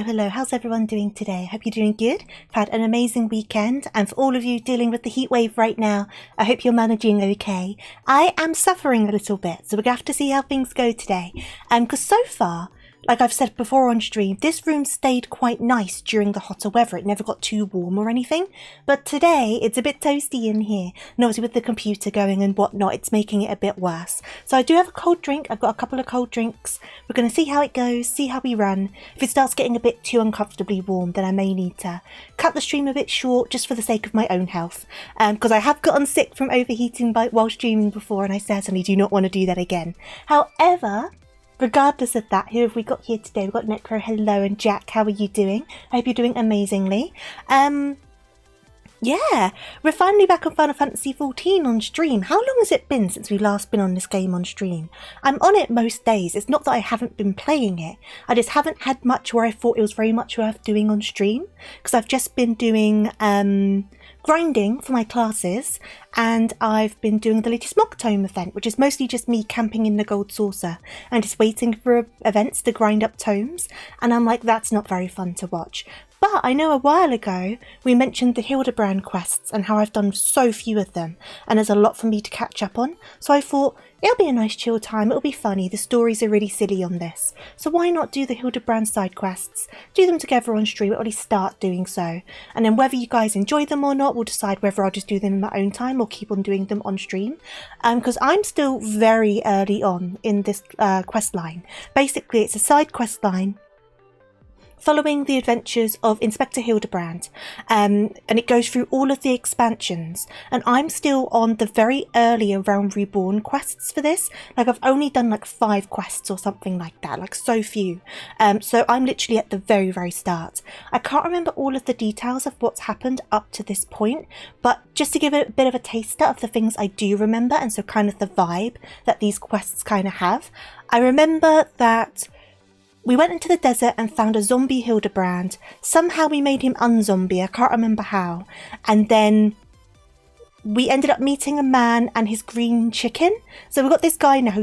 Hello, how's everyone doing today? Hope you're doing good. I've had an amazing weekend, and for all of you dealing with the heat wave right now, I hope you're managing okay. I am suffering a little bit, so we're gonna have to see how things go today. Because so far, like I've said before on stream, this room stayed quite nice during the hotter weather. It never got too warm or anything. But today, it's a bit toasty in here. And obviously with the computer going and whatnot, it's making it a bit worse. So I do have a cold drink. I've got a couple of cold drinks. We're going to see how it goes, see how we run. If it starts getting a bit too uncomfortably warm, then I may need to cut the stream a bit short just for the sake of my own health. Because I have gotten sick from overheating while streaming before, and I certainly do not want to do that again. However, regardless of that, who have we got here today? We've got Necro, hello, and Jack, how are you doing? I hope you're doing amazingly. Yeah, we're finally back on Final Fantasy XIV on stream. How long has it been since we've last been on this game on stream? I'm on it most days. It's not that I haven't been playing it. I just haven't had much where I thought it was very much worth doing on stream. Because I've just been doing grinding for my classes, and I've been doing the latest Mock Tome event, which is mostly just me camping in the Gold Saucer and just waiting for events to grind up tomes, and I'm like, that's not very fun to watch. But I know a while ago we mentioned the Hildibrand quests and how I've done so few of them, and there's a lot for me to catch up on, so I thought it'll be a nice chill time, it'll be funny, the stories are really silly on this, so why not do the Hildibrand side quests, do them together on stream, or at least start doing so, and then whether you guys enjoy them or not, we'll decide whether I'll just do them in my own time or keep on doing them on stream, because I'm still very early on in this quest line. Basically it's a side quest line following the adventures of Inspector Hildibrand, and it goes through all of the expansions, and I'm still on the very early Realm Reborn quests for this. Like, I've only done like 5 quests or something like that, like so few. So I'm literally at the very, very start. I can't remember all of the details of what's happened up to this point, but just to give it a bit of a taster of the things I do remember, and so kind of the vibe that these quests kind of have. I remember that we went into the desert and found a zombie Hildibrand. Somehow we made him unzombie, I can't remember how. And then we ended up meeting a man and his green chicken. So we've got this guy now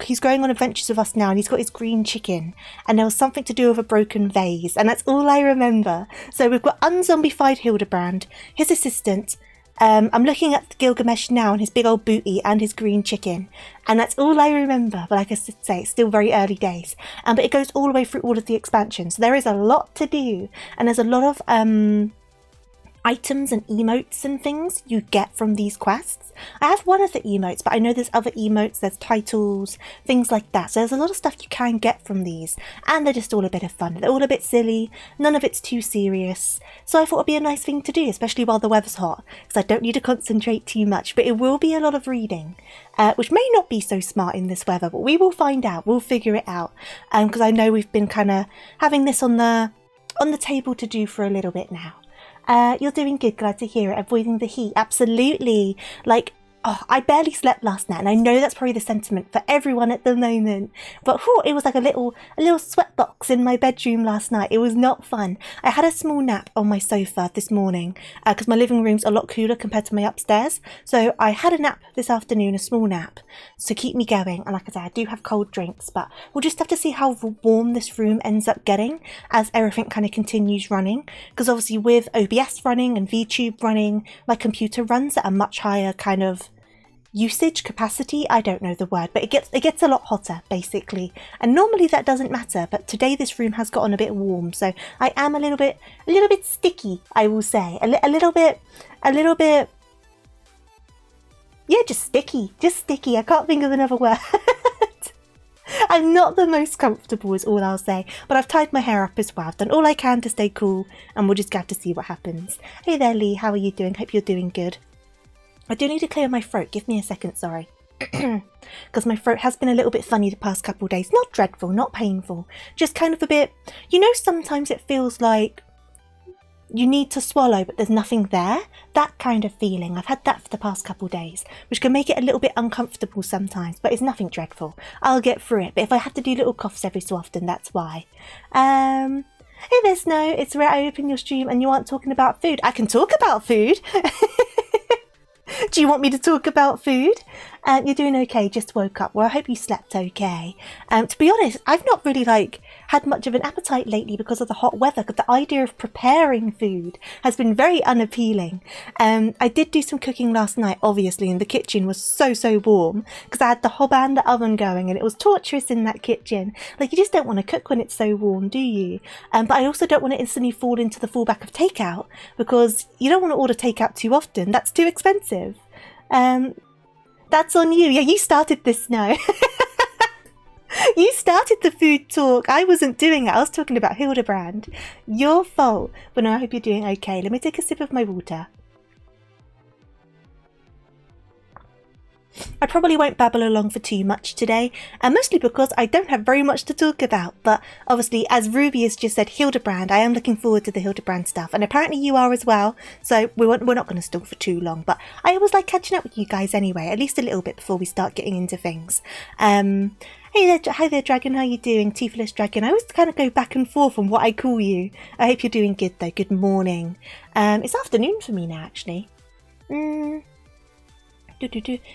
he's going on adventures with us now, and he's got his green chicken. And there was something to do with a broken vase, and that's all I remember. So we've got unzombified Hildibrand, his assistant. I'm looking at Gilgamesh now and his big old booty and his green chicken, and that's all I remember. But like I say, it's still very early days, but it goes all the way through all of the expansions. So there is a lot to do, and there's a lot of items and emotes and things you get from these quests. I have one of the emotes, but I know there's other emotes, there's titles, things like that. So there's a lot of stuff you can get from these, and they're just all a bit of fun. They're all a bit silly, none of it's too serious. So I thought it'd be a nice thing to do, especially while the weather's hot, because I don't need to concentrate too much, but it will be a lot of reading, which may not be so smart in this weather, but we will find out, we'll figure it out, because I know we've been kind of having this on the table to do for a little bit now. You're doing good, glad to hear it. Avoiding the heat, absolutely. Like, oh, I barely slept last night, and I know that's probably the sentiment for everyone at the moment. But whew, it was like a little sweatbox in my bedroom last night. It was not fun. I had a small nap on my sofa this morning because my living room's a lot cooler compared to my upstairs. So I had a nap this afternoon, a small nap, to keep me going. And like I said, I do have cold drinks, but we'll just have to see how warm this room ends up getting as everything kind of continues running. Because obviously with OBS running and VTube running, my computer runs at a much higher kind of usage capacity. I don't know the word, but it gets a lot hotter basically, and normally that doesn't matter, but today this room has gotten a bit warm, so I am a little bit sticky, I will say. A little bit yeah, just sticky, I can't think of another word. I'm not the most comfortable is all I'll say, but I've tied my hair up as well. I've done all I can to stay cool, and we'll just have to see what happens. Hey there Lee, how are you doing? Hope you're doing good. I do need to clear my throat. Give me a second, sorry. Because my throat has been a little bit funny the past couple of days. Not dreadful, not painful. Just kind of a bit... You know, sometimes it feels like you need to swallow, but there's nothing there. That kind of feeling. I've had that for the past couple of days, which can make it a little bit uncomfortable sometimes, but it's nothing dreadful. I'll get through it. But if I have to do little coughs every so often, that's why. Hey there, Snow. It's rare I open your stream and you aren't talking about food. I can talk about food. Do you want me to talk about food? You're doing okay, just woke up. Well, I hope you slept okay. To be honest, I've not really had much of an appetite lately because of the hot weather, because the idea of preparing food has been very unappealing. I did do some cooking last night, obviously, and the kitchen was so warm because I had the hob and the oven going, and it was torturous in that kitchen. Like, you just don't want to cook when it's so warm, do you? But I also don't want to instantly fall into the fallback of takeout, because you don't want to order takeout too often. That's too expensive. That's on you. Yeah, you started this now. You started the food talk. I wasn't doing it. I was talking about Hildibrand. Your fault. But no, I hope you're doing okay. Let me take a sip of my water. I probably won't babble along for too much today, and mostly because I don't have very much to talk about, but obviously, as Ruby has just said, Hildibrand, I am looking forward to the Hildibrand stuff, and apparently you are as well, so we're not going to stalk for too long, but I always like catching up with you guys anyway, at least a little bit before we start getting into things. Hey there, Dragon, how you doing? Toofuless Dragon. I always kind of go back and forth on what I call you. I hope you're doing good though. Good morning. It's afternoon for me now, actually.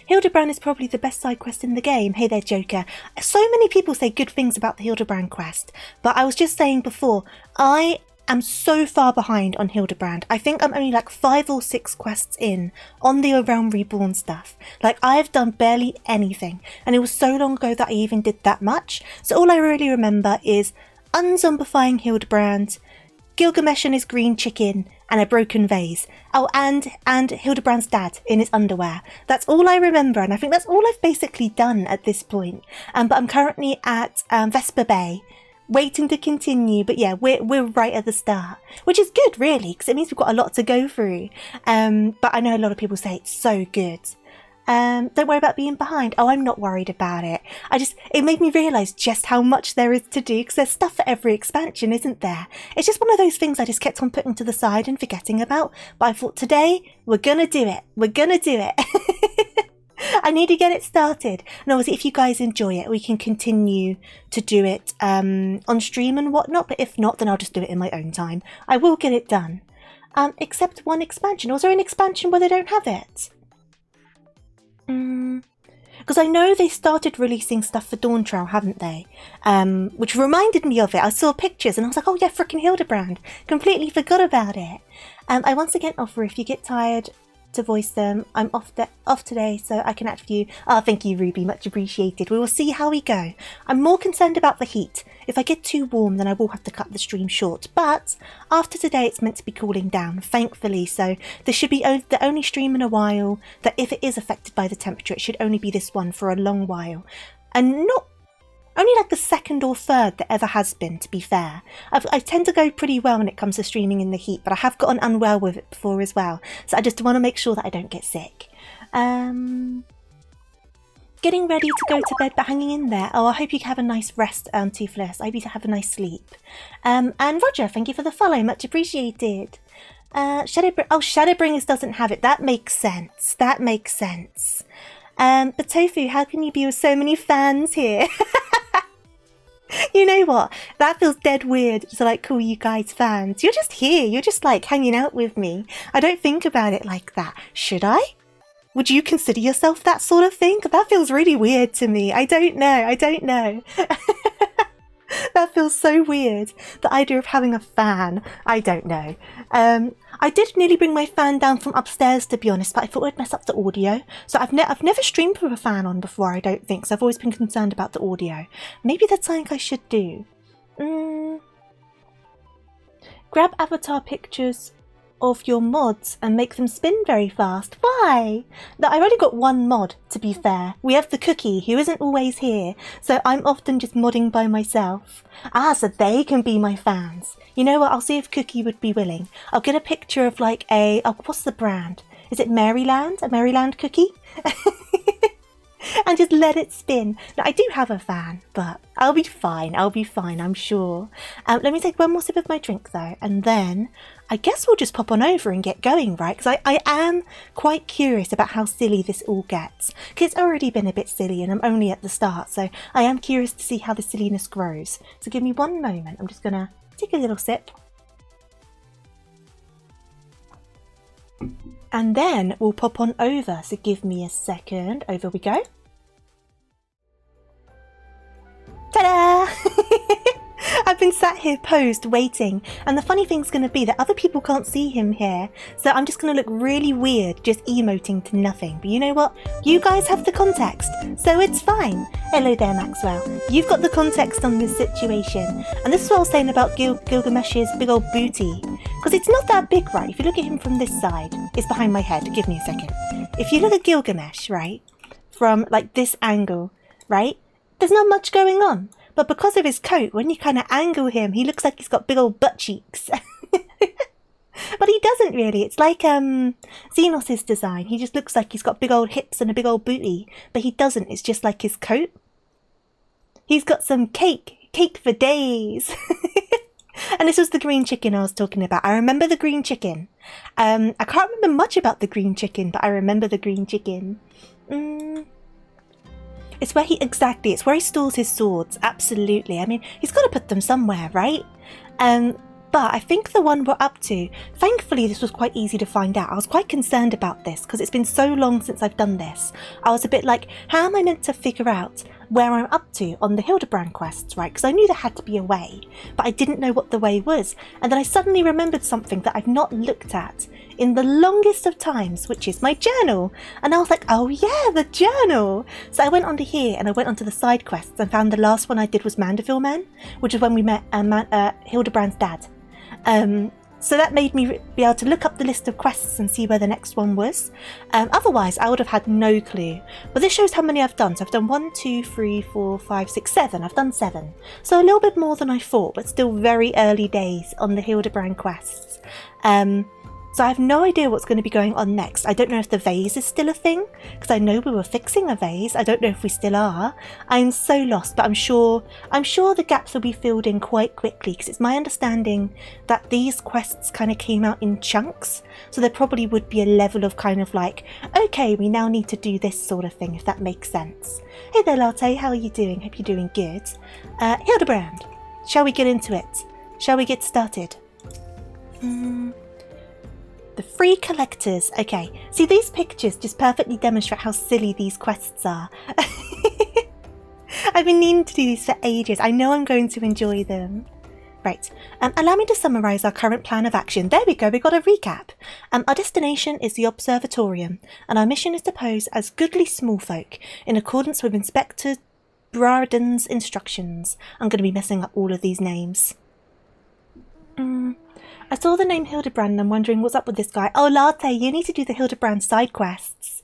Hildibrand is probably the best side quest in the game. Hey there, Joker. So many people say good things about the Hildibrand quest, but I was just saying before, I am so far behind on Hildibrand. I think I'm only like 5 or 6 quests in on the Realm Reborn stuff. Like, I've done barely anything, and it was so long ago that I even did that much. So all I really remember is unzombifying Hildibrand, Gilgamesh and his green chicken, and a broken vase. Oh, and Hildibrand's dad in his underwear. That's all I remember, and I think that's all I've basically done at this point. But I'm currently at Vesper Bay, waiting to continue. But yeah, we're right at the start, which is good, really, because it means we've got a lot to go through. But I know a lot of people say it's so good. Don't worry about being behind. Oh, I'm not worried about it. It made me realise just how much there is to do, because there's stuff for every expansion, isn't there? It's just one of those things I just kept on putting to the side and forgetting about. But I thought, today, we're gonna do it. We're gonna do it. I need to get it started. And obviously, if you guys enjoy it, we can continue to do it on stream and whatnot. But if not, then I'll just do it in my own time. I will get it done. Except one expansion. Was there an expansion where they don't have it? Because I know they started releasing stuff for Dawn Trail, haven't they? Which reminded me of it. I saw pictures and I was like, oh yeah, frickin' Hildibrand. Completely forgot about it. I once again offer, if you get tired to voice them, I'm off today, so I can act with you. Oh, thank you, Ruby. Much appreciated. We will see how we go. I'm more concerned about the heat. If I get too warm, then I will have to cut the stream short. But after today, it's meant to be cooling down, thankfully. So this should be the only stream in a while that, if it is affected by the temperature, it should only be this one for a long while. And not only like the second or third that ever has been, to be fair. I tend to go pretty well when it comes to streaming in the heat, but I have gotten unwell with it before as well. So I just want to make sure that I don't get sick. Getting ready to go to bed, but hanging in there. Oh, I hope you have a nice rest, Toofless. I hope you have a nice sleep. And Roger, thank you for the follow. Much appreciated. Shadowbringers doesn't have it. That makes sense. That makes sense. But Tofu, how can you be with so many fans here? You know what? That feels dead weird to like call you guys fans. You're just here. You're just like hanging out with me. I don't think about it like that. Should I? Would you consider yourself that sort of thing? That feels really weird to me. I don't know. That feels so weird. The idea of having a fan. I don't know. I did nearly bring my fan down from upstairs, to be honest, but I thought it would mess up the audio. So I've never streamed with a fan on before, I don't think, so I've always been concerned about the audio. Maybe that's something I should do. Grab avatar pictures of your mods and make them spin very fast. Why? No, I've only got one mod, to be fair. We have the Cookie, who isn't always here, so I'm often just modding by myself. Ah, so they can be my fans. You know what? I'll see if Cookie would be willing. I'll get a picture of like what's the brand? Is it Maryland? A Maryland cookie? And just let it spin. Now, I do have a fan, but I'll be fine. I'm sure. Let me take one more sip of my drink, though, and then I guess we'll just pop on over and get going, right? Because I am quite curious about how silly this all gets. Because it's already been a bit silly, and I'm only at the start, so I am curious to see how the silliness grows. So give me one moment. I'm just going to take a little sip. And then we'll pop on over. So give me a second. Over we go. Ta-da! I've been sat here posed waiting, and the funny thing's going to be that other people can't see him here, so I'm just going to look really weird just emoting to nothing. But you know what? You guys have the context, so it's fine. Hello there, Maxwell. You've got the context on this situation, and this is what I was saying about Gilgamesh's big old booty, because it's not that big, right? If you look at him from this side, it's behind my head. Give me a second. If you look at Gilgamesh, right, from like this angle, right, there's not much going on. But because of his coat, when you kind of angle him, he looks like he's got big old butt cheeks. But he doesn't really. It's like Xenos' design. He just looks like he's got big old hips and a big old booty. But he doesn't. It's just like his coat. He's got some cake for days. And this was the green chicken I was talking about. I remember the green chicken. I can't remember much about the green chicken, but I remember the green chicken. It's where it's where he stores his swords, absolutely. I mean, he's got to put them somewhere, right? But I think the one we're up to, thankfully this was quite easy to find out. I was quite concerned about this because it's been so long since I've done this. I was a bit like, how am I meant to figure out where I'm up to on the Hildibrand quests, right? Because I knew there had to be a way, but I didn't know what the way was. And then I suddenly remembered something that I've not looked at in the longest of times, which is my journal. And I was like, oh yeah, the journal. So I went onto here and I went onto the side quests and found the last one I did was Mandeville Man, which is when we met Hildibrand's dad. So that made me be able to look up the list of quests and see where the next one was. Otherwise, I would have had no clue. But this shows how many I've done. So I've done 1, 2, 3, 4, 5, 6, 7. I've done 7. So a little bit more than I thought, but still very early days on the Hildibrand quests. So I have no idea what's going to be going on next. I don't know if the vase is still a thing, because I know we were fixing a vase. I don't know if we still are. I'm so lost, but I'm sure the gaps will be filled in quite quickly, because it's my understanding that these quests kind of came out in chunks. So there probably would be a level of kind of like, okay, we now need to do this sort of thing, if that makes sense. Hey there, Latte, how are you doing? Hope you're doing good. Hildibrand, shall we get into it? Shall we get started? The free collectors. Okay, see, these pictures just perfectly demonstrate how silly these quests are. I've been needing to do these for ages. I know I'm going to enjoy them. Right, allow me to summarise our current plan of action. There we go, we got a recap. Our destination is the Observatorium, and our mission is to pose as goodly small folk in accordance with Inspector Braden's instructions. I'm going to be messing up all of these names. I saw the name Hildibrand and I'm wondering what's up with this guy. Oh, Latte, you need to do the Hildibrand side quests.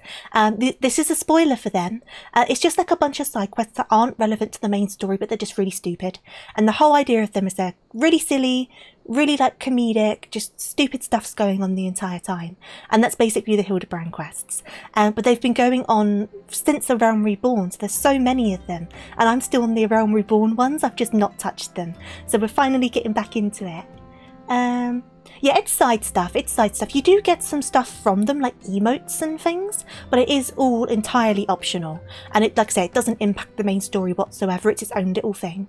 This is a spoiler for them. It's just like a bunch of side quests that aren't relevant to the main story, but they're just really stupid. And the whole idea of them is they're really silly, really like comedic, just stupid stuff's going on the entire time. And that's basically the Hildibrand quests. But they've been going on since the Realm Reborn, so there's so many of them. And I'm still on the Realm Reborn ones, I've just not touched them. So we're finally getting back into it. Yeah, it's side stuff. You do get some stuff from them, like emotes and things, but it is all entirely optional. And it, like I say, it doesn't impact the main story whatsoever. It's its own little thing.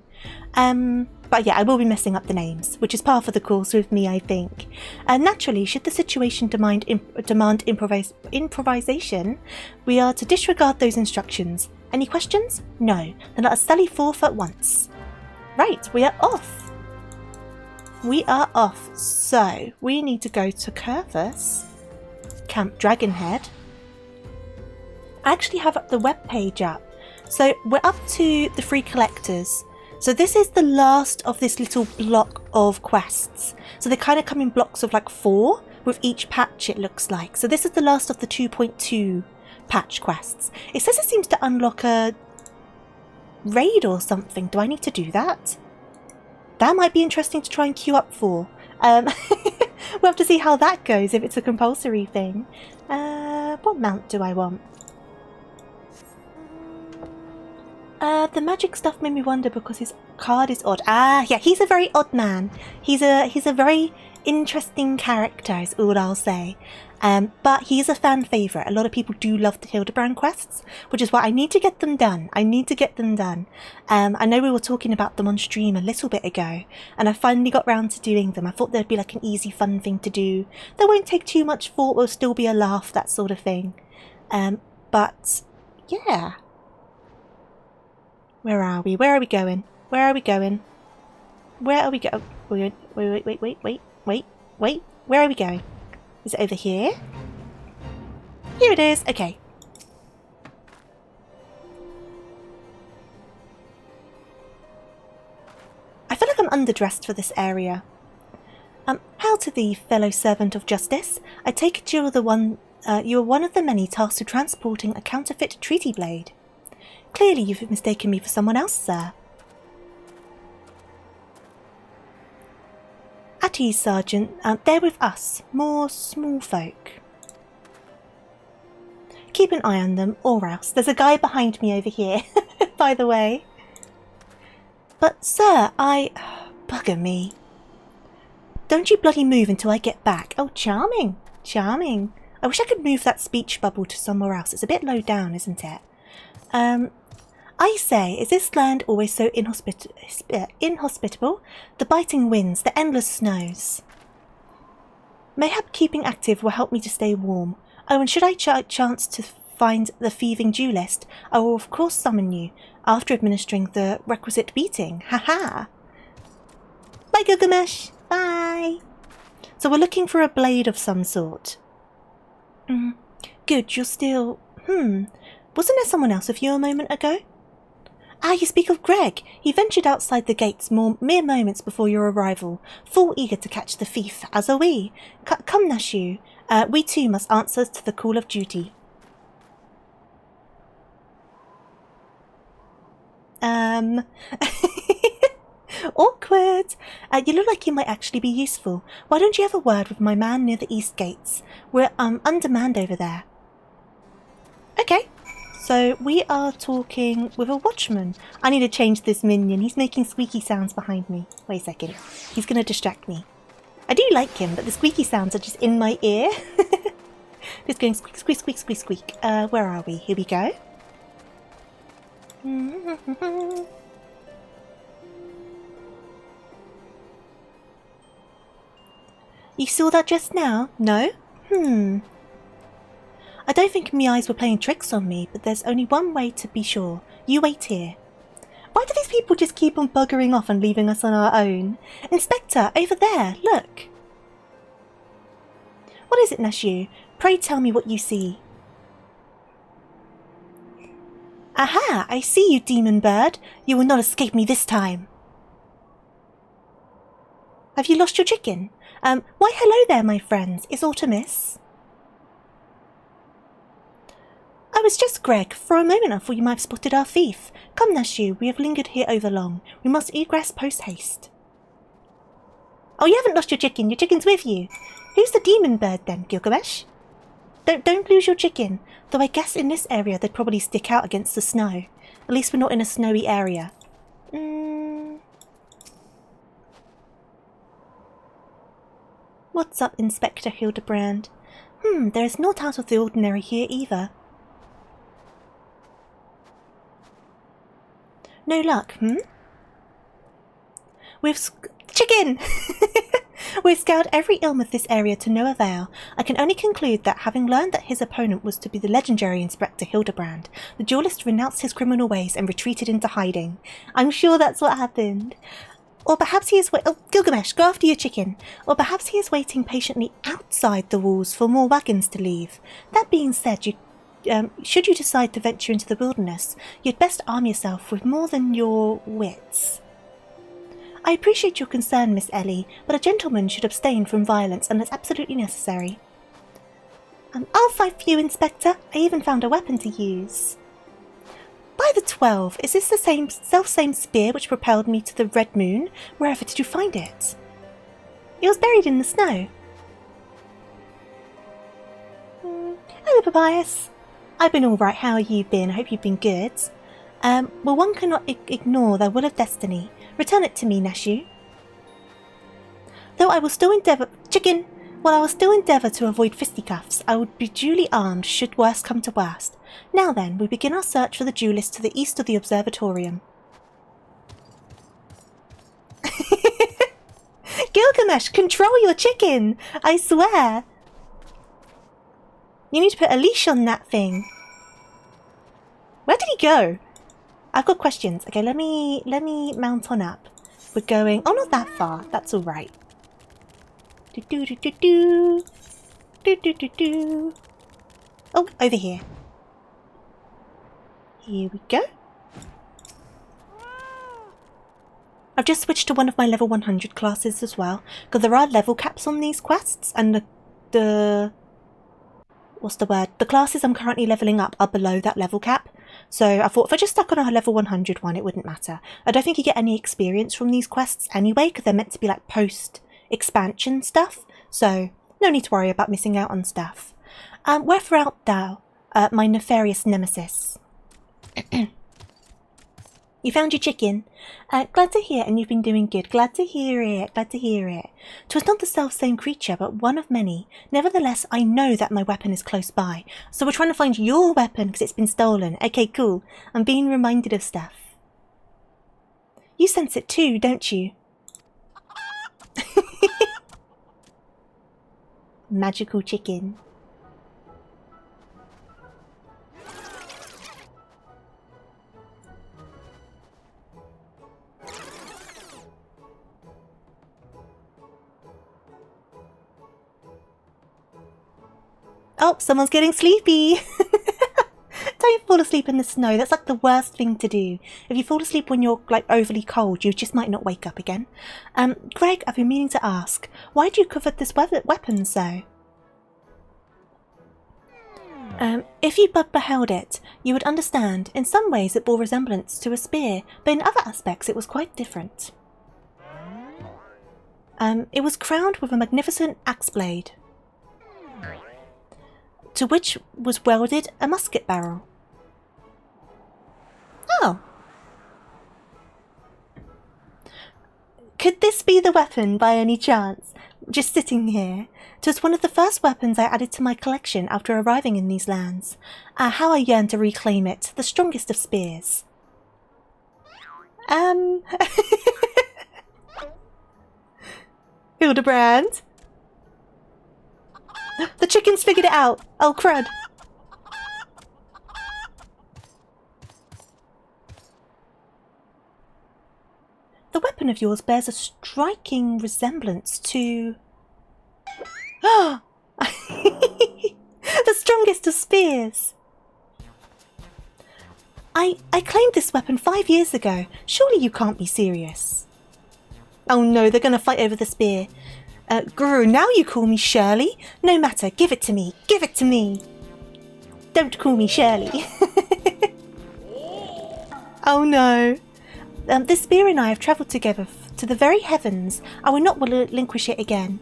But yeah, I will be messing up the names, which is par for the course with me, I think. Naturally, should the situation demand improvisation, we are to disregard those instructions. Any questions? No. Then let us sally forth at once. Right, we are off. We are off, so we need to go to Curvus, Camp Dragonhead. I actually have the webpage up. So we're up to the free collectors. So this is the last of this little block of quests. So they kind of come in blocks of like 4 with each patch, it looks like. So this is the last of the 2.2 patch quests. It says it seems to unlock a raid or something. Do I need to do that? That might be interesting to try and queue up for. We'll have to see how that goes, if it's a compulsory thing. What mount do I want? The magic stuff made me wonder because his card is odd. Ah, yeah, he's a very odd man. He's a very interesting character, is all I'll say. But he is a fan favourite. A lot of people do love the Hildibrand quests, which is why I need to get them done. I know we were talking about them on stream a little bit ago, and I finally got round to doing them. I thought they'd be like an easy, fun thing to do. They won't take too much thought, will still be a laugh, that sort of thing. But, yeah. Where are we? Where are we going? Where are we going? Where are we going? Wait. Where are we going? Is it over here? Here it is. Okay. I feel like I'm underdressed for this area. Hail to thee, fellow servant of justice. I take it you are one of the many tasked with transporting a counterfeit treaty blade. Clearly you've mistaken me for someone else, sir. At ease, Sergeant. They're with us. More small folk. Keep an eye on them, or else. There's a guy behind me over here, by the way. But, sir, bugger me. Don't you bloody move until I get back. Oh, charming. Charming. I wish I could move that speech bubble to somewhere else. It's a bit low down, isn't it? I say, is this land always so inhospitable? The biting winds, the endless snows. Mayhap keeping active will help me to stay warm. Oh, and should I chance to find the thieving Jew list, I will of course summon you, after administering the requisite beating. Ha-ha! Bye, Gilgamesh! Bye! So we're looking for a blade of some sort. Good, you're still... Wasn't there someone else with you a moment ago? Ah, you speak of Greg. He ventured outside the gates mere moments before your arrival, full eager to catch the thief, as are we. Come, Nashu. We too must answer to the call of duty. Awkward. You look like you might actually be useful. Why don't you have a word with my man near the east gates? We're undermanned over there. Okay. So we are talking with a watchman. I need to change this minion. He's making squeaky sounds behind me. Wait a second. He's going to distract me. I do like him, but the squeaky sounds are just in my ear. Just going squeak, squeak, squeak, squeak, squeak. Where are we? Here we go. You saw that just now? No? I don't think my eyes were playing tricks on me, but there's only one way to be sure. You wait here. Why do these people just keep on buggering off and leaving us on our own? Inspector, over there, look. What is it, Nashu? Pray tell me what you see. Aha, I see you, demon bird. You will not escape me this time. Have you lost your chicken? Why hello there, my friends. Is aught amiss? I was just Greg. For a moment I thought you might have spotted our thief. Come, Nashu, we have lingered here over long. We must egress post-haste. Oh, you haven't lost your chicken. Your chicken's with you. Who's the demon bird then, Gilgamesh? Don't lose your chicken. Though I guess in this area they'd probably stick out against the snow. At least we're not in a snowy area. What's up, Inspector Hildibrand? There is naught out of the ordinary here either. No luck, We've chicken! We've scoured every ilm of this area to no avail. I can only conclude that, having learned that his opponent was to be the legendary Inspector Hildibrand, the duelist renounced his criminal ways and retreated into hiding. I'm sure that's what happened. Or perhaps he is Gilgamesh, go after your chicken. Or perhaps he is waiting patiently outside the walls for more wagons to leave. That being said, should you decide to venture into the wilderness, you'd best arm yourself with more than your wits. I appreciate your concern, Miss Ellie, but a gentleman should abstain from violence unless absolutely necessary. I'll fight for you, Inspector. I even found a weapon to use. By the 12, is this the self-same spear which propelled me to the Red Moon? Wherever did you find it? It was buried in the snow. Hello, Papyrus. I've been alright, how have you been? I hope you've been good. Well, one cannot ignore the will of destiny. Return it to me, Nashu. Though I will still endeavour... Chicken! While I will still endeavour to avoid fisticuffs, I would be duly armed should worst come to worst. Now then, we begin our search for the duelist to the east of the observatorium. Gilgamesh, control your chicken! I swear! You need to put a leash on that thing. Where did he go? I've got questions. Okay, let me mount on up. We're going... Oh, not that far. That's alright. Do-do-do-do-do. Do-do-do-do. Oh, over here. Here we go. I've just switched to one of my level 100 classes as well, because there are level caps on these quests, and the what's the word? The classes I'm currently leveling up are below that level cap. So I thought if I just stuck on a level 100 one, it wouldn't matter. I don't think you get any experience from these quests anyway, because they're meant to be like post-expansion stuff. So no need to worry about missing out on stuff. Wherefore art thou, my nefarious nemesis? You found your chicken. Glad to hear, and you've been doing good. Glad to hear it, glad to hear it. 'Twas not the self-same creature, but one of many. Nevertheless, I know that my weapon is close by. So we're trying to find your weapon because it's been stolen. Okay, cool. I'm being reminded of stuff. You sense it too, don't you? Magical chicken. Oh, someone's getting sleepy. don't fall asleep in the snow. That's like the worst thing to do. If you fall asleep when you're like overly cold, you just might not wake up again. Greg, I've been meaning to ask, why do you cover this weapon so? If you but beheld it, you would understand. In some ways it bore resemblance to a spear, but in other aspects it was quite different. It was crowned with a magnificent axe blade, to which was welded a musket barrel. Oh. Could this be the weapon by any chance? Just sitting here. It was one of the first weapons I added to my collection after arriving in these lands. How I yearn to reclaim it, the strongest of spears. Hildibrand? The chickens figured it out! Oh crud! The weapon of yours bears a striking resemblance to... the strongest of spears! I claimed this weapon 5 years ago. Surely you can't be serious. Oh no, they're gonna fight over the spear. Guru, now you call me Shirley? No matter, give it to me. Give it to me. Don't call me Shirley. Oh no. This spear and I have travelled together to the very heavens. I will not relinquish it again.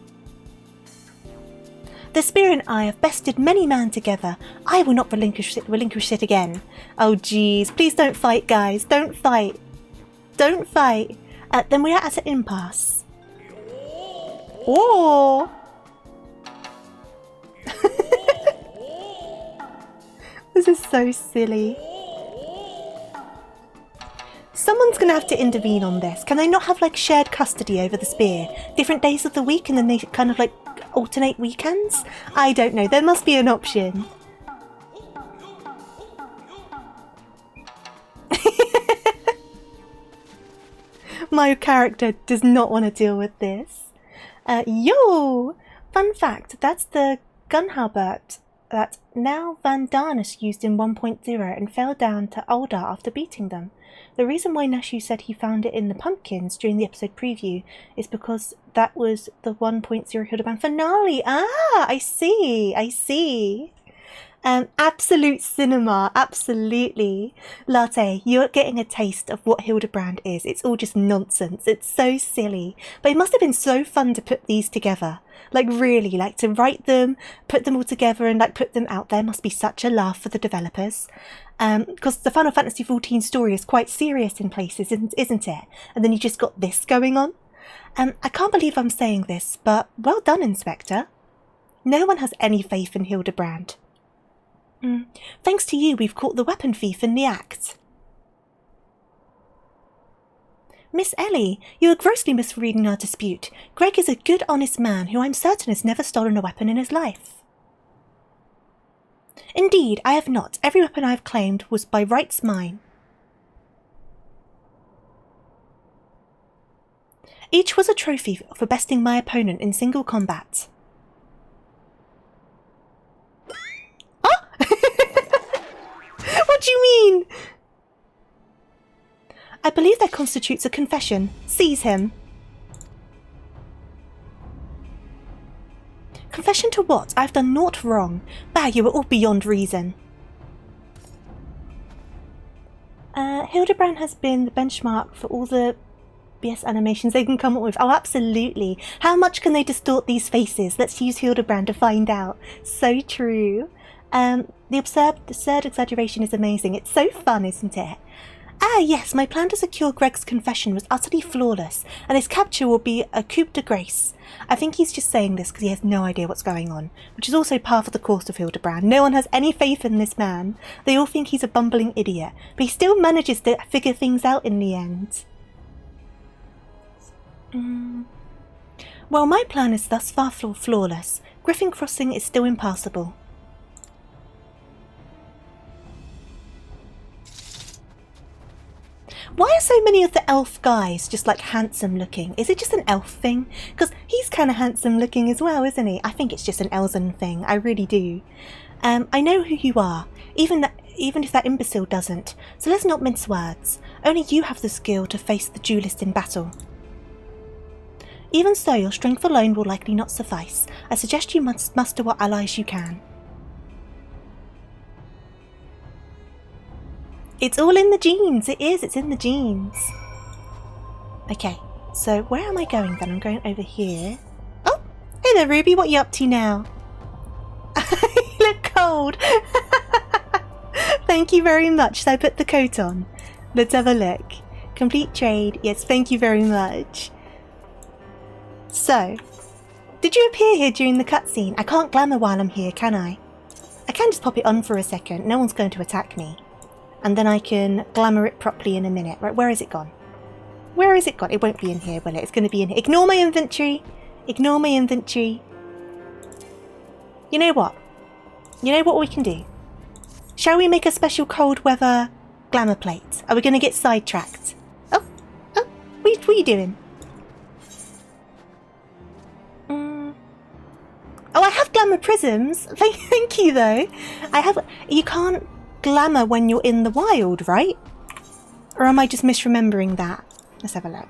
The spear and I have bested many men together. I will not relinquish it again. Oh jeez, please don't fight, guys. Don't fight. Don't fight. Then we are at an impasse. Oh! This is so silly. Someone's going to have to intervene on this. Can they not have like shared custody over the spear? Different days of the week and then they kind of like alternate weekends? I don't know. There must be an option. My character does not want to deal with this. Yo! Fun fact, that's the gun halberd that now Van Darnus used in 1.0 and fell down to Aldar after beating them. The reason why Nashu said he found it in the pumpkins during the episode preview is because that was the 1.0 Hildibrand finale. Ah, I see, I see. Absolute cinema, absolutely. Latte, you're getting a taste of what Hildibrand is. It's all just nonsense. It's so silly. But it must have been so fun to put these together. Like really, like to write them, put them all together and like put them out there must be such a laugh for the developers. Because the Final Fantasy XIV story is quite serious in places, isn't it? And then you just got this going on. I can't believe I'm saying this, but well done, Inspector. No one has any faith in Hildibrand. Thanks to you, we've caught the weapon thief in the act. Miss Ellie, you are grossly misreading our dispute. Greg is a good, honest man who I'm certain has never stolen a weapon in his life. Indeed, I have not. Every weapon I have claimed was by rights mine. Each was a trophy for besting my opponent in single combat. What do you mean? I believe that constitutes a confession. Seize him. Confession to what? I've done naught wrong. Bah, you are all beyond reason. Hildibrand has been the benchmark for all the BS animations they can come up with. Oh, absolutely. How much can they distort these faces? Let's use Hildibrand to find out. So true. The absurd exaggeration is amazing. It's so fun, isn't it? Ah, yes, my plan to secure Greg's confession was utterly flawless, and his capture will be a coup de grace. I think he's just saying this because he has no idea what's going on, which is also part of the course of Hildibrand. No one has any faith in this man. They all think he's a bumbling idiot, but he still manages to figure things out in the end. Well, my plan is thus far flawless. Griffin Crossing is still impassable. Why are so many of the elf guys just like handsome looking? Is it just an elf thing? Because he's kind of handsome looking as well, isn't he? I think it's just an Elzen thing. I really do. I know who you are, even if that imbecile doesn't. So let's not mince words. Only you have the skill to face the duelist in battle. Even so, your strength alone will likely not suffice. I suggest you must muster what allies you can. It's all in the genes. It is. It's in the genes. Okay, so where am I going then? I'm going over here. Oh, hey there, Ruby. What are you up to now? You look cold. Thank you very much. So I put the coat on. Let's have a look. Complete trade. Yes, thank you very much. So, did you appear here during the cutscene? I can't glamour while I'm here, can I? I can just pop it on for a second. No one's going to attack me. And then I can glamour it properly in a minute. Right, where is it gone? Where is it gone? It won't be in here, will it? It's going to be in here. Ignore my inventory. Ignore my inventory. You know what? You know what we can do? Shall we make a special cold weather glamour plate? Are we going to get sidetracked? Oh, what are you doing? Oh, I have glamour prisms. Thank you, though. You can't glamour when you're in the wild, right? Or am I just misremembering that? Let's have a look.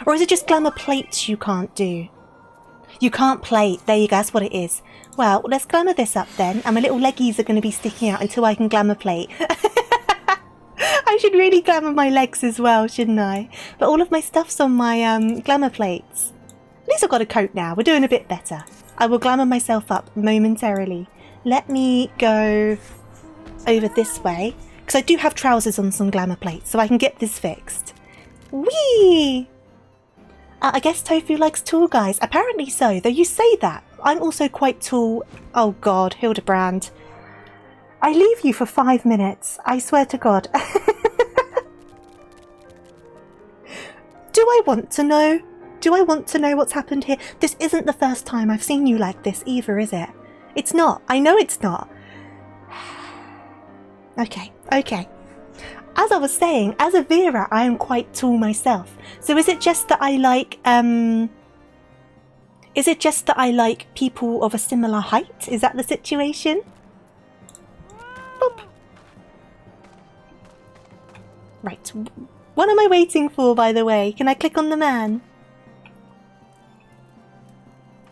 Or is it just glamour plates you can't do? You can't plate. There you go. That's what it is. Well, let's glamour this up then. And my little leggies are going to be sticking out until I can glamour plate. I should really glamour my legs as well, shouldn't I? But all of my stuff's on my glamour plates. At least I've got a coat now. We're doing a bit better. I will glamour myself up momentarily. Let me go over this way. Because I do have trousers on some glamour plates, so I can get this fixed. Whee! I guess Tofu likes tall guys. Apparently so, though you say that. I'm also quite tall. Oh God, Hildibrand. I leave you for 5 minutes. I swear to God. Do I want to know? Do I want to know what's happened here? This isn't the first time I've seen you like this either, is it? It's not. I know it's not. Okay. As I was saying, as a Vera, I am quite tall myself. So is it just that I like, people of a similar height? Is that the situation? Boop. Right. What am I waiting for, by the way? Can I click on the man?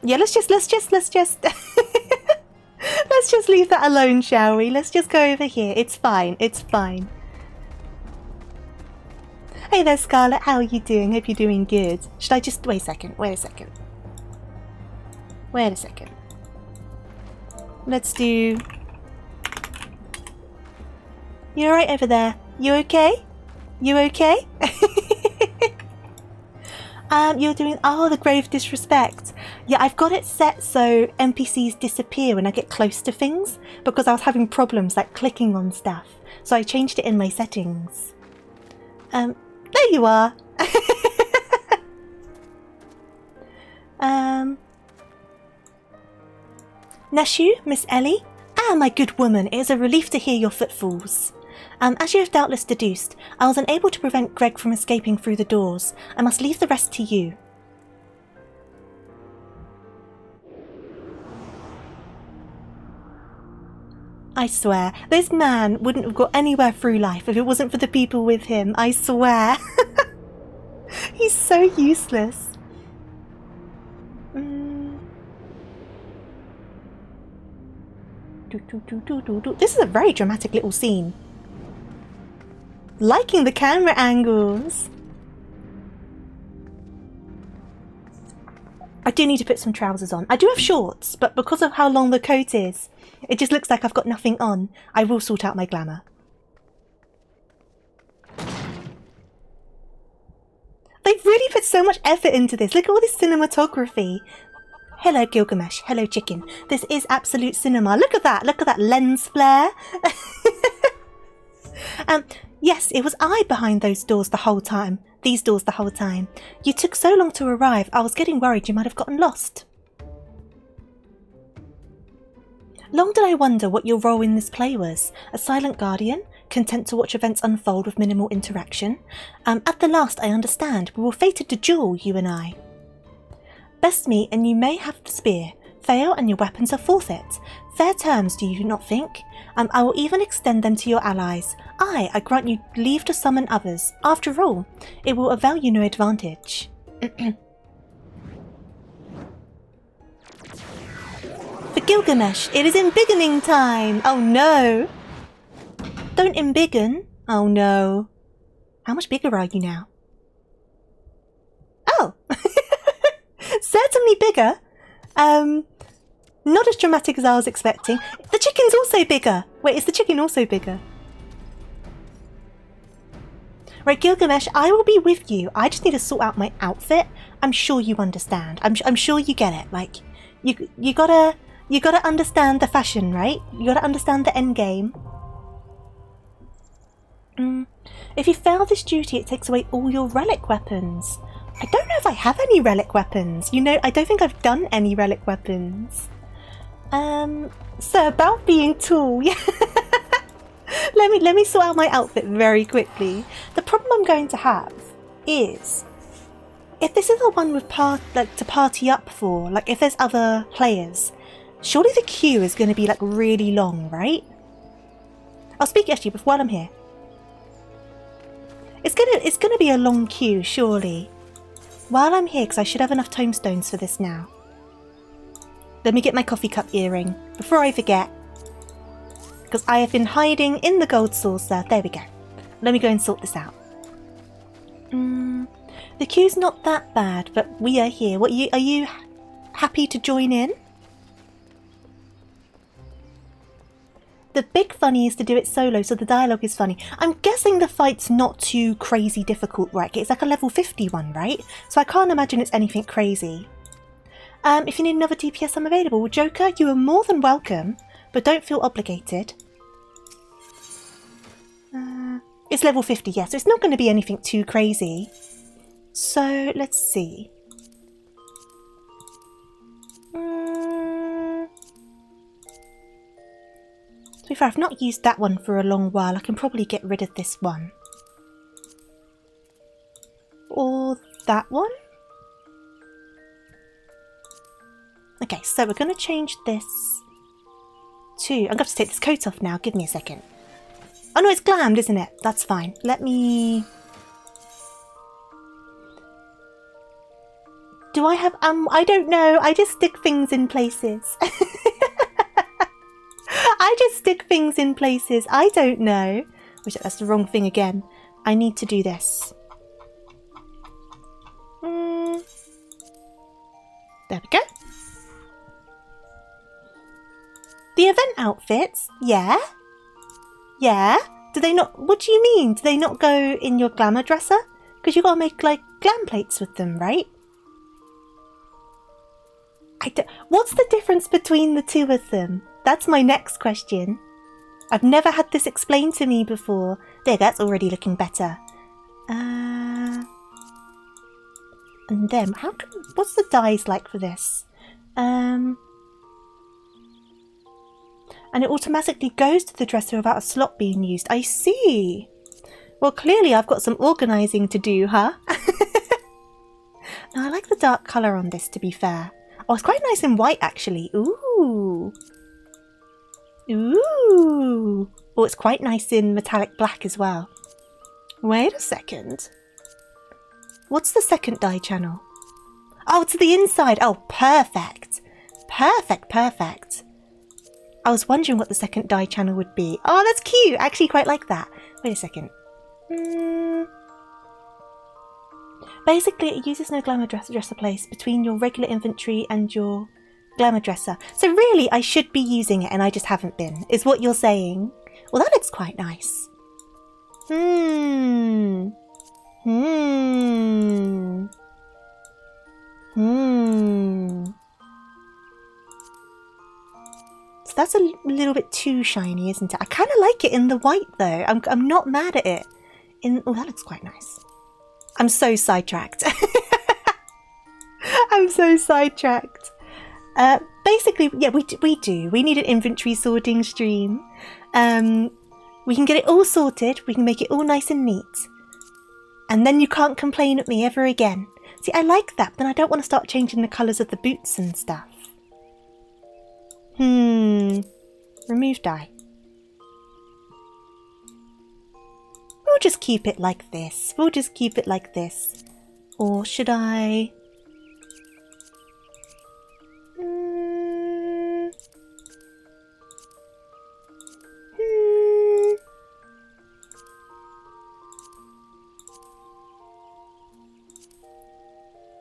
Yeah, let's just let's just leave that alone, shall we? Let's just go over here. It's fine. It's fine. Hey there, Scarlett. How are you doing? Hope you're doing good. Should I just... Wait a second. Let's do... You alright over there? You okay? You're doing... Oh, the grave disrespect. Yeah, I've got it set so NPCs disappear when I get close to things, because I was having problems like clicking on stuff. So I changed it in my settings. There you are. Neshu, Miss Ellie? Ah, my good woman, it is a relief to hear your footfalls. As you have doubtless deduced, I was unable to prevent Greg from escaping through the doors. I must leave the rest to you. I swear, this man wouldn't have got anywhere through life if it wasn't for the people with him, I swear. He's so useless. This is a very dramatic little scene. Liking the camera angles. I do need to put some trousers on. I do have shorts, but because of how long the coat is, it just looks like I've got nothing on. I will sort out my glamour. They've really put so much effort into this. Look at all this cinematography. Hello, Gilgamesh. Hello, chicken. This is absolute cinema. Look at that. Look at that lens flare. Yes, it was I behind those doors the whole time. These doors the whole time. You took so long to arrive, I was getting worried you might have gotten lost. Long did I wonder what your role in this play was. A silent guardian, content to watch events unfold with minimal interaction. At the last, I understand. We were fated to duel, you and I. Best meet, and you may have the spear. Fail, and your weapons are forfeit. Fair terms, do you not think? I will even extend them to your allies. I grant you leave to summon others. After all, it will avail you no advantage. For Gilgamesh, it is embiggening time! Oh no! Don't embiggen! Oh no. How much bigger are you now? Oh! Certainly bigger. Not as dramatic as I was expecting. The chicken's also bigger! Wait, is the chicken also bigger? Right, Gilgamesh, I will be with you. I just need to sort out my outfit. I'm sure you understand. I'm sure you get it. Like, you gotta understand the fashion, right? You gotta understand the end game. If you fail this duty, it takes away all your relic weapons. I don't know if I have any relic weapons. You know, I don't think I've done any relic weapons. So about being tall, yeah. let me sort out my outfit very quickly. The problem I'm going to have is, if this is the one with to party up for, like if there's other players, surely the queue is going to be like really long, right? I'll speak actually while I'm here. It's gonna be a long queue, surely. While I'm here, because I should have enough tomestones for this now. Let me get my coffee cup earring before I forget. Because I have been hiding in the gold saucer. There we go. Let me go and sort this out. The queue's not that bad, but we are here. Are you happy to join in? The big funny is to do it solo, so the dialogue is funny. I'm guessing the fight's not too crazy difficult, right? It's like a level 50 one, right? So I can't imagine it's anything crazy. If you need another DPS, I'm available. Joker, you are more than welcome, but don't feel obligated. It's level 50, yeah, so it's not going to be anything too crazy. So, let's see. To be fair, I've not used that one for a long while. I can probably get rid of this one. Or that one? Okay, so we're going to change this to... I'm going to have to take this coat off now. Give me a second. Oh no, it's glammed, isn't it? That's fine. Let me... Do I have... I don't know. I just stick things in places. I just stick things in places. I don't know. Which that's the wrong thing again. I need to do this. There we go. The event outfits? Yeah? Yeah? Do they not... What do you mean? Do they not go in your glamour dresser? Because you gotta make, like, glam plates with them, right? What's the difference between the two of them? That's my next question. I've never had this explained to me before. There, that's already looking better. And then, what's the dyes like for this? And it automatically goes to the dresser without a slot being used. I see. Well, clearly I've got some organising to do, huh? Now, I like the dark colour on this, to be fair. Oh, it's quite nice in white, actually. Ooh. Ooh. Oh, it's quite nice in metallic black as well. Wait a second. What's the second dye channel? Oh, to the inside. Oh, perfect. Perfect, perfect. I was wondering what the second dye channel would be. Oh, that's cute. I actually quite like that. Wait a second. Basically, it uses no glamour dresser place between your regular inventory and your glamour dresser. So really, I should be using it and I just haven't been, is what you're saying. Well, that looks quite nice. So that's a little bit too shiny, isn't it? I kind of like it in the white, though. I'm not mad at it. Oh, that looks quite nice. I'm so sidetracked. I'm so sidetracked. Basically, yeah, we do. We need an inventory sorting stream. We can get it all sorted. We can make it all nice and neat. And then you can't complain at me ever again. See, I like that, but then I don't want to start changing the colours of the boots and stuff. Remove dye. We'll just keep it like this. We'll just keep it like this. Or should I...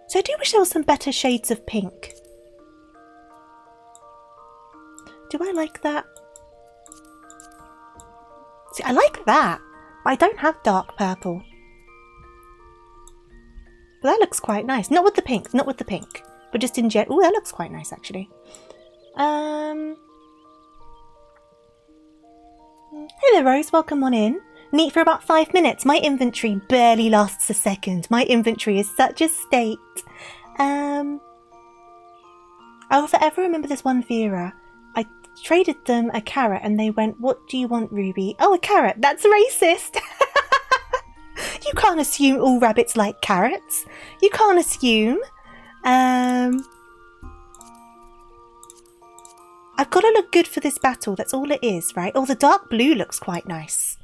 So I do wish there was some better shades of pink. Do I like that? See, I like that, but I don't have dark purple. But that looks quite nice. Not with the pink, not with the pink. But just in general. Oh, that looks quite nice, actually. Hey there, Rose. Welcome on in. Neat for about 5 minutes. My inventory barely lasts a second. My inventory is such a state. I'll forever remember this one Vera. I traded them a carrot and they went, "What do you want, Ruby?" "Oh, a carrot. That's racist." You can't assume all rabbits like carrots. You can't assume. I've got to look good for this battle. That's all it is, right? Oh, the dark blue looks quite nice.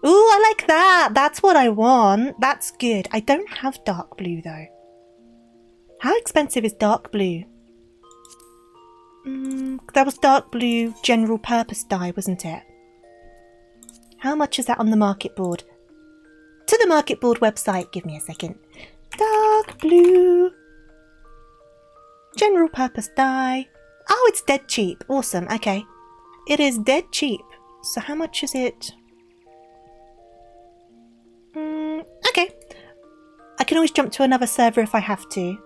Ooh, I like that. That's what I want. That's good. I don't have dark blue, though. How expensive is dark blue? That was dark blue general purpose dye, wasn't it? How much is that on the market board? To the market board website. Give me a second. Dark blue. General purpose dye. Oh, it's dead cheap. Awesome. Okay. It is dead cheap. So how much is it? Okay. I can always jump to another server if I have to.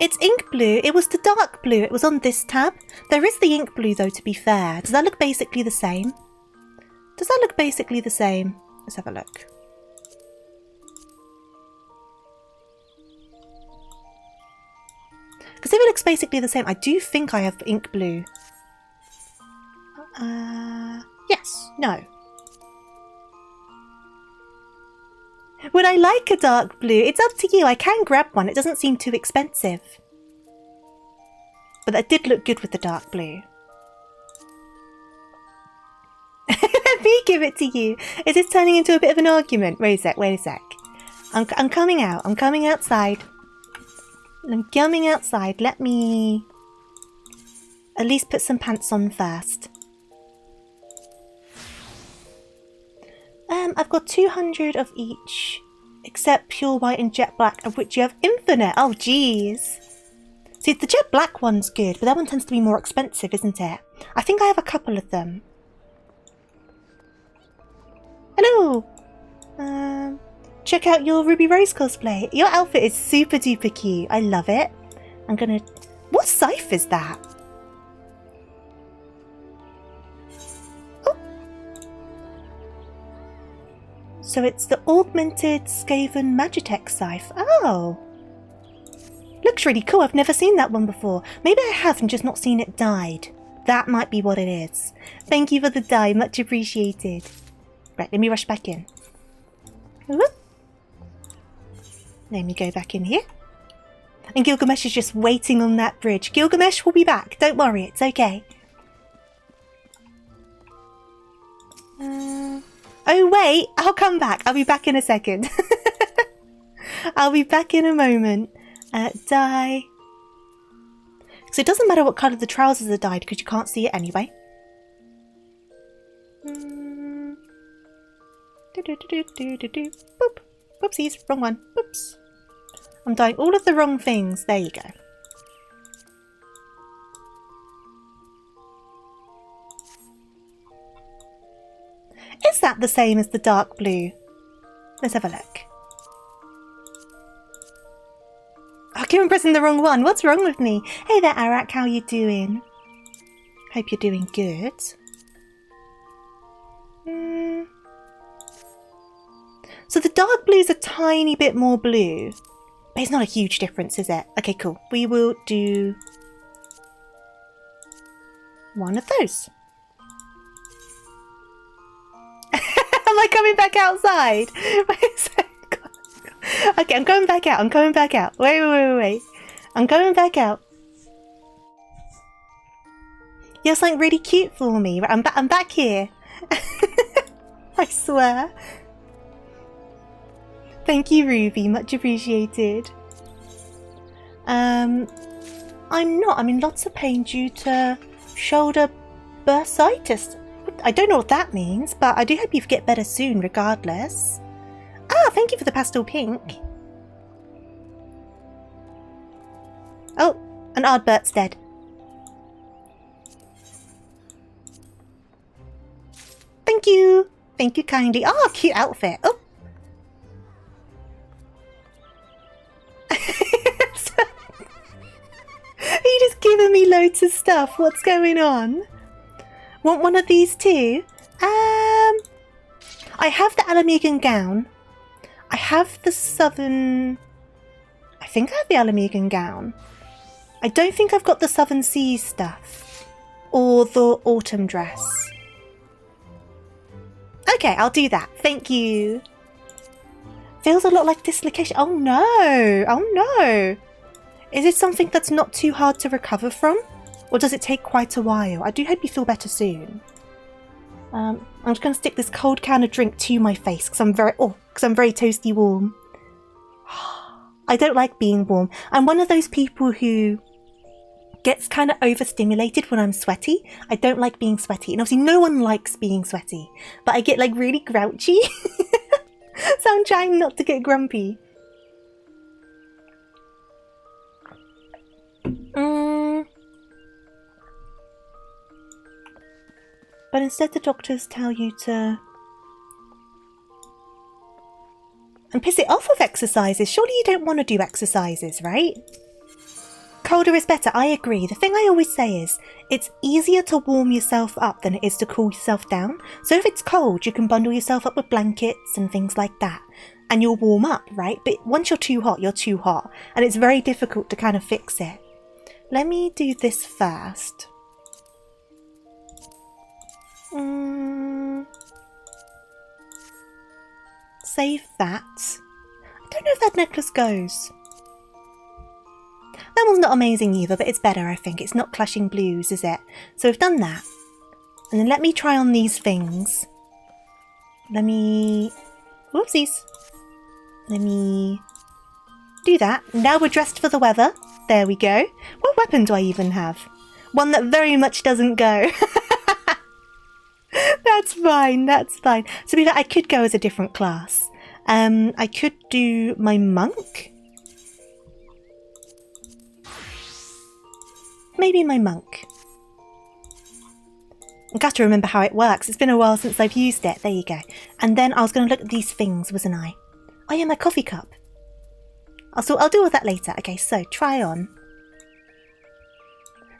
It's ink blue. It was the dark blue. It was on this tab. There is the ink blue though, to be fair. Does that look basically the same? Does that look basically the same? Let's have a look. Because if it looks basically the same, I do think I have ink blue. Yes. No. Would I like a dark blue? It's up to you. I can grab one. It doesn't seem too expensive. But that did look good with the dark blue. Let me give it to you. Is this turning into a bit of an argument? Wait a sec. Wait a sec. I'm coming out. I'm coming outside. I'm coming outside. Let me at least put some pants on first. I've got 200 of each, except pure white and jet black, of which you have infinite. Oh, jeez. See, the jet black one's good, but that one tends to be more expensive, isn't it? I think I have a couple of them. Hello. Check out your Ruby Rose cosplay. Your outfit is super duper cute. I love it. I'm gonna... What scythe is that? So it's the augmented Skaven Magitech scythe. Oh! Looks really cool. I've never seen that one before. Maybe I have and just not seen it dyed. That might be what it is. Thank you for the dye. Much appreciated. Right, let me rush back in. Whoop. Let me go back in here. And Gilgamesh is just waiting on that bridge. Gilgamesh will be back. Don't worry. It's okay. Oh, wait. I'll come back. I'll be back in a second. I'll be back in a moment. Dye. So it doesn't matter what colour the trousers are dyed because you can't see it anyway. Boop. Whoopsies. Wrong one. Oops. I'm dyeing all of the wrong things. There you go. Is that the same as the dark blue? Let's have a look. I keep pressing the wrong one. What's wrong with me? Hey there, Arak. How you doing? Hope you're doing good. So the dark blue is a tiny bit more blue. But it's not a huge difference, is it? Okay, cool. We will do one of those. Am I coming back outside? Okay, I'm going back out. I'm coming back out. Wait. I'm going back out. You have something really cute for me. I'm back here. I swear. Thank you, Ruby. Much appreciated. I'm not. I'm in lots of pain due to shoulder bursitis. I don't know what that means, but I do hope you get better soon regardless. Ah, thank you for the pastel pink. Oh, and Ardbert's dead. Thank you. Thank you kindly. Oh, cute outfit. Oh. Are you just giving me loads of stuff? What's going on? Want one of these too? I have the Alamegan gown. I have the Southern... I think I have the Alamegan gown. I don't think I've got the Southern Seas stuff. Or the autumn dress. Okay, I'll do that. Thank you. Feels a lot like dislocation. Oh no! Oh no! Is it something that's not too hard to recover from? Or does it take quite a while? I do hope you feel better soon. I'm just going to stick this cold can of drink to my face because I'm very toasty warm. I don't like being warm. I'm one of those people who gets kind of overstimulated when I'm sweaty. I don't like being sweaty. And obviously no one likes being sweaty. But I get like really grouchy. So I'm trying not to get grumpy. But instead the doctors tell you to... And piss it off with exercises. Surely you don't want to do exercises, right? Colder is better, I agree. The thing I always say is, it's easier to warm yourself up than it is to cool yourself down. So if it's cold, you can bundle yourself up with blankets and things like that. And you'll warm up, right? But once you're too hot, you're too hot. And it's very difficult to kind of fix it. Let me do this first. Save that. I don't know if that necklace goes. That one's not amazing either, but it's better, I think. It's not Clashing Blues, is it? So we've done that. And then let me try on these things. Let me... Whoopsies. Let me do that. Now we're dressed for the weather. There we go. What weapon do I even have? One that very much doesn't go. That's fine, that's fine. So I could go as a different class. I could do my monk. Maybe my monk. I've got to remember how it works. It's been a while since I've used it. There you go. And then I was going to look at these things, wasn't I? Oh yeah, my coffee cup. I'll deal with that later. Okay, so try on.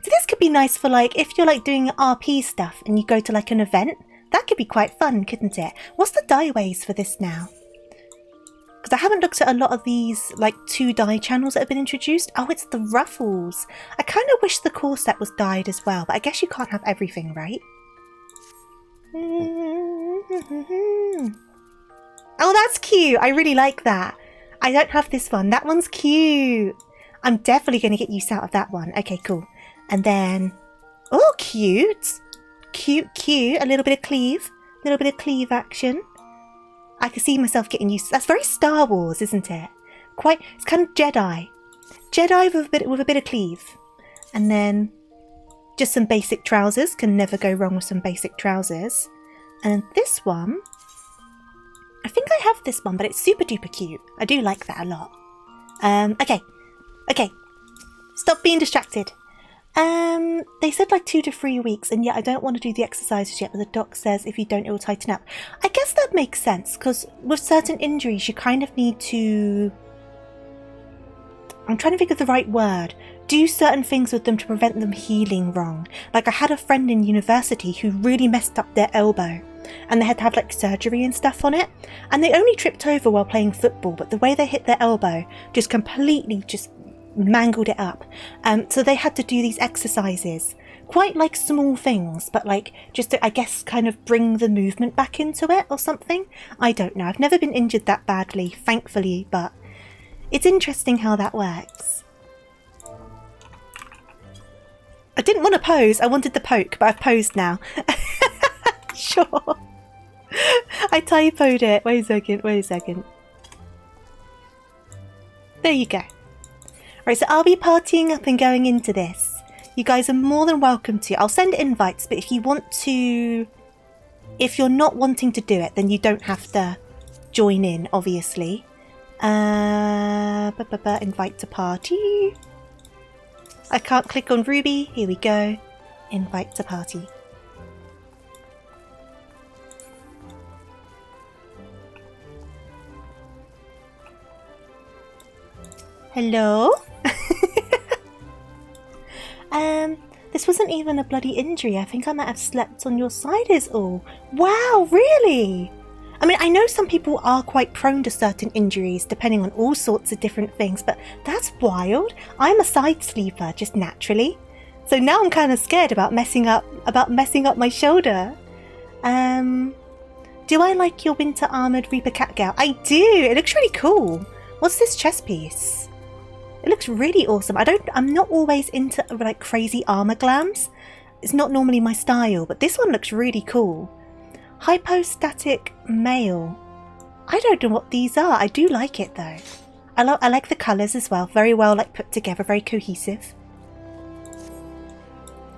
So this could be nice for like, if you're like doing RP stuff and you go to like an event, that could be quite fun, couldn't it? What's the dye ways for this now? Because I haven't looked at a lot of these like 2 dye channels that have been introduced. Oh, it's the ruffles. I kind of wish the corset was dyed as well, but I guess you can't have everything, right? Oh, that's cute. I really like that. I don't have this one. That one's cute. I'm definitely going to get use out of that one. Okay, cool. And then, oh, cute. Cute, cute. A little bit of cleave. A little bit of cleave action. I can see myself getting used to. That's very Star Wars, isn't it? Quite, it's kind of Jedi. Jedi with a bit of cleave. And then just some basic trousers. Can never go wrong with some basic trousers. And this one, I think I have this one, but it's super duper cute. I do like that a lot. Okay. Stop being distracted. They said like 2 to 3 weeks, and yet I don't want to do the exercises yet, but the doc says if you don't, it will tighten up. I guess that makes sense, because with certain injuries, you kind of need to... I'm trying to think of the right word. Do certain things with them to prevent them healing wrong. Like I had a friend in university who really messed up their elbow, and they had to have like surgery and stuff on it, and they only tripped over while playing football, but the way they hit their elbow just completely just mangled it up. So they had to do these exercises, quite like small things, but like just to, I guess, kind of bring the movement back into it or something. I don't know. I've never been injured that badly, thankfully, but it's interesting how that works. I didn't want to pose, I wanted to poke, but I've posed now. Sure. I typoed it. Wait a second. There you go. Right, so I'll be partying up and going into this. You guys are more than welcome to. I'll send invites, but if you want to... If you're not wanting to do it, then you don't have to join in, obviously. Invite to party. I can't click on Ruby. Here we go. Invite to party. Hello? This wasn't even a bloody injury. I think I might have slept on your side is all. Wow, really? I mean, I know some people are quite prone to certain injuries depending on all sorts of different things, but that's wild. I'm a side sleeper just naturally. So now I'm kind of scared about messing up my shoulder. Do I like your winter armored Reaper cat gown? I do. It looks really cool. What's this chest piece? It looks really awesome. I'm not always into like crazy armor glams. It's not normally my style, but this one looks really cool. Hypostatic mail. I don't know what these are. I do like it though. I like the colours as well. Very well like put together, very cohesive.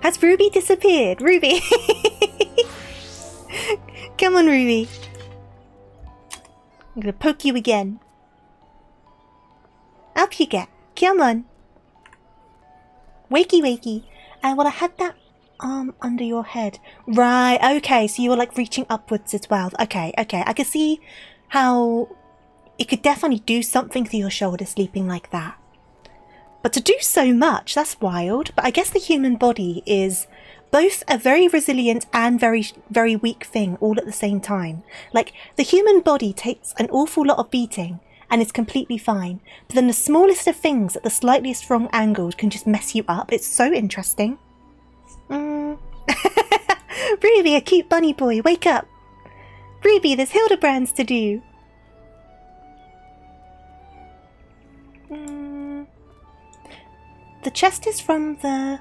Has Ruby disappeared? Ruby! Come on, Ruby. I'm gonna poke you again. Up you get. Come on. Wakey wakey. Well, I had that arm under your head. Right, okay, so you were like reaching upwards as well. Okay, I can see how it could definitely do something to your shoulder sleeping like that. But to do so much, that's wild. But I guess the human body is both a very resilient and very, very weak thing all at the same time. Like, the human body takes an awful lot of beating and is completely fine. But then the smallest of things at the slightest wrong angle can just mess you up. It's so interesting. Ruby, a cute bunny boy, wake up. Ruby, there's Hildibrands to do. The chest is from the...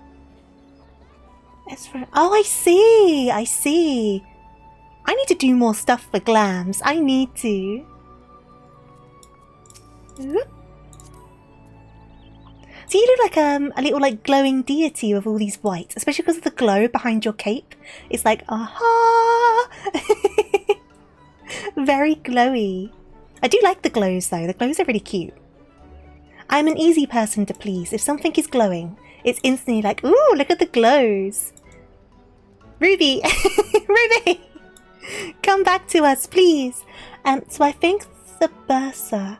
Oh, I see. I need to do more stuff for glams. I need to. Whoop. So you look like a little like glowing deity with all these whites, especially because of the glow behind your cape. It's like, aha! Very glowy. I do like the glows though. The glows are really cute. I'm an easy person to please. If something is glowing, it's instantly like, ooh, look at the glows. Ruby! Ruby! Come back to us, please. So I think the bursa...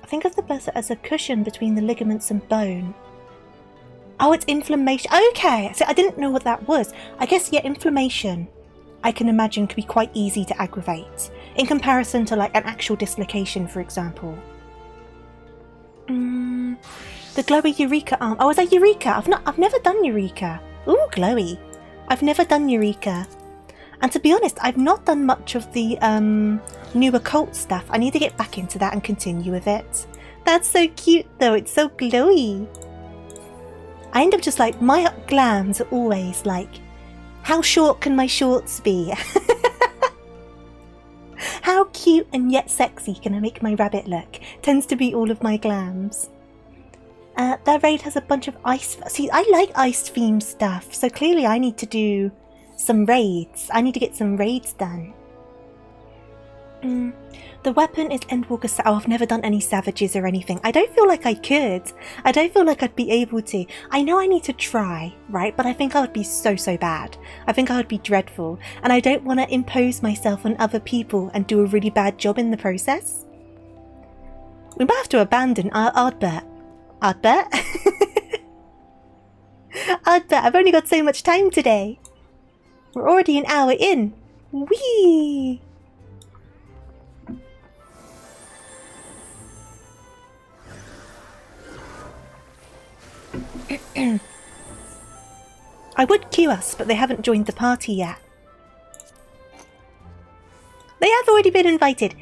Think of the bursa as a cushion between the ligaments and bone. Oh, it's inflammation. Okay, so I didn't know what that was. I guess, yeah, inflammation, I can imagine, could be quite easy to aggravate in comparison to like an actual dislocation, for example. The glowy Eureka arm. Oh, is that Eureka? I've never done Eureka. Ooh, glowy. I've never done Eureka. And to be honest, I've not done much of the new occult stuff. I need to get back into that and continue with it. That's so cute though, it's so glowy. I end up just like, my glams are always like, how short can my shorts be? How cute and yet sexy can I make my rabbit look? Tends to be all of my glams. That raid has a bunch of ice... See, I like ice-themed stuff, so clearly I need to do some raids. I need to get some raids done. The weapon is Endwalker... Oh, I've never done any savages or anything. I don't feel like I could. I don't feel like I'd be able to. I know I need to try, right? But I think I would be so bad. I think I would be dreadful. And I don't want to impose myself on other people and do a really bad job in the process. We might have to abandon Ardbert. Ardbert? Ardbert, I've only got so much time today. We're already an hour in. Whee! I would queue us, but they haven't joined the party yet. They have already been invited.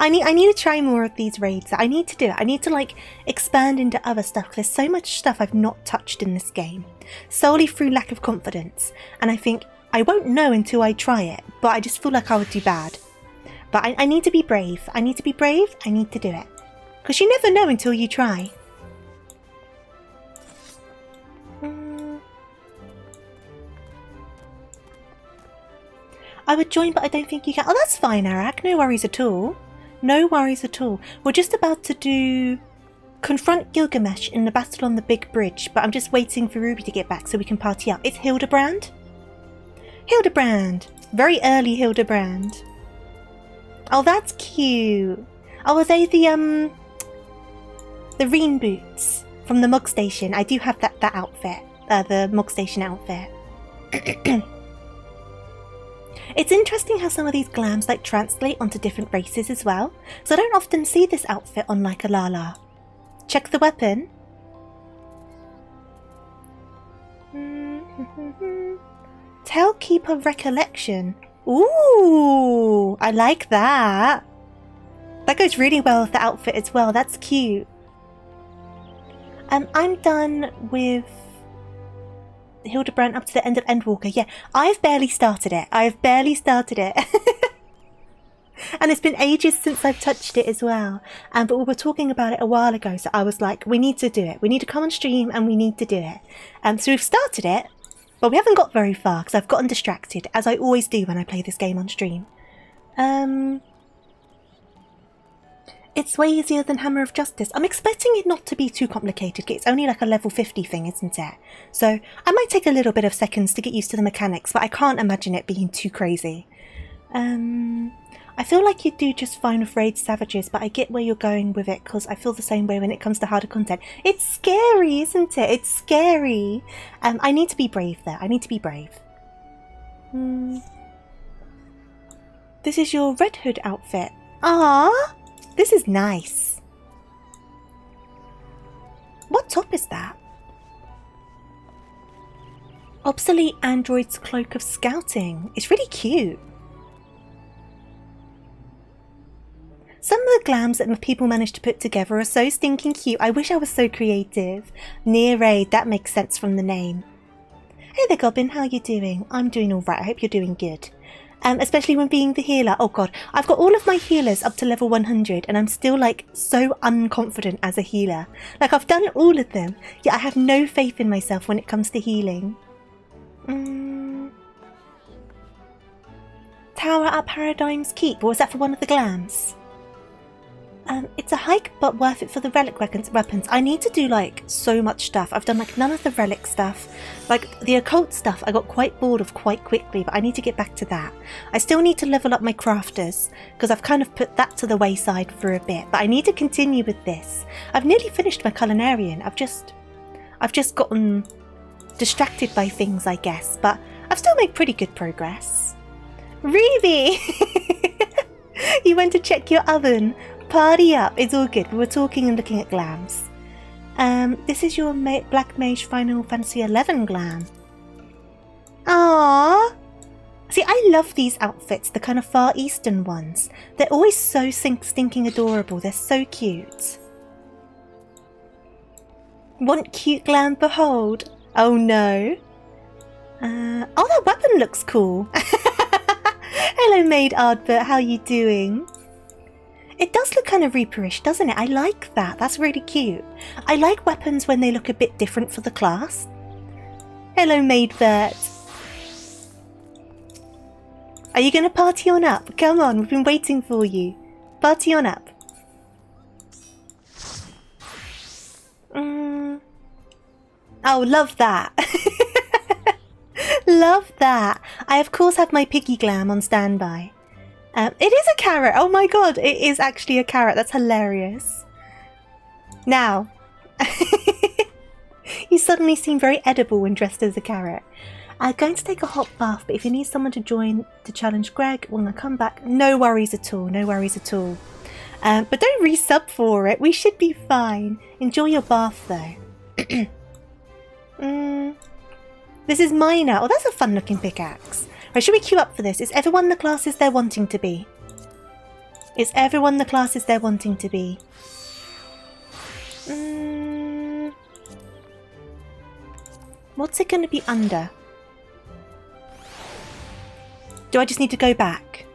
I need to try more of these raids. I need to do it. I need to like expand into other stuff. There's so much stuff I've not touched in this game, solely through lack of confidence. And I think I won't know until I try it, but I just feel like I would do bad. But I need to be brave. I need to be brave. I need to do it. Because you never know until you try. I would join, but I don't think you can. Oh, that's fine, Arak. No worries at all. No worries at all. We're just about to do confront Gilgamesh in the battle on the big bridge, but I'm just waiting for Ruby to get back so we can party up. It's Hildibrand. Hildibrand. Very early Hildibrand. Oh, that's cute. Oh, are they the rain boots from the Mug Station? I do have that outfit. The Mug Station outfit. It's interesting how some of these glams like translate onto different races as well. So I don't often see this outfit on like a Lala. Check the weapon. Tailkeeper Recollection. Ooh, I like that. That goes really well with the outfit as well. That's cute. I'm done with Hildibrand up to the end of Endwalker. Yeah, I've barely started it. I've barely started it. And it's been ages since I've touched it as well. But we were talking about it a while ago, so I was like, we need to do it. We need to come on stream and we need to do it. So we've started it, but we haven't got very far because I've gotten distracted, as I always do when I play this game on stream. It's way easier than Hammer of Justice. I'm expecting it not to be too complicated. It's only like a level 50 thing, isn't it? So I might take a little bit of seconds to get used to the mechanics, but I can't imagine it being too crazy. I feel like you do just fine with Raid Savages, but I get where you're going with it because I feel the same way when it comes to harder content. It's scary, isn't it? It's scary. I need to be brave there. I need to be brave. This is your Red Hood outfit. Ah, this is nice. What top is that? Obsolete Android's Cloak of Scouting. It's really cute. Some of the glams that people managed to put together are so stinking cute. I wish I was so creative. Near Raid, that makes sense from the name. Hey there, Goblin, how are you doing? I'm doing alright, I hope you're doing good. Especially when being the healer. Oh god, I've got all of my healers up to level 100 and I'm still like so unconfident as a healer. Like I've done all of them, yet I have no faith in myself when it comes to healing. Tower at Paradigm's Keep, or was that for one of the glams? It's a hike, but worth it for the relic weapons. I need to do like so much stuff. I've done like none of the relic stuff. Like the occult stuff I got quite bored of quite quickly, but I need to get back to that. I still need to level up my crafters because I've kind of put that to the wayside for a bit, but I need to continue with this. I've nearly finished my culinarian. I've just gotten distracted by things, I guess, but I've still made pretty good progress. Ruby! You went to check your oven. Party up, it's all good. We were talking and looking at glams. This is your Black Mage Final Fantasy XI glam. Aww! See, I love these outfits, the kind of Far Eastern ones. They're always so stinking adorable. They're so cute. Want cute glam? Behold. Oh no. Oh, that weapon looks cool. Hello, Maid Ardbert. How you doing? It does look kind of Reaperish, doesn't it? I like that. That's really cute. I like weapons when they look a bit different for the class. Hello, Maid Bert. Are you going to party on up? Come on, we've been waiting for you. Party on up. Oh, love that. Love that. I, of course, have my piggy glam on standby. It is a carrot. Oh my god, it is actually a carrot. That's hilarious. Now, You suddenly seem very edible when dressed as a carrot. I'm going to take a hot bath, but if you need someone to join to challenge Greg when I come back, no worries at all, no worries at all. But don't resub for it, we should be fine. Enjoy your bath though. This is miner. Oh, that's a fun looking pickaxe. Right, should we queue up for this? Is everyone the classes they're wanting to be? Is everyone the classes they're wanting to be? What's it going to be under? Do I just need to go back?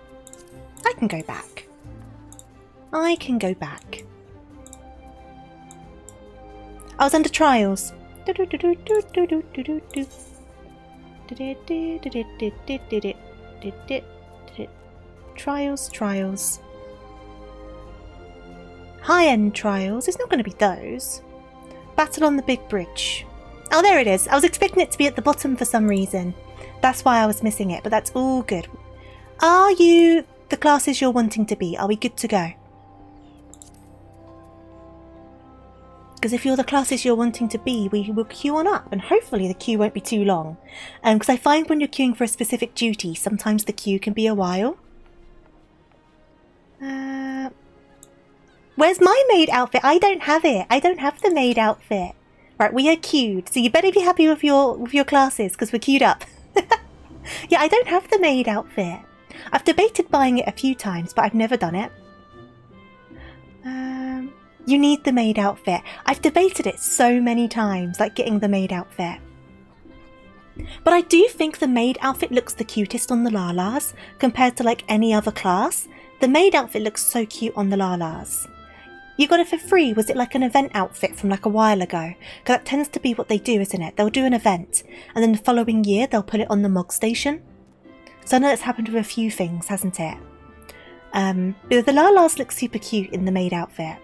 I can go back. I can go back. I was under trials. Trials. High-end trials. It's not going to be those. Battle on the big bridge. Oh, there it is. I was expecting it to be at the bottom for some reason. That's why I was missing it, but that's all good. Are you the classes you're wanting to be? Are we good to go? Because if you're the classes you're wanting to be, we will queue on up, and hopefully the queue won't be too long. Because I find when you're queuing for a specific duty, sometimes the queue can be a while. Where's my maid outfit? I don't have it. I don't have the maid outfit. Right, we are queued, so you better be happy with your classes, because we're queued up. Yeah, I don't have the maid outfit. I've debated buying it a few times, but I've never done it. You need the maid outfit. I've debated it so many times, like getting the maid outfit. But I do think the maid outfit looks the cutest on the Lalas, compared to like any other class. The maid outfit looks so cute on the Lalas. You got it for free. Was it like an event outfit from like a while ago? Because that tends to be what they do, isn't it? They'll do an event, and then the following year they'll put it on the Mog Station. So I know that's happened with a few things, hasn't it? But the Lalas look super cute in the maid outfit.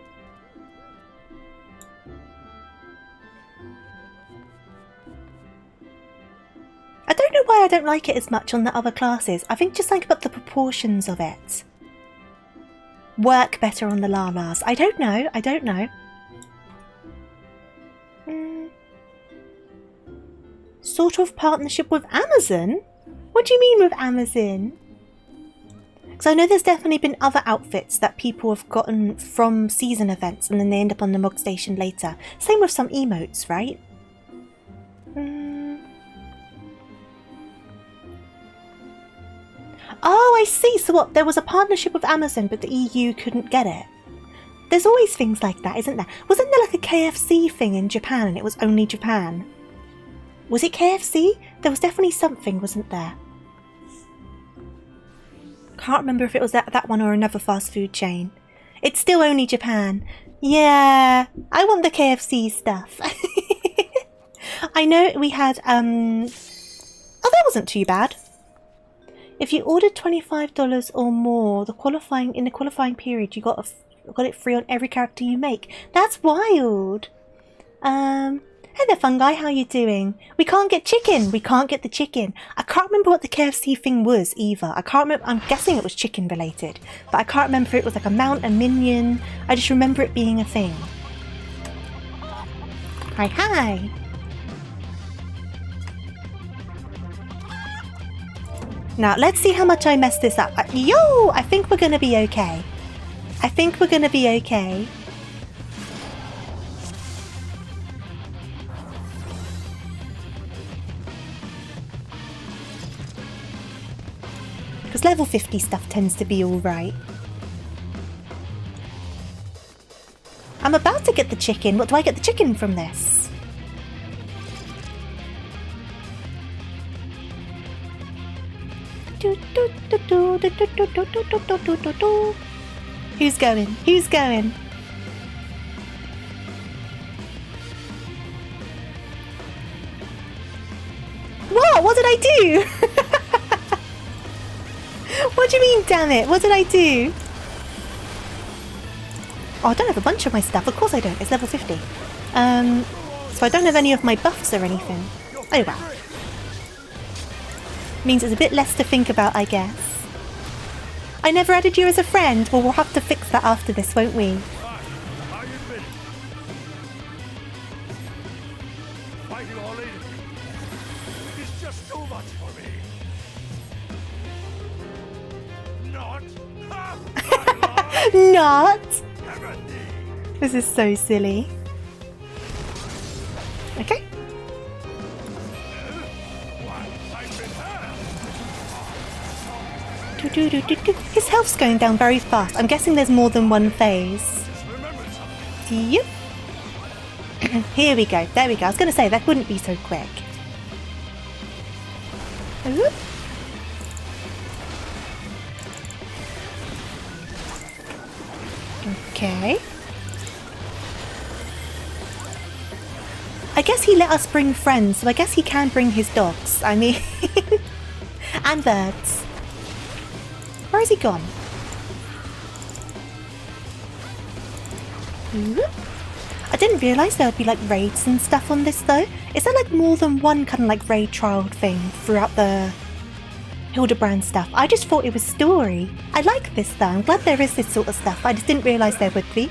I don't know why I don't like it as much on the other classes. I think just think about the proportions of it. Work better on the Lalas. I don't know. Sort of partnership with Amazon? What do you mean with Amazon? Because I know there's definitely been other outfits that people have gotten from season events and then they end up on the Mog Station later. Same with some emotes, right? Oh, I see. So what? There was a partnership with Amazon, but the EU couldn't get it. There's always things like that, isn't there? Wasn't there like a KFC thing in Japan and it was only Japan? Was it KFC? There was definitely something, wasn't there? Can't remember if it was that one or another fast food chain. It's still only Japan. Yeah, I want the KFC stuff. I know we had, oh, that wasn't too bad. If you ordered $25 or more, in the qualifying period, you got it free on every character you make. That's wild. Hey there, Fungi. How you doing? We can't get chicken. We can't get the chicken. I can't remember what the KFC thing was either. I can't remember. I'm guessing it was chicken related, but I can't remember if it was like a mount, a minion. I just remember it being a thing. Hi. Now, let's see how much I messed this up. Yo! I think we're going to be okay. Because level 50 stuff tends to be alright. I'm about to get the chicken. What do I get the chicken from this? Who's going? What did I do? What do you mean, damn it? What did I do? Oh, I don't have a bunch of my stuff. Of course I don't. It's level 50. So I don't have any of my buffs or anything. Oh well. Means it's a bit less to think about, I guess. I never added you as a friend. Well, we'll have to fix that after this, won't we? I'm not! This is so silly. Okay. His health's going down very fast. I'm guessing there's more than one phase. Yep. Here we go. There we go. I was going to say, that wouldn't be so quick. Ooh. Okay. I guess he let us bring friends, so I guess he can bring his dogs. I mean... and birds. Where has he gone? Ooh. I didn't realise there would be like raids and stuff on this though. Is there like more than one kind of like raid trial thing throughout the Hildibrand stuff? I just thought it was story. I like this though. I'm glad there is this sort of stuff. I just didn't realise there would be.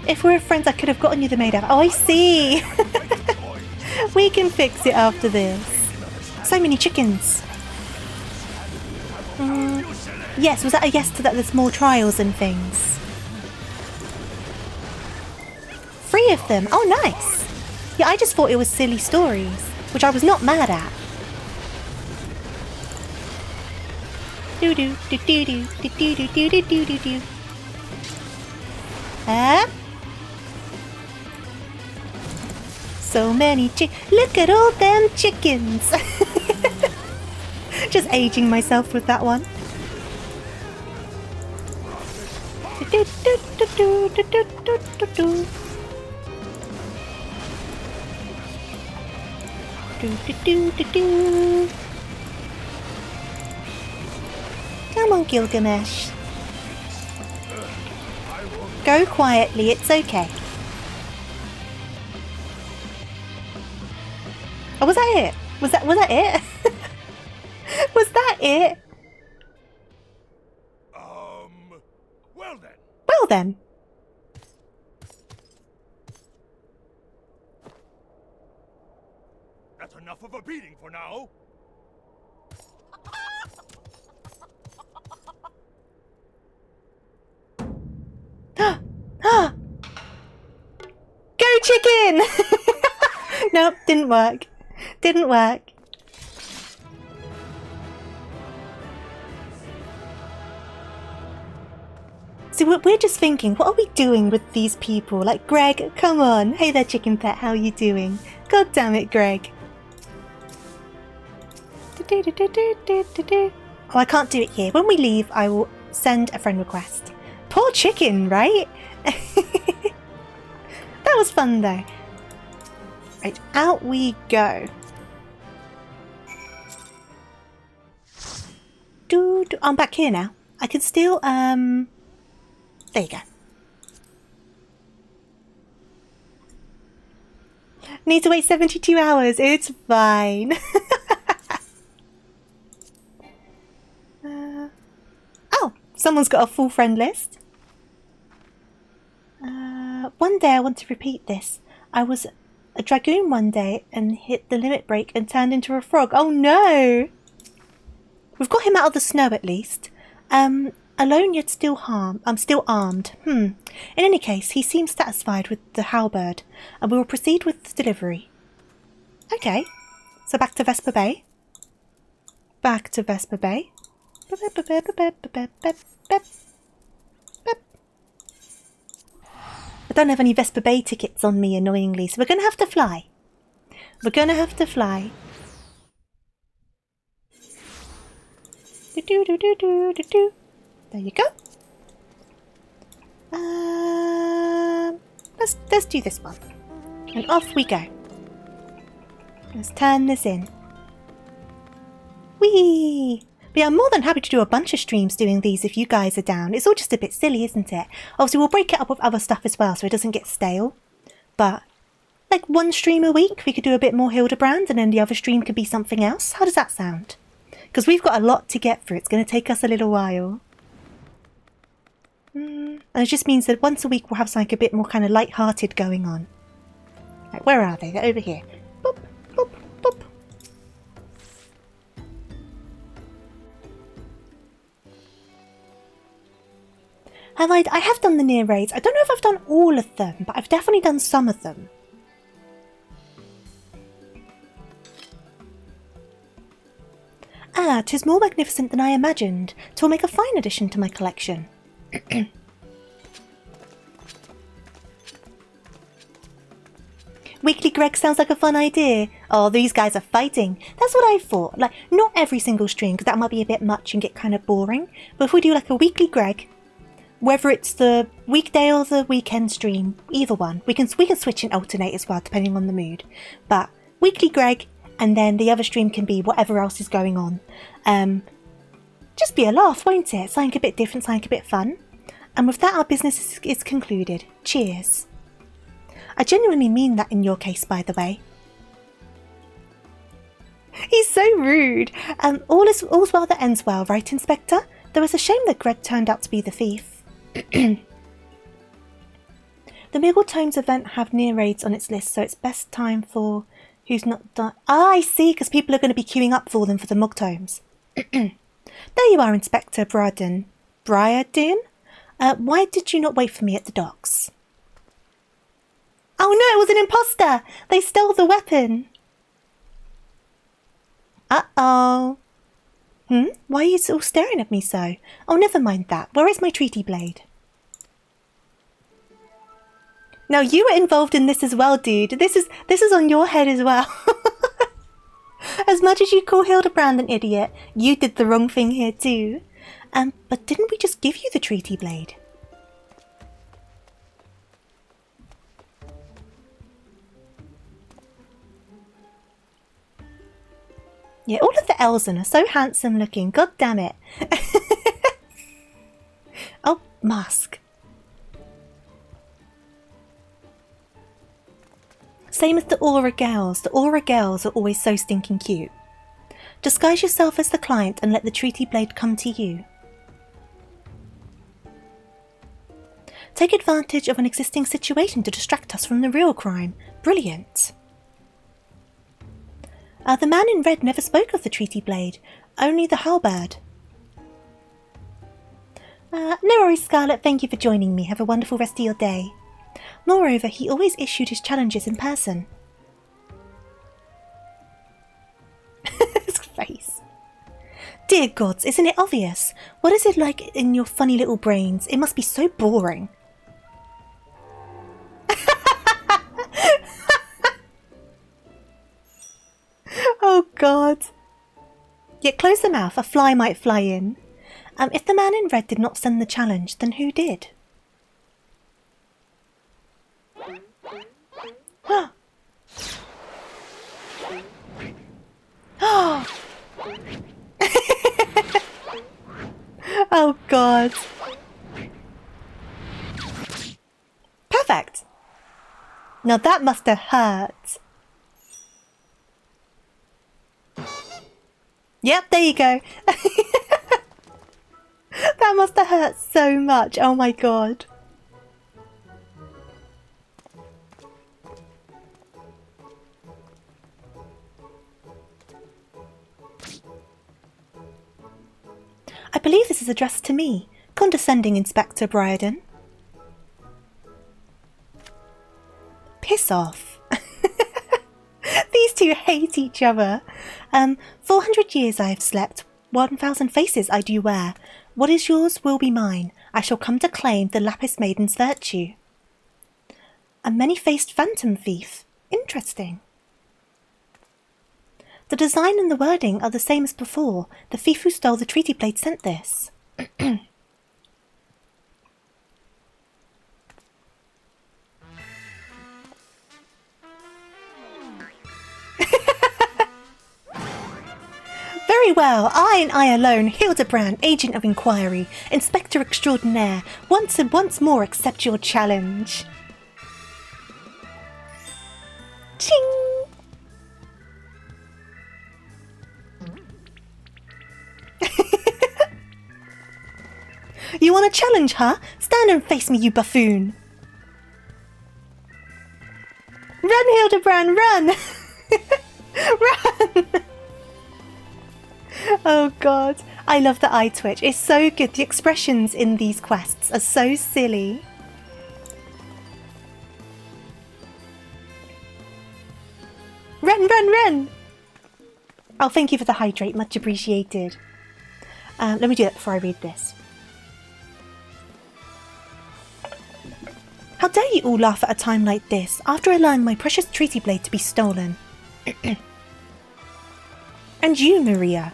If we were friends, I could have gotten you the maid out. Oh, I see. We can fix it after this. So many chickens. Yes, was that a yes to that there's more trials and things? 3 of them. Oh, nice. Yeah, I just thought it was silly stories, which I was not mad at. Do do do do do do do do do do do do. So many look at all them chickens. Just aging myself with that one. Come on, Gilgamesh. Go quietly, it's okay. Oh, was that it? Was that it? Was that it? Well then. Well then. That's enough of a beating for now. Go chicken! Nope, didn't work. Didn't work. So we're just thinking, what are we doing with these people? Like, Greg, come on. Hey there, chicken pet, how are you doing? God damn it, Greg. Oh, I can't do it here. When we leave, I will send a friend request. Poor chicken, right? That was fun, though. Right, out we go. Dude, I'm back here now. I can still, there you go. Need to wait 72 hours. It's fine. Oh, someone's got a full friend list. One day I want to repeat this. I was a dragoon one day and hit the limit break and turned into a frog. Oh no! We've got him out of the snow at least. Alone yet still still armed. In any case, he seems satisfied with the halberd, and we will proceed with the delivery. Okay, so back to Vesper Bay. Back to Vesper Bay. I don't have any Vesper Bay tickets on me, annoyingly, so we're going to have to fly. We're going to have to fly. There you go. Let's do this one. And off we go. Let's turn this in. Whee! But yeah, I'm more than happy to do a bunch of streams doing these if you guys are down. It's all just a bit silly, isn't it? Obviously, we'll break it up with other stuff as well so it doesn't get stale. But, like, one stream a week, we could do a bit more Hildibrand and then the other stream could be something else. How does that sound? Because we've got a lot to get through. It's going to take us a little while. And it just means that once a week we'll have something a bit more kind of light-hearted going on. Right, where are they? They're over here. Boop, boop, boop. I have done the near raids. I don't know if I've done all of them, but I've definitely done some of them. Ah, 'tis more magnificent than I imagined. 'Twill make a fine addition to my collection. Weekly Greg sounds like a fun idea. Oh, these guys are fighting. That's what I thought. Like, not every single stream, because that might be a bit much and get kind of boring. But if we do like a weekly Greg, whether it's the weekday or the weekend stream, either one, we can switch and alternate as well, depending on the mood. But weekly Greg, and then the other stream can be whatever else is going on. Just be a laugh, won't it? Something a bit different, something a bit fun. And with that, our business is concluded. Cheers. I genuinely mean that in your case, by the way. He's so rude. All's well that ends well, right, Inspector? Though it's a shame that Greg turned out to be the thief. The Moogle Tomes event have near raids on its list, so it's best time for who's not done. Ah, I see, because people are going to be queuing up for them for the Mug Tomes. There you are, Inspector Briarden. Briarden? Why did you not wait for me at the docks? Oh no, it was an imposter! They stole the weapon! Uh-oh. Why are you all staring at me so? Oh, never mind that. Where is my treaty blade? Now, you were involved in this as well, dude. This is on your head as well. As much as you call Hildibrand an idiot, you did the wrong thing here too. But didn't we just give you the treaty blade? Yeah, all of the Elzen are so handsome looking. God damn it. Oh, mask. Same as the Aura Gals. The Aura Gals are always so stinking cute. Disguise yourself as the client and let the treaty blade come to you. Take advantage of an existing situation to distract us from the real crime. Brilliant. The man in red never spoke of the treaty blade, only the halberd. No worries, Scarlet, thank you for joining me. Have a wonderful rest of your day. Moreover, he always issued his challenges in person. His face. Dear gods, isn't it obvious? What is it like in your funny little brains? It must be so boring. Oh god. Yet close the mouth, a fly might fly in. If the man in red did not send the challenge, then who did? Oh god. Perfect. Now that must have hurt. Yep, there you go. That must have hurt so much. Oh my god. I believe this is addressed to me, condescending Inspector Briarden. Piss off. These two hate each other. 400 years I have slept, 1,000 faces I do wear. What is yours will be mine. I shall come to claim the Lapis Maiden's virtue. A many-faced phantom thief. Interesting. The design and the wording are the same as before. The thief who stole the treaty blade sent this. Very well, I and I alone, Hildibrand, Agent of Inquiry, Inspector Extraordinaire, once and once more accept your challenge. Ching! You want a challenge, huh? Stand and face me, you buffoon! Run, Hildibrand, run! Run! Oh god. I love the eye twitch. It's so good. The expressions in these quests are so silly. Run, run, run! Oh, thank you for the hydrate. Much appreciated. Let me do that before I read this. How dare you all laugh at a time like this, after allowing my precious treaty blade to be stolen. And you, Maria.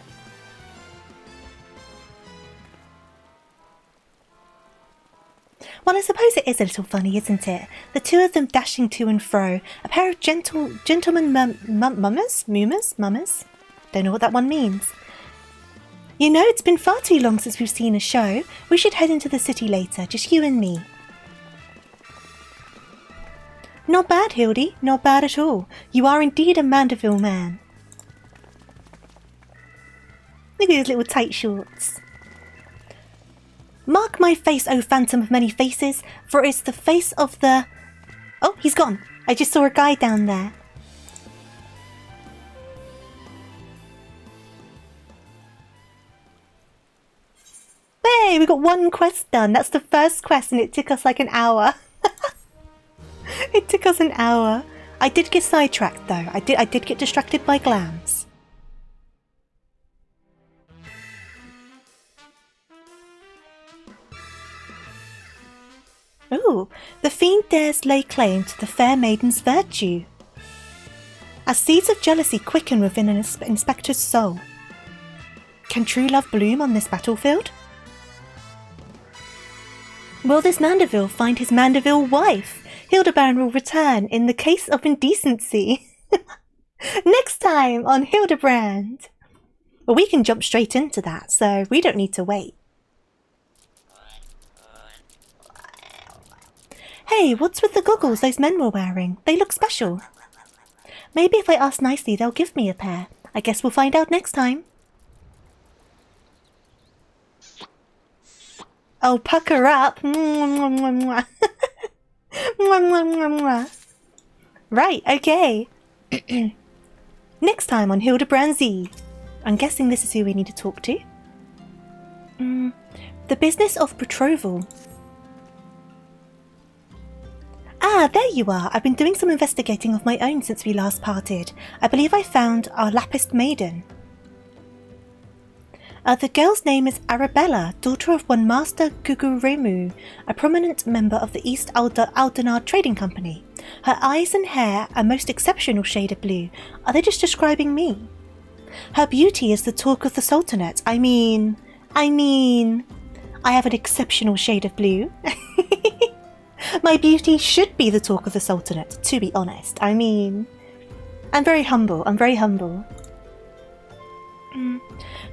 Well, I suppose it is a little funny, isn't it? The two of them dashing to and fro, a pair of gentlemen mummers? Don't know what that one means. You know, it's been far too long since we've seen a show. We should head into the city later, just you and me. Not bad, Hildy. Not bad at all. You are indeed a Mandeville man. Look at his little tight shorts. Mark my face, O phantom of many faces, for it's the face of the... Oh, he's gone. I just saw a guy down there. Hey, we got one quest done. That's the first quest and it took us like an hour. It took us an hour. I did get sidetracked though. I did get distracted by glams. Ooh, the fiend dares lay claim to the fair maiden's virtue. As seeds of jealousy quicken within an inspector's soul. Can true love bloom on this battlefield? Will this Mandeville find his Mandeville wife? Hildibrand will return in the case of indecency. Next time on Hildibrand. Well, we can jump straight into that, so we don't need to wait. Hey, what's with the goggles those men were wearing? They look special. Maybe if I ask nicely, they'll give me a pair. I guess we'll find out next time. Oh, pucker up. Right, okay. Next time on Hildibrand Z. I'm guessing this is who we need to talk to. The business of betrothal. Ah, there you are. I've been doing some investigating of my own since we last parted. I believe I found our Lapist maiden. The girl's name is Arabella, daughter of one Master Guguremu, a prominent member of the East Aldenar Trading Company. Her eyes and hair a most exceptional shade of blue. Are they just describing me? Her beauty is the talk of the Sultanate. I mean, I have an exceptional shade of blue. My beauty should be the talk of the Sultanate, to be honest. I mean, I'm very humble.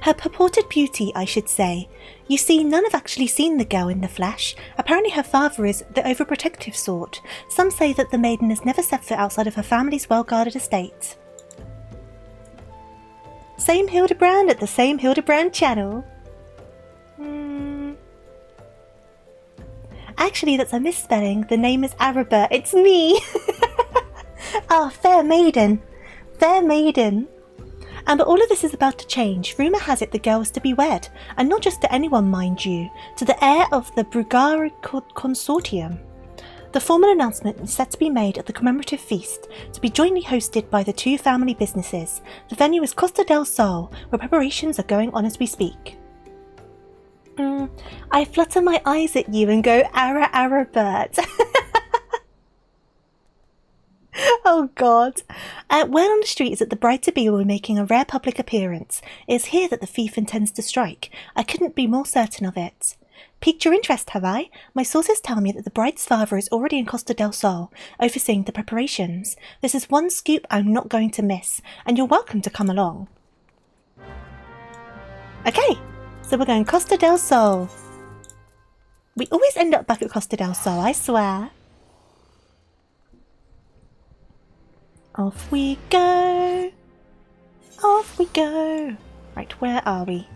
Her purported beauty, I should say. You see, none have actually seen the girl in the flesh. Apparently her father is the overprotective sort. Some say that the maiden has never set foot outside of her family's well-guarded estate. Same Hildibrand at the same Hildibrand channel. Actually, that's a misspelling. The name is Araba. It's me! Ah, fair maiden. Fair maiden. But all of this is about to change. Rumour has it the girl is to be wed, and not just to anyone, mind you, to the heir of the Brugari Consortium. The formal announcement is set to be made at the commemorative feast, to be jointly hosted by the two family businesses. The venue is Costa del Sol, where preparations are going on as we speak. I flutter my eyes at you and go, Ara bird. Oh god. Word on the street is that the bride-to-be will be making a rare public appearance. It is here that the thief intends to strike. I couldn't be more certain of it. Piqued your interest, have I? My sources tell me that the bride's father is already in Costa del Sol, overseeing the preparations. This is one scoop I'm not going to miss, and you're welcome to come along. Okay, so we're going Costa del Sol. We always end up back at Costa del Sol, I swear. Off we go. Off we go. Right, where are we?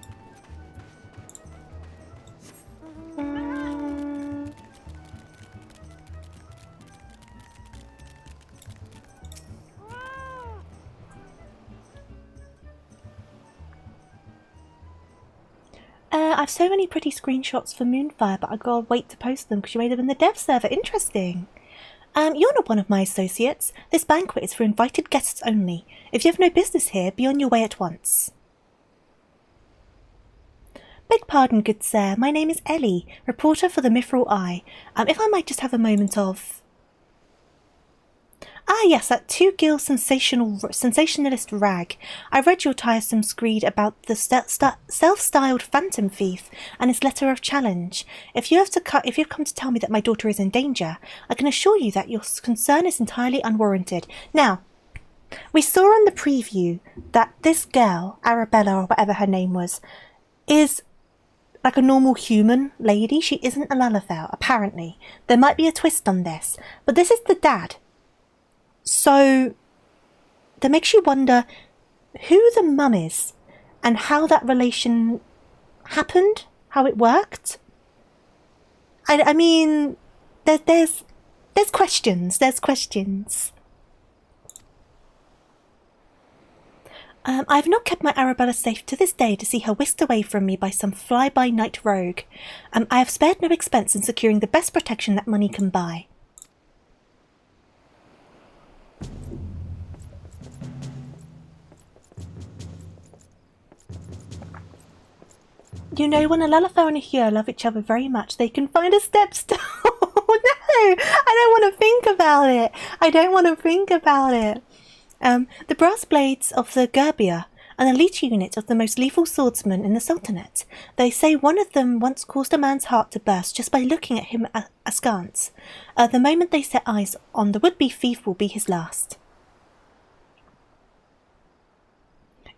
I have so many pretty screenshots for Moonfire, but I gotta wait to post them because you made them in the dev server. Interesting. You're not one of my associates. This banquet is for invited guests only. If you have no business here, be on your way at once. Beg pardon, good sir. My name is Ellie, reporter for the Mithril Eye. If I might just have a moment of... Ah, yes, that two-gill sensationalist rag. I read your tiresome screed about the self-styled phantom thief and his letter of challenge. If you've come to tell me that my daughter is in danger, I can assure you that your concern is entirely unwarranted. Now, we saw on the preview that this girl, Arabella or whatever her name was, is like a normal human lady. She isn't a Lalafell, apparently. There might be a twist on this, but this is the dad. So, that makes you wonder who the mum is and how that relation happened, how it worked. I mean, there's questions, I have not kept my Arabella safe to this day to see her whisked away from me by some fly-by-night rogue. I have spared no expense in securing the best protection that money can buy. You know, when a Lalafell and a Hue love each other very much, they can find a stepstone. Oh no! I don't want to think about it. The brass blades of the Gerbia an elite unit of the most lethal swordsmen in the Sultanate. They say one of them once caused a man's heart to burst just by looking at him askance. The moment they set eyes on the would-be thief will be his last.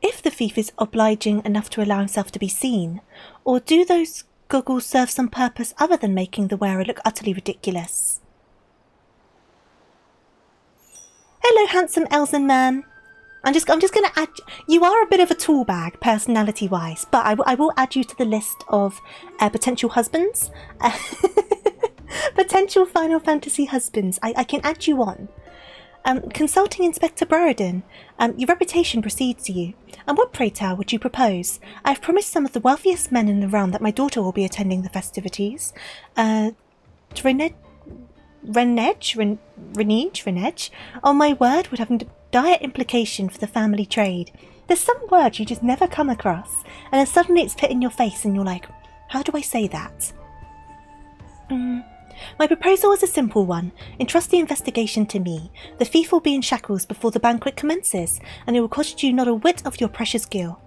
If the thief is obliging enough to allow himself to be seen, or do those goggles serve some purpose other than making the wearer look utterly ridiculous? Hello, handsome Elzen man. I'm just going to add... You are a bit of a tool bag, personality-wise, but I will add you to the list of potential husbands. Potential Final Fantasy husbands. I can add you on. Consulting Inspector Broden, your reputation precedes you. And what, pray tell, would you propose? I have promised some of the wealthiest men in the realm that my daughter will be attending the festivities. Renege, on my word, would have a dire implication for the family trade. There's some word you just never come across, and then suddenly it's put in your face and you're like, how do I say that? My proposal is a simple one. Entrust the investigation to me. The thief will be in shackles before the banquet commences, and it will cost you not a whit of your precious gil.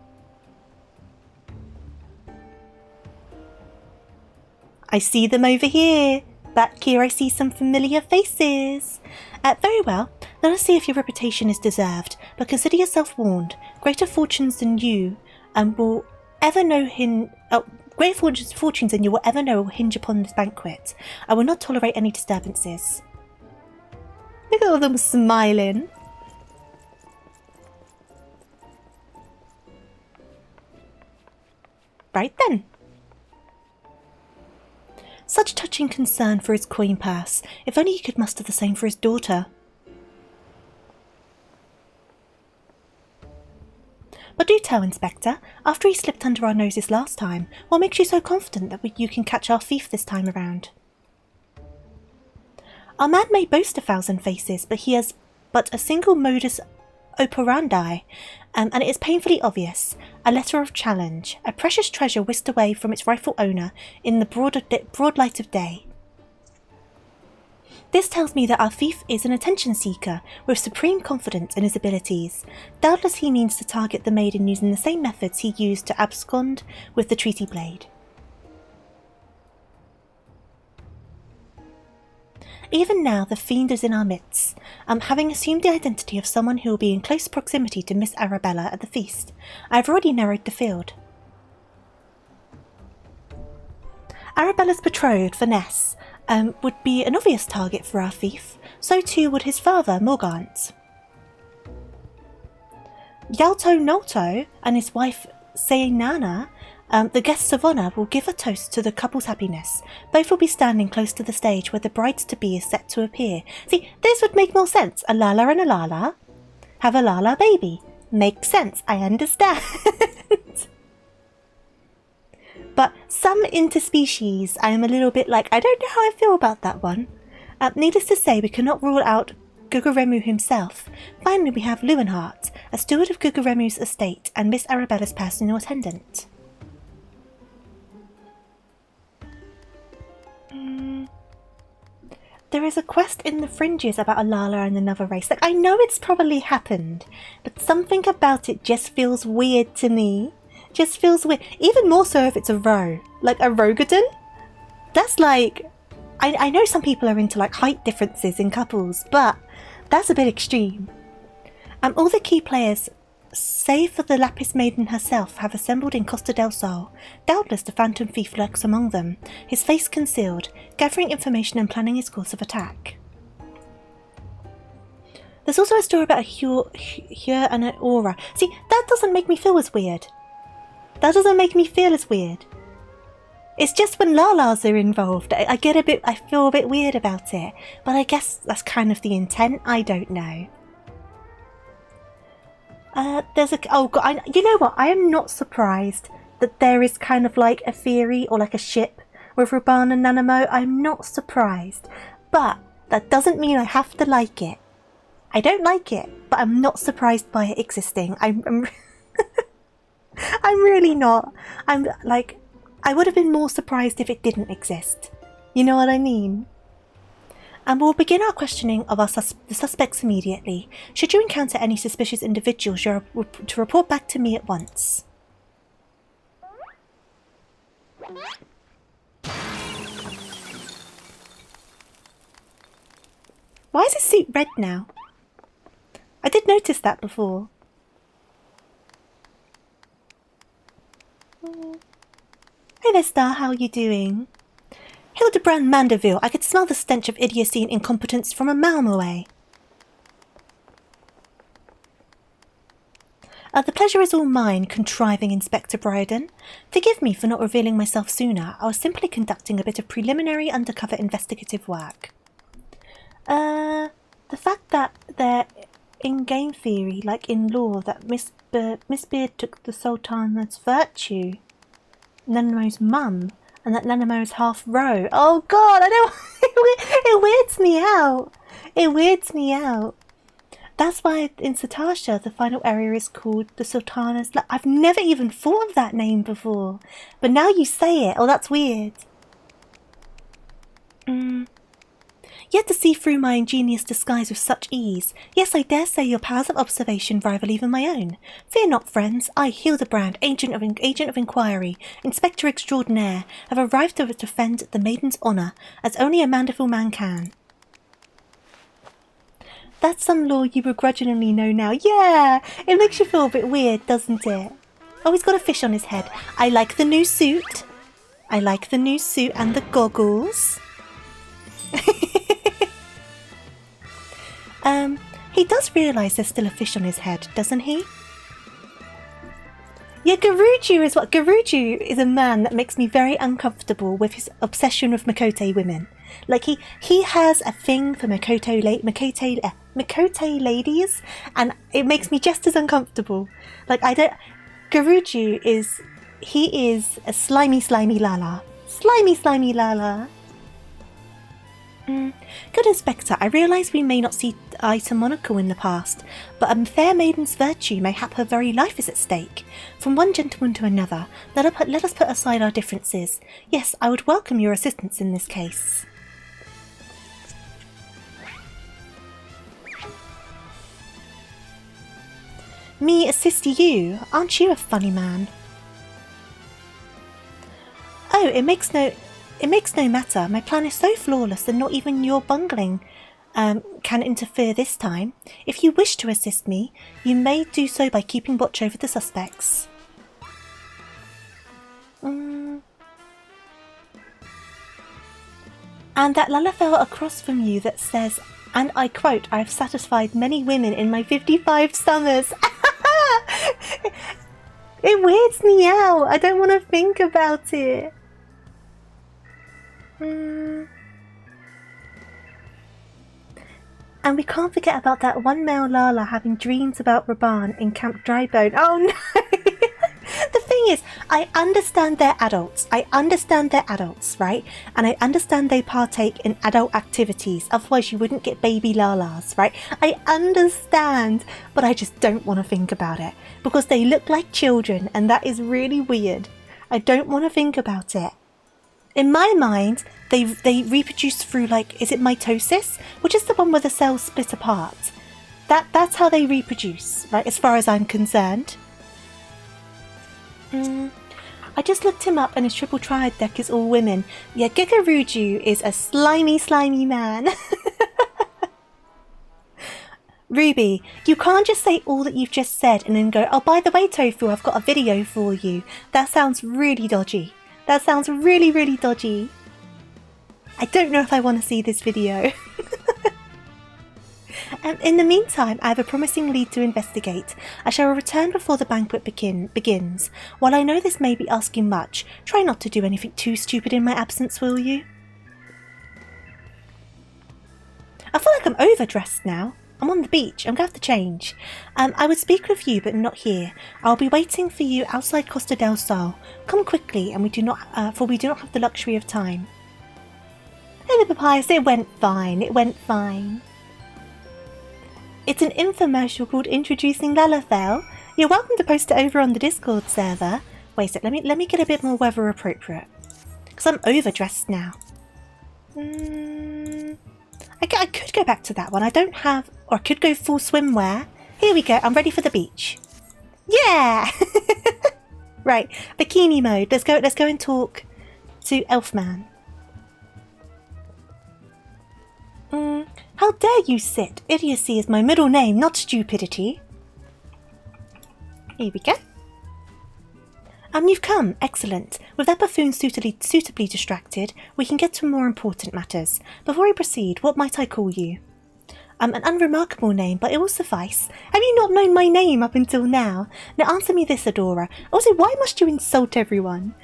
I see them over here. Back here I see some familiar faces. Very well, let us see if your reputation is deserved, but consider yourself warned. Greater fortunes than you will ever know greater fortunes than you will ever know will hinge upon this banquet. I will not tolerate any disturbances. Look at all them smiling. Right then. Such touching concern for his coin purse. If only he could muster the same for his daughter. But do tell, Inspector, after he slipped under our noses last time, what makes you so confident that you can catch our thief this time around? Our man may boast 1,000 faces, but he has but a single modus operandi, and it is painfully obvious. A letter of challenge, a precious treasure whisked away from its rightful owner in the broad light of day. This tells me that our thief is an attention seeker with supreme confidence in his abilities. Doubtless he means to target the maiden using the same methods he used to abscond with the treaty blade. Even now the fiend is in our midst, having assumed the identity of someone who will be in close proximity to Miss Arabella at the feast. I have already narrowed the field. Arabella's betrothed, Vanessa, would be an obvious target for our thief. So too would his father, Morgant. Yalto Nolto and his wife, Sayanana, the guests of honour, will give a toast to the couple's happiness. Both will be standing close to the stage where the bride-to-be is set to appear. See, this would make more sense. A Lala and a Lala have a Lala baby. Makes sense, I understand. But some interspecies, I am a little bit like, I don't know how I feel about that one. Needless to say, we cannot rule out Guguremu himself. Finally, we have Lewenhart, a steward of Guguremu's estate, and Miss Arabella's personal attendant. There is a quest in the fringes about a Lala and another race. Like, I know it's probably happened, but something about it just feels weird to me. Just feels weird. Even more so if it's a roe. Like a Rogadon? That's like... I know some people are into like height differences in couples, but that's a bit extreme. All the key players, save for the Lapis Maiden herself, have assembled in Costa del Sol. Doubtless the Phantom Thief lurks among them, his face concealed, gathering information and planning his course of attack. There's also a story about a Hyur and an Aura. See, that doesn't make me feel as weird. That doesn't make me feel as weird. It's just when Lalas are involved, I feel a bit weird about it. But I guess that's kind of the intent, I don't know. Oh god, you know what, I am not surprised that there is kind of like a theory or like a ship with Ruban and Nanamo. I'm not surprised, but that doesn't mean I have to like it. I don't like it, but I'm not surprised by it existing. I'm I'm really not. I'm like, I would have been more surprised if it didn't exist. You know what I mean? And we'll begin our questioning of the suspects immediately. Should you encounter any suspicious individuals, you're to report back to me at once. Why is his suit red now? I did notice that before. Hey there, Star, how are you doing? Hildibrand Mandeville, I could smell the stench of idiocy and incompetence from a mile away. The pleasure is all mine, contriving Inspector Bryden. Forgive me for not revealing myself sooner. I was simply conducting a bit of preliminary undercover investigative work. The fact that they're in-game theory, like in lore, that Miss Beard took the Sultana's virtue, Nanamo's mum, and that Nanamo is half roe. Oh god, I don't... it weirds me out. It weirds me out. That's why in Satasha the final area is called the Sultana's... I've never even thought of that name before. But now you say it. Oh, that's weird. Yet to see through my ingenious disguise with such ease. Yes, I dare say your powers of observation rival even my own. Fear not, friends. I, Hildibrand, agent of inquiry, inspector extraordinaire, have arrived to defend the maiden's honour, as only a mandeville man can. That's some lore you begrudgingly know now. Yeah, it makes you feel a bit weird, doesn't it? Oh, he's got a fish on his head. I like the new suit. I like the new suit and the goggles. He does realise there's still a fish on his head, doesn't he? Yeah, Garuju is a man that makes me very uncomfortable with his obsession with Makote women. Like, he has a thing for Makote ladies, and it makes me just as uncomfortable. Like, Garuju is a slimy Lala. Slimy Lala. Good Inspector, I realise we may not see eye to Monaco in the past, but a fair maiden's virtue, mayhap her very life is at stake. From one gentleman to another, let us put aside our differences. Yes, I would welcome your assistance in this case. Me assist you? Aren't you a funny man? Oh, it makes no matter. My plan is so flawless that not even your bungling can interfere this time. If you wish to assist me, you may do so by keeping watch over the suspects. And that lalafell across from you that says, and I quote, I have satisfied many women in my 55 summers. It weirds me out. I don't want to think about it. And we can't forget about that one male Lala having dreams about Raban in Camp Drybone. Oh no! The thing is, I understand they're adults. Right? And I understand they partake in adult activities. Otherwise you wouldn't get baby Lalas, right? I understand, but I just don't want to think about it because they look like children and that is really weird. I don't want to think about it. In my mind, they reproduce through, like, is it mitosis? Which is the one where the cells split apart. That's how they reproduce, right, as far as I'm concerned. I just looked him up and his triple triad deck is all women. Yeah, Gikaruju is a slimy man. Ruby, you can't just say all that you've just said and then go, oh, by the way, Tofu, I've got a video for you. That sounds really dodgy. That sounds really, really dodgy. I don't know if I want to see this video. In the meantime, I have a promising lead to investigate. I shall return before the banquet begins. While I know this may be asking much, try not to do anything too stupid in my absence, will you? I feel like I'm overdressed now. I'm on the beach. I'm going to have to change. I would speak with you, but not here. I'll be waiting for you outside Costa del Sol. Come quickly, and we do not have the luxury of time. Hello, Papyrus. It went fine. It's an infomercial called Introducing Lalafell. You're welcome to post it over on the Discord server. Wait a sec. Let me get a bit more weather appropriate, because I'm overdressed now. I could go back to that one. I don't have... Or I could go full swimwear. Here we go. I'm ready for the beach. Yeah! Right. Bikini mode. Let's go and talk to Elfman. How dare you sit? Idiocy is my middle name, not stupidity. Here we go. You've come. Excellent. With that buffoon suitably distracted, we can get to more important matters. Before I proceed, what might I call you? An unremarkable name, but it will suffice. Have you not known my name up until now? Now answer me this, Adora. Also, why must you insult everyone?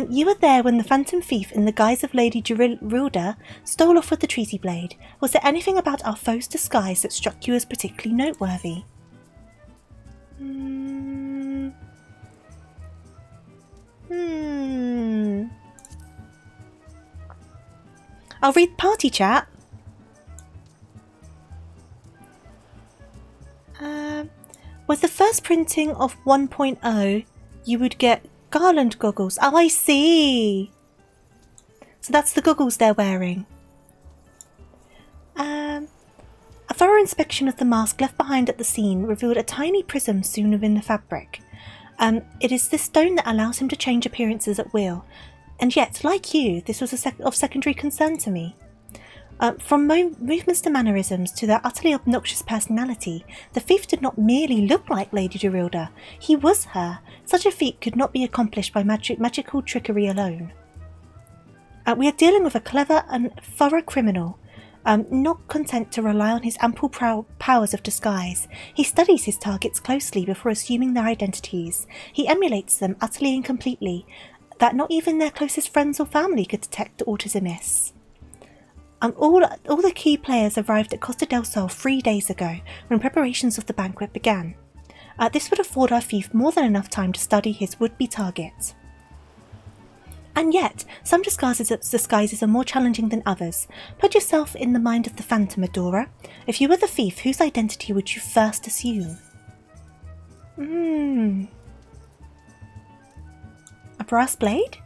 You were there when the Phantom Thief, in the guise of Lady Gerilda, stole off with the Treaty Blade. Was there anything about our foe's disguise that struck you as particularly noteworthy? I'll read party chat. With the first printing of 1.0, you would get garland goggles. Oh, I see. So that's the goggles they're wearing. A thorough inspection of the mask left behind at the scene revealed a tiny prism sewn within the fabric. It is this stone that allows him to change appearances at will. And yet, like you, this was of secondary concern to me. From movements to mannerisms to their utterly obnoxious personality, the thief did not merely look like Lady Gerilda. He was her. Such a feat could not be accomplished by magical trickery alone. We are dealing with a clever and thorough criminal, not content to rely on his ample powers of disguise. He studies his targets closely before assuming their identities. He emulates them utterly and completely, that not even their closest friends or family could detect aught is amiss. All the key players arrived at Costa del Sol 3 days ago, when preparations of the banquet began. This would afford our thief more than enough time to study his would-be target. And yet, some disguises are more challenging than others. Put yourself in the mind of the Phantom, Adora. If you were the thief, whose identity would you first assume? A brass blade?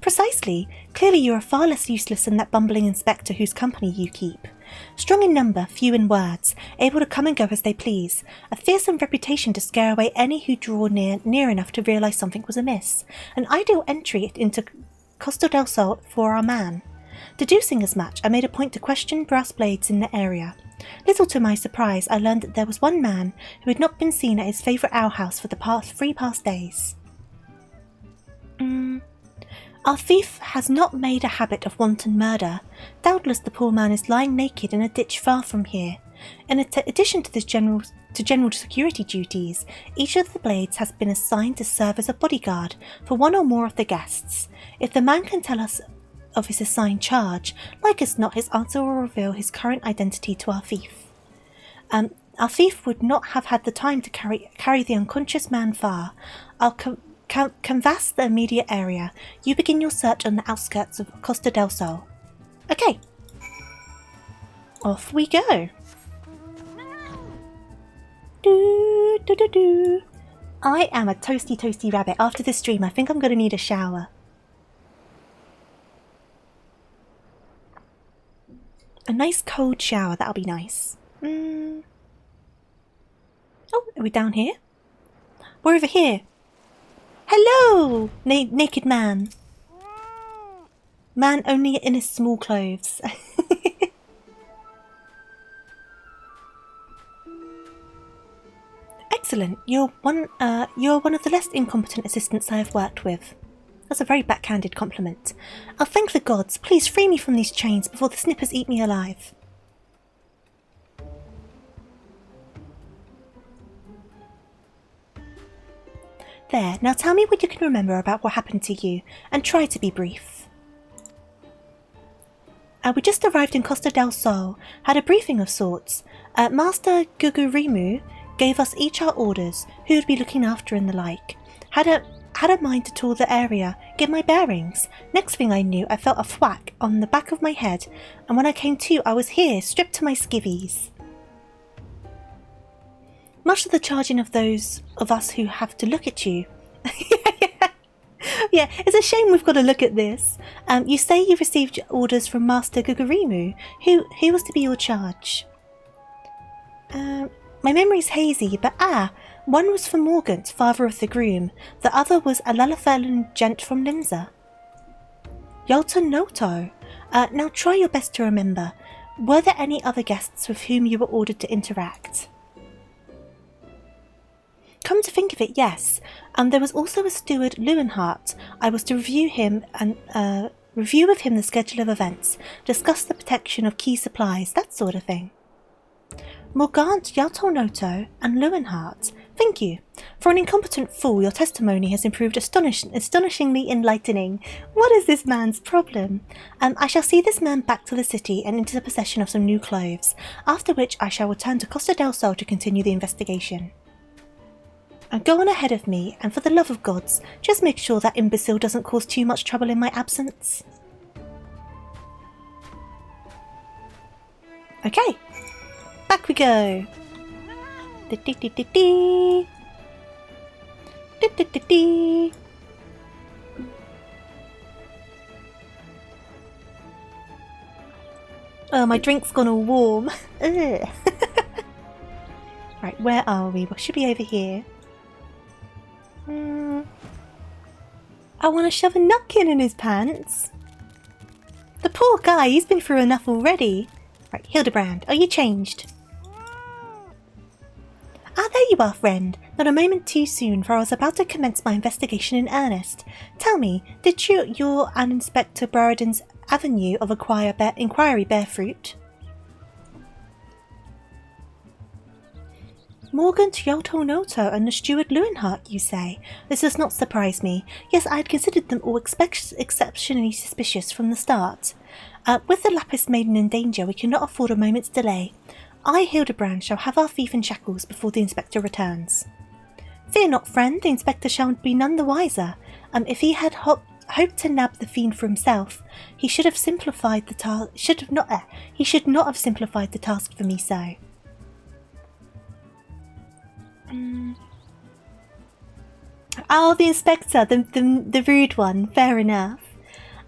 Precisely. Clearly you are far less useless than that bumbling inspector whose company you keep. Strong in number, few in words, able to come and go as they please, a fearsome reputation to scare away any who draw near enough to realise something was amiss. An ideal entry into Costa del Sol for our man. Deducing as much, I made a point to question brass blades in the area. Little to my surprise, I learned that there was one man who had not been seen at his favourite alehouse for the past 3 days. Our thief has not made a habit of wanton murder. Doubtless the poor man is lying naked in a ditch far from here. In addition to this general security duties, each of the blades has been assigned to serve as a bodyguard for one or more of the guests. If the man can tell us of his assigned charge, like as not his answer will reveal his current identity to our thief. Our thief would not have had the time to carry the unconscious man far. I'll canvass the immediate area. You begin your search on the outskirts of Costa del Sol. Okay. Off we go. Do, do, do, do. I am a toasty rabbit. After this stream, I think I'm going to need a shower. A nice cold shower, that'll be nice. Oh, are we down here? We're over here. Hello, naked man. Man only in his small clothes. Excellent. You're one of the less incompetent assistants I have worked with. That's a very backhanded compliment. I'll thank the gods. Please free me from these chains before the snippers eat me alive. There, now tell me what you can remember about what happened to you, and try to be brief. We just arrived in Costa del Sol, had a briefing of sorts. Master Gugurimu gave us each our orders, who would be looking after and the like. Had a mind to tour the area, get my bearings. Next thing I knew, I felt a thwack on the back of my head, and when I came to, I was here, stripped to my skivvies. Much to the charging of those of us who have to look at you. Yeah, it's a shame we've got to look at this. You say you received orders from Master Gugurimu. Who was to be your charge? My memory's hazy, but one was for Morgant, father of the groom. The other was a Lalafellan gent from Limsa. Yolta Noto. Now try your best to remember. Were there any other guests with whom you were ordered to interact? Come to think of it, yes. There was also a steward, Leuenhardt. I was to review with him the schedule of events, discuss the protection of key supplies, that sort of thing. Morgant, Yaltornoto, and Leuenhardt. Thank you. For an incompetent fool, your testimony has improved astonishingly enlightening. What is this man's problem? I shall see this man back to the city and into the possession of some new clothes, after which I shall return to Costa del Sol to continue the investigation. Go on ahead of me, and for the love of gods, just make sure that imbecile doesn't cause too much trouble in my absence. Okay, back we go. Oh, my drink's gone all warm. Right, where are we? We should be over here. I want to shove a napkin in his pants. The poor guy, he's been through enough already. Right, Hildibrand, are you changed? Ah, there you are, friend. Not a moment too soon, for I was about to commence my investigation in earnest. Tell me, did your and Inspector Burridon's avenue of inquiry bear fruit? Morgan Tyoto-Noto and the steward Leuenhardt, you say? This does not surprise me. Yes, I had considered them all exceptionally suspicious from the start. With the Lapis Maiden in danger, we cannot afford a moment's delay. I, Hildibrand, shall have our thief in shackles before the Inspector returns. Fear not, friend, the Inspector shall be none the wiser. If he had hoped to nab the fiend for himself, he should have simplified the task. He should not have simplified the task for me so. Oh, the Inspector, the rude one, fair enough.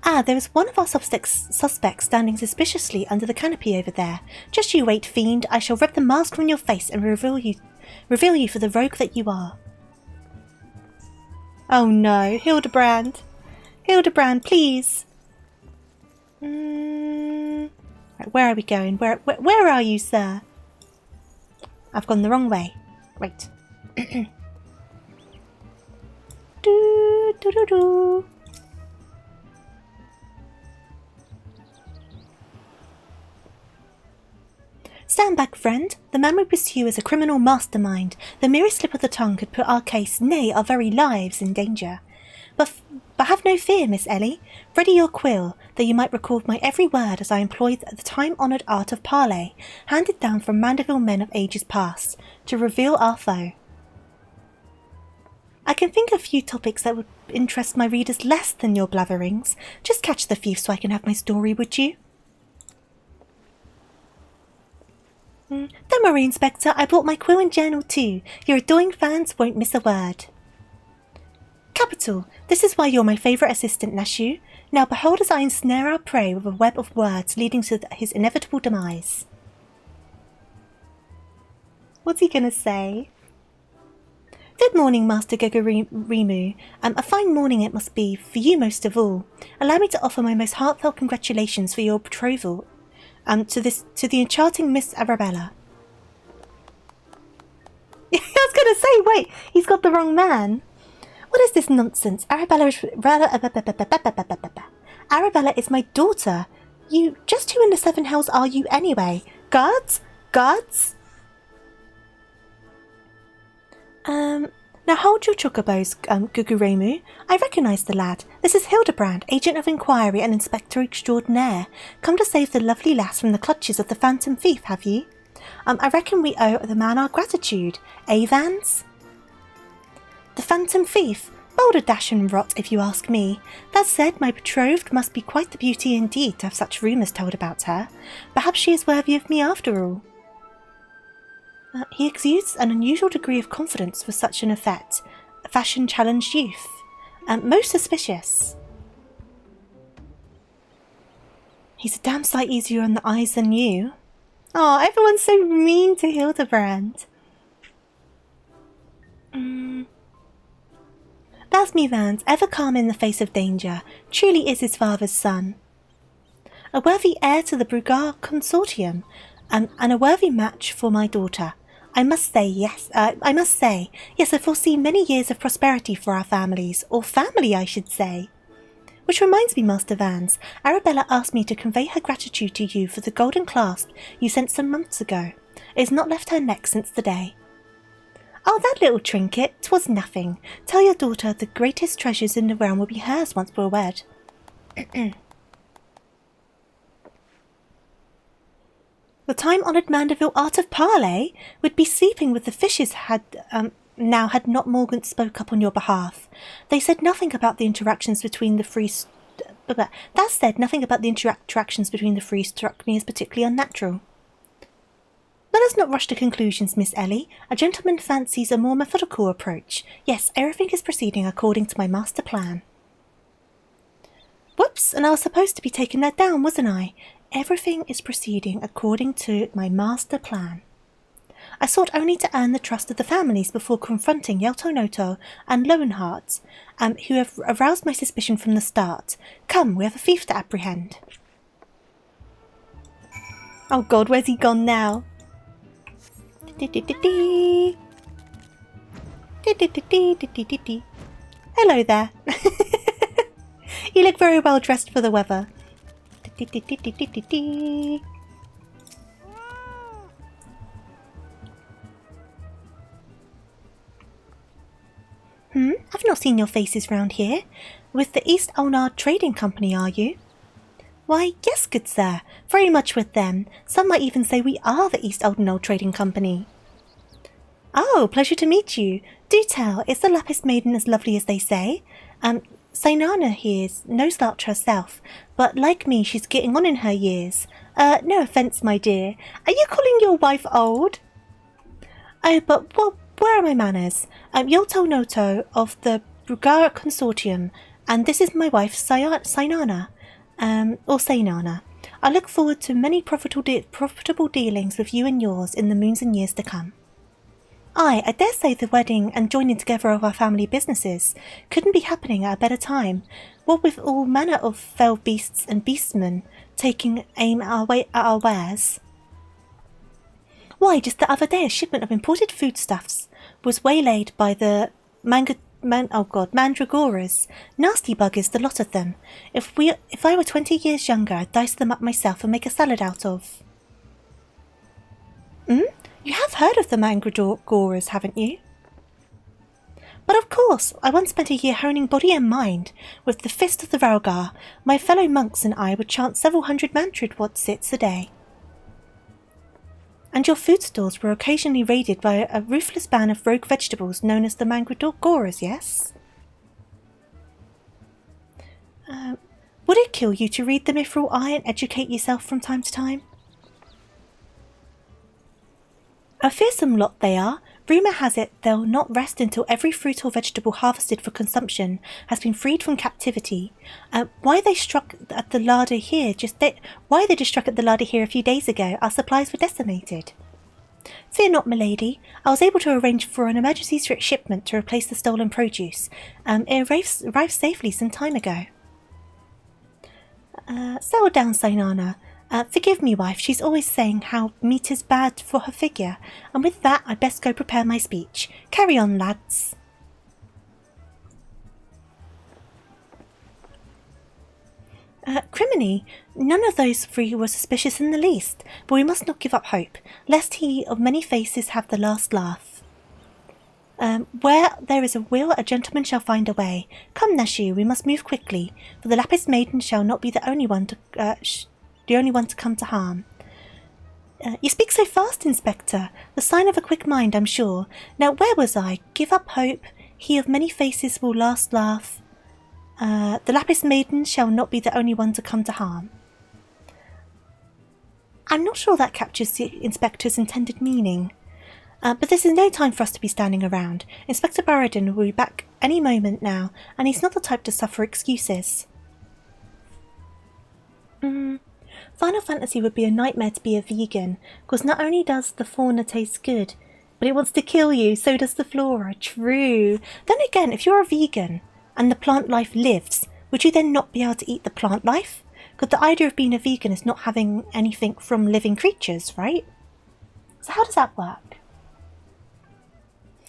Ah, there is one of our suspects standing suspiciously under the canopy over there. Just you wait, fiend, I shall rip the mask from your face and reveal you for the rogue that you are. Oh no, Hildibrand. Hildibrand, please. Right, where are we going? Where are you, sir? I've gone the wrong way. Wait. Do, do, do, do. Stand back, friend. The man we pursue is a criminal mastermind. The merest slip of the tongue could put our case, nay, our very lives, in danger. But have no fear, Miss Ellie. Ready your quill, that you might record my every word as I employ the time-honoured art of parley, handed down from Mandeville men of ages past, to reveal our foe. I can think of few topics that would interest my readers less than your blatherings. Just catch the thief so I can have my story, would you? Don't worry, Inspector, I brought my quill and journal too. Your adoring fans won't miss a word. Capital. This is why you're my favourite assistant, Nashu. Now behold as I ensnare our prey with a web of words leading to his inevitable demise. What's he gonna say? Good morning, Master Gugurimu. A fine morning it must be, for you most of all. Allow me to offer my most heartfelt congratulations for your betrothal to the enchanting Miss Arabella. I was gonna say, wait, he's got the wrong man. What is this nonsense? Arabella is my daughter. Just who in the seven hells are you anyway? Guards? Guards? Now hold your chocobos, Guguremu. I recognise the lad. This is Hildibrand, Agent of Inquiry and Inspector Extraordinaire. Come to save the lovely lass from the clutches of the phantom thief, have ye? I reckon we owe the man our gratitude. Eh, Vans? The phantom thief? Boulder dash and rot, if you ask me. That said, my betrothed must be quite the beauty indeed to have such rumours told about her. Perhaps she is worthy of me after all. He exudes an unusual degree of confidence for such an effect. A fashion-challenged youth. Most suspicious. He's a damn sight easier on the eyes than you. Oh, everyone's so mean to Hildibrand. That's me, Vans, ever calm in the face of danger. Truly is his father's son. A worthy heir to the Brugar Consortium, and a worthy match for my daughter. I must say, yes, I foresee many years of prosperity for our families, or family, I should say. Which reminds me, Master Vans, Arabella asked me to convey her gratitude to you for the golden clasp you sent some months ago. It has not left her neck since the day. Oh, that little trinket, 'twas nothing. Tell your daughter the greatest treasures in the realm will be hers once we're wed. The time-honoured Mandeville art of parley would be sleeping with the fishes had not Morgant spoke up on your behalf. They said nothing about the interactions between the free... That said, nothing about the interactions between the three struck me as particularly unnatural. Let us not rush to conclusions, Miss Ellie. A gentleman fancies a more methodical approach. Yes, everything is proceeding according to my master plan. Whoops, and I was supposed to be taking that down, wasn't I? Everything is proceeding according to my master plan. I sought only to earn the trust of the families before confronting Yeltonoto and Lowenheart, who have aroused my suspicion from the start. Come, we have a thief to apprehend. Oh God, where's he gone now? Hello there. You look very well dressed for the weather. I've not seen your faces round here. With the East Ulnard Trading Company, are you? Why, yes, good sir, very much with them. Some might even say we are the East Ulnard Trading Company. Oh, pleasure to meet you. Do tell, is the Lapis Maiden as lovely as they say? Sainana here's no slouch herself, but like me, she's getting on in her years. No offence, my dear. Are you calling your wife old? Oh, but where are my manners? Yolto Noto of the Brugar Consortium, and this is my wife, Sainana. Or Sainana. I look forward to many profitable dealings with you and yours in the moons and years to come. Aye, I dare say the wedding and joining together of our family businesses couldn't be happening at a better time, what with all manner of fell beasts and beastmen taking aim at our wares. Why, just the other day a shipment of imported foodstuffs was waylaid by the mandragoras. Nasty buggers, the lot of them. If I were 20 years younger, I'd dice them up myself and make a salad out of. You have heard of the mandragoras, haven't you? But of course, I once spent a year honing body and mind. With the fist of the Ralgar, my fellow monks and I would chant several hundred mantra-sits a day. And your food stores were occasionally raided by a ruthless band of rogue vegetables known as the Mandragoras, yes? Would it kill you to read the Mithril Eye and educate yourself from time to time? A fearsome lot they are. Rumour has it they'll not rest until every fruit or vegetable harvested for consumption has been freed from captivity. Why they just struck at the larder here a few days ago? Our supplies were decimated. Fear not, milady. I was able to arrange for an emergency shipment to replace the stolen produce. It arrived safely some time ago. Settle down, Sainana. Forgive me, wife, she's always saying how meat is bad for her figure, and with that I'd best go prepare my speech. Carry on, lads. Criminy, none of those three were suspicious in the least, but we must not give up hope, lest he of many faces have the last laugh. Where there is a will, a gentleman shall find a way. Come, Nashu, we must move quickly, for the Lapis Maiden shall not be the only one to come to harm. You speak so fast, Inspector. The sign of a quick mind, I'm sure. Now, where was I? Give up hope. He of many faces will last laugh. The Lapis Maiden shall not be the only one to come to harm. I'm not sure that captures the Inspector's intended meaning. But this is no time for us to be standing around. Inspector Baradin will be back any moment now, and he's not the type to suffer excuses. Final Fantasy would be a nightmare to be a vegan, because not only does the fauna taste good, but it wants to kill you, so does the flora. True. Then again, if you're a vegan, and the plant life lives, would you then not be able to eat the plant life? Because the idea of being a vegan is not having anything from living creatures, right? So how does that work?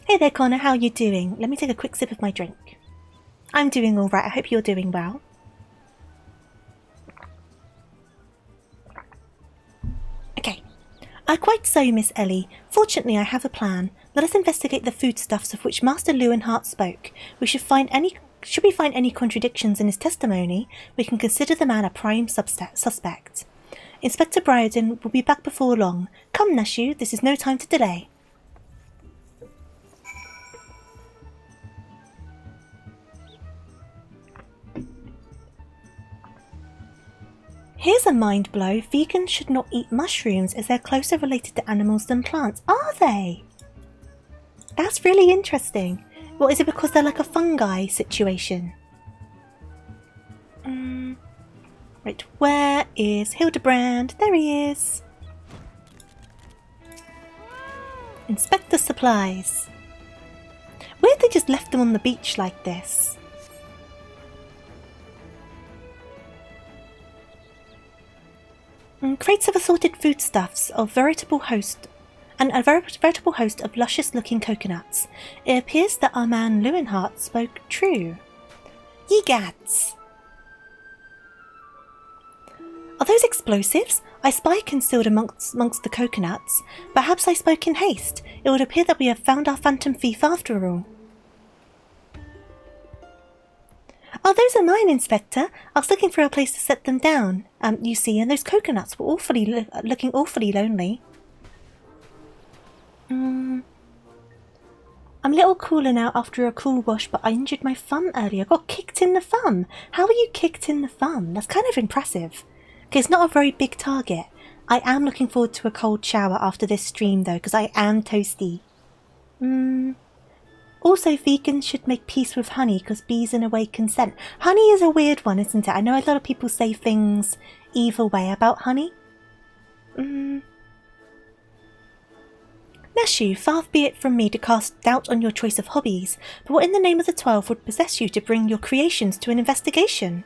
Hey there, Connor, how are you doing? Let me take a quick sip of my drink. I'm doing alright, I hope you're doing well. Okay. Quite so, Miss Ellie. Fortunately, I have a plan. Let us investigate the foodstuffs of which Master Lewinhart spoke. Should we find any contradictions in his testimony, we can consider the man a prime suspect. Inspector Briarden will be back before long. Come, Nashu, this is no time to delay. Here's a mind blow. Vegans should not eat mushrooms as they're closer related to animals than plants. Are they? That's really interesting. Well, is it because they're like a fungi situation? Right, where is Hildibrand? There he is. Inspect the supplies. Weird they just left them on the beach like this. Crates of assorted foodstuffs of veritable host of luscious-looking coconuts. It appears that our man Lewinhart spoke true. Ye gads! Are those explosives? I spy concealed amongst the coconuts. Perhaps I spoke in haste. It would appear that we have found our phantom thief after all. Oh, those are mine, Inspector. I was looking for a place to set them down. You see, and those coconuts were looking awfully lonely. I'm a little cooler now after a cool wash, but I injured my thumb earlier. I got kicked in the thumb. How were you kicked in the thumb? That's kind of impressive. Okay, it's not a very big target. I am looking forward to a cold shower after this stream, though, because I am toasty. Also, vegans should make peace with honey, because bees in a way consent. Honey is a weird one, isn't it? I know a lot of people say things either way about honey. Nashu, far be it from me to cast doubt on your choice of hobbies, but what in the name of the 12 would possess you to bring your creations to an investigation?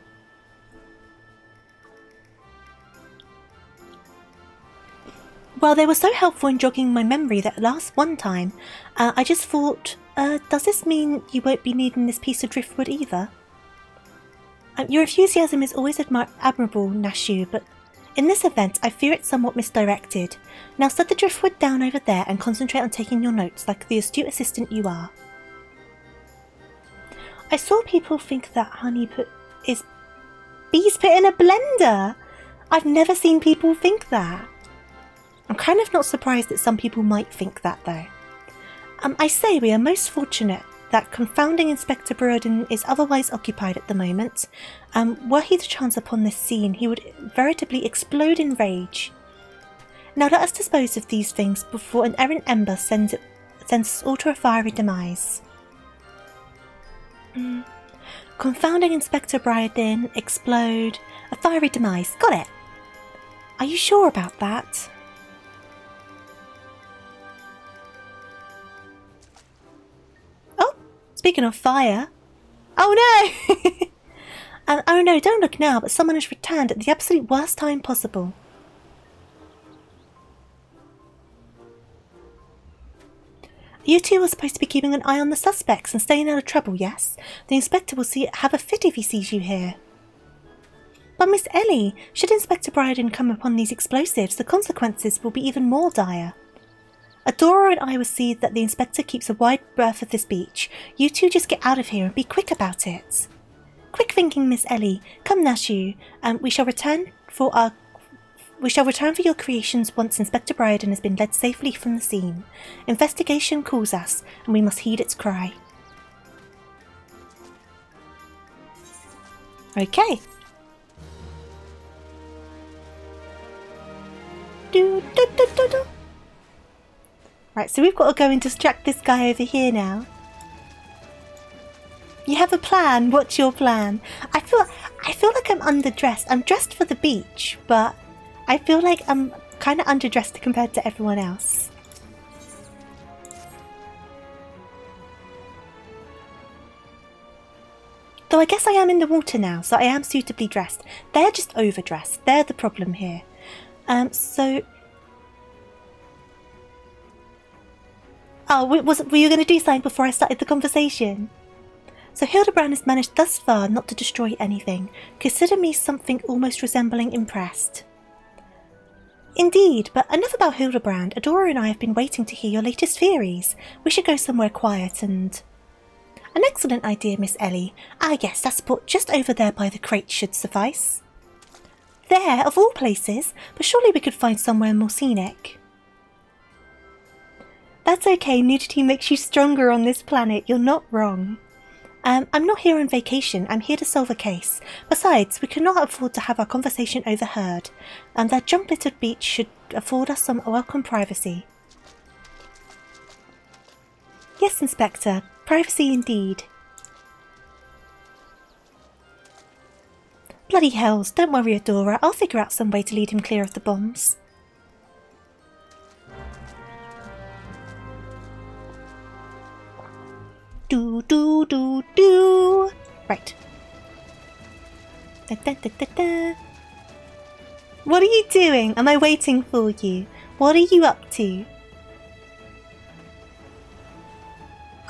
Well, they were so helpful in jogging my memory that last one time, I just thought, does this mean you won't be needing this piece of driftwood either? Your enthusiasm is always admirable, Nashu, but in this event I fear it's somewhat misdirected. Now set the driftwood down over there and concentrate on taking your notes like the astute assistant you are. I saw people think that honey is bees put in a blender. I've never seen people think that. I'm kind of not surprised that some people might think that though. I say we are most fortunate that confounding Inspector Broden is otherwise occupied at the moment. Were he to chance upon this scene, he would veritably explode in rage. Now let us dispose of these things before an errant ember sends us all to a fiery demise. Confounding Inspector Broden, explode, a fiery demise. Got it. Are you sure about that? Oh, speaking of fire. Oh no! Oh no, don't look now, but someone has returned at the absolute worst time possible. You two are supposed to be keeping an eye on the suspects and staying out of trouble, yes? The inspector will have a fit if he sees you here. But Miss Ellie, should Inspector Broden come upon these explosives, the consequences will be even more dire. Adora and I will see that the inspector keeps a wide berth of this beach. You two just get out of here and be quick about it. Quick thinking, Miss Ellie. Come, Nashu. We shall return for your creations once Inspector Broden has been led safely from the scene. Investigation calls us, and we must heed its cry. Okay. Right, so we've got to go and distract this guy over here now. You have a plan? What's your plan? I feel like I'm underdressed. I'm dressed for the beach, but I feel like I'm kind of underdressed compared to everyone else. Though I guess I am in the water now, so I am suitably dressed. They're just overdressed. They're the problem here. Oh, were you going to do something before I started the conversation? So Hildibrand has managed thus far not to destroy anything. Consider me something almost resembling impressed. Indeed, but enough about Hildibrand. Adora and I have been waiting to hear your latest theories. We should go somewhere quiet and... An excellent idea, Miss Ellie. Ah yes, that spot just over there by the crate should suffice. There, of all places, but surely we could find somewhere more scenic. That's okay, nudity makes you stronger on this planet, you're not wrong. I'm not here on vacation, I'm here to solve a case. Besides, we cannot afford to have our conversation overheard. That junk-littered beach should afford us some welcome privacy. Yes, Inspector, privacy indeed. Bloody hells, don't worry, Adora, I'll figure out some way to lead him clear of the bombs. Do. Right. Da. What are you doing? Am I waiting for you? What are you up to?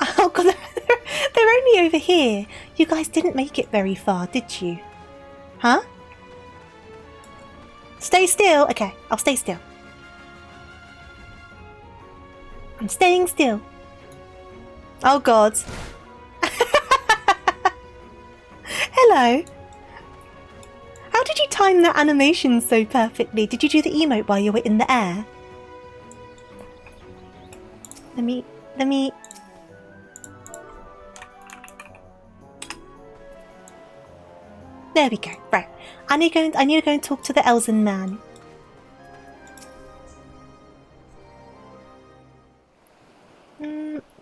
Oh god, they're only over here. You guys didn't make it very far, did you? Huh? Stay still. Okay, I'll stay still. I'm staying still. Oh god. Hello. How did you time that animation so perfectly? Did you do the emote while you were in the air? Let me... There we go. Right. I need to go and talk to the Elzen man.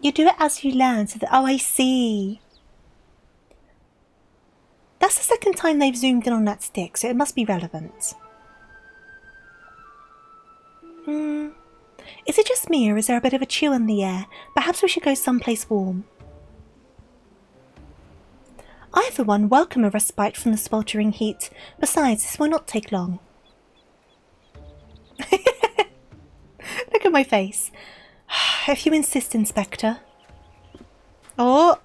You do it as you learn, so that... Oh, I see. That's the second time they've zoomed in on that stick, so it must be relevant. Is it just me, or is there a bit of a chill in the air? Perhaps we should go someplace warm. I, for one, welcome a respite from the sweltering heat. Besides, this will not take long. Look at my face. If you insist, Inspector. Oh!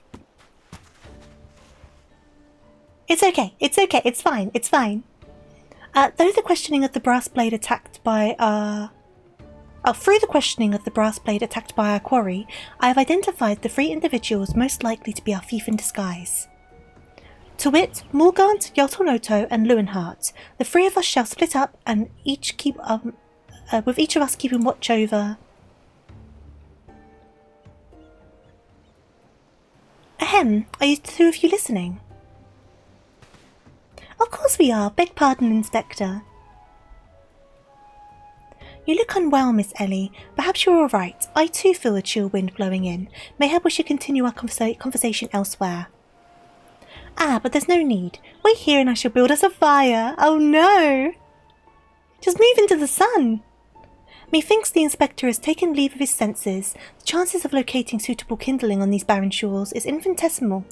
It's okay, it's fine. Though the questioning of the brass blade attacked by, Through the questioning of the brass blade attacked by our quarry, I have identified the 3 individuals most likely to be our thief in disguise. To wit, Morgant, Yoltonoto, and Lewenhart. The 3 of us shall split up and each keep with each of us keeping watch over. Ahem, are you 2 of you listening? Of course we are. Beg pardon, Inspector. You look unwell, Miss Ellie. Perhaps you're all right. I too feel a chill wind blowing in. Mayhap we should continue our conversation elsewhere. Ah, but there's no need. Wait here and I shall build us a fire. Oh no! Just move into the sun. Methinks the Inspector has taken leave of his senses. The chances of locating suitable kindling on these barren shores is infinitesimal.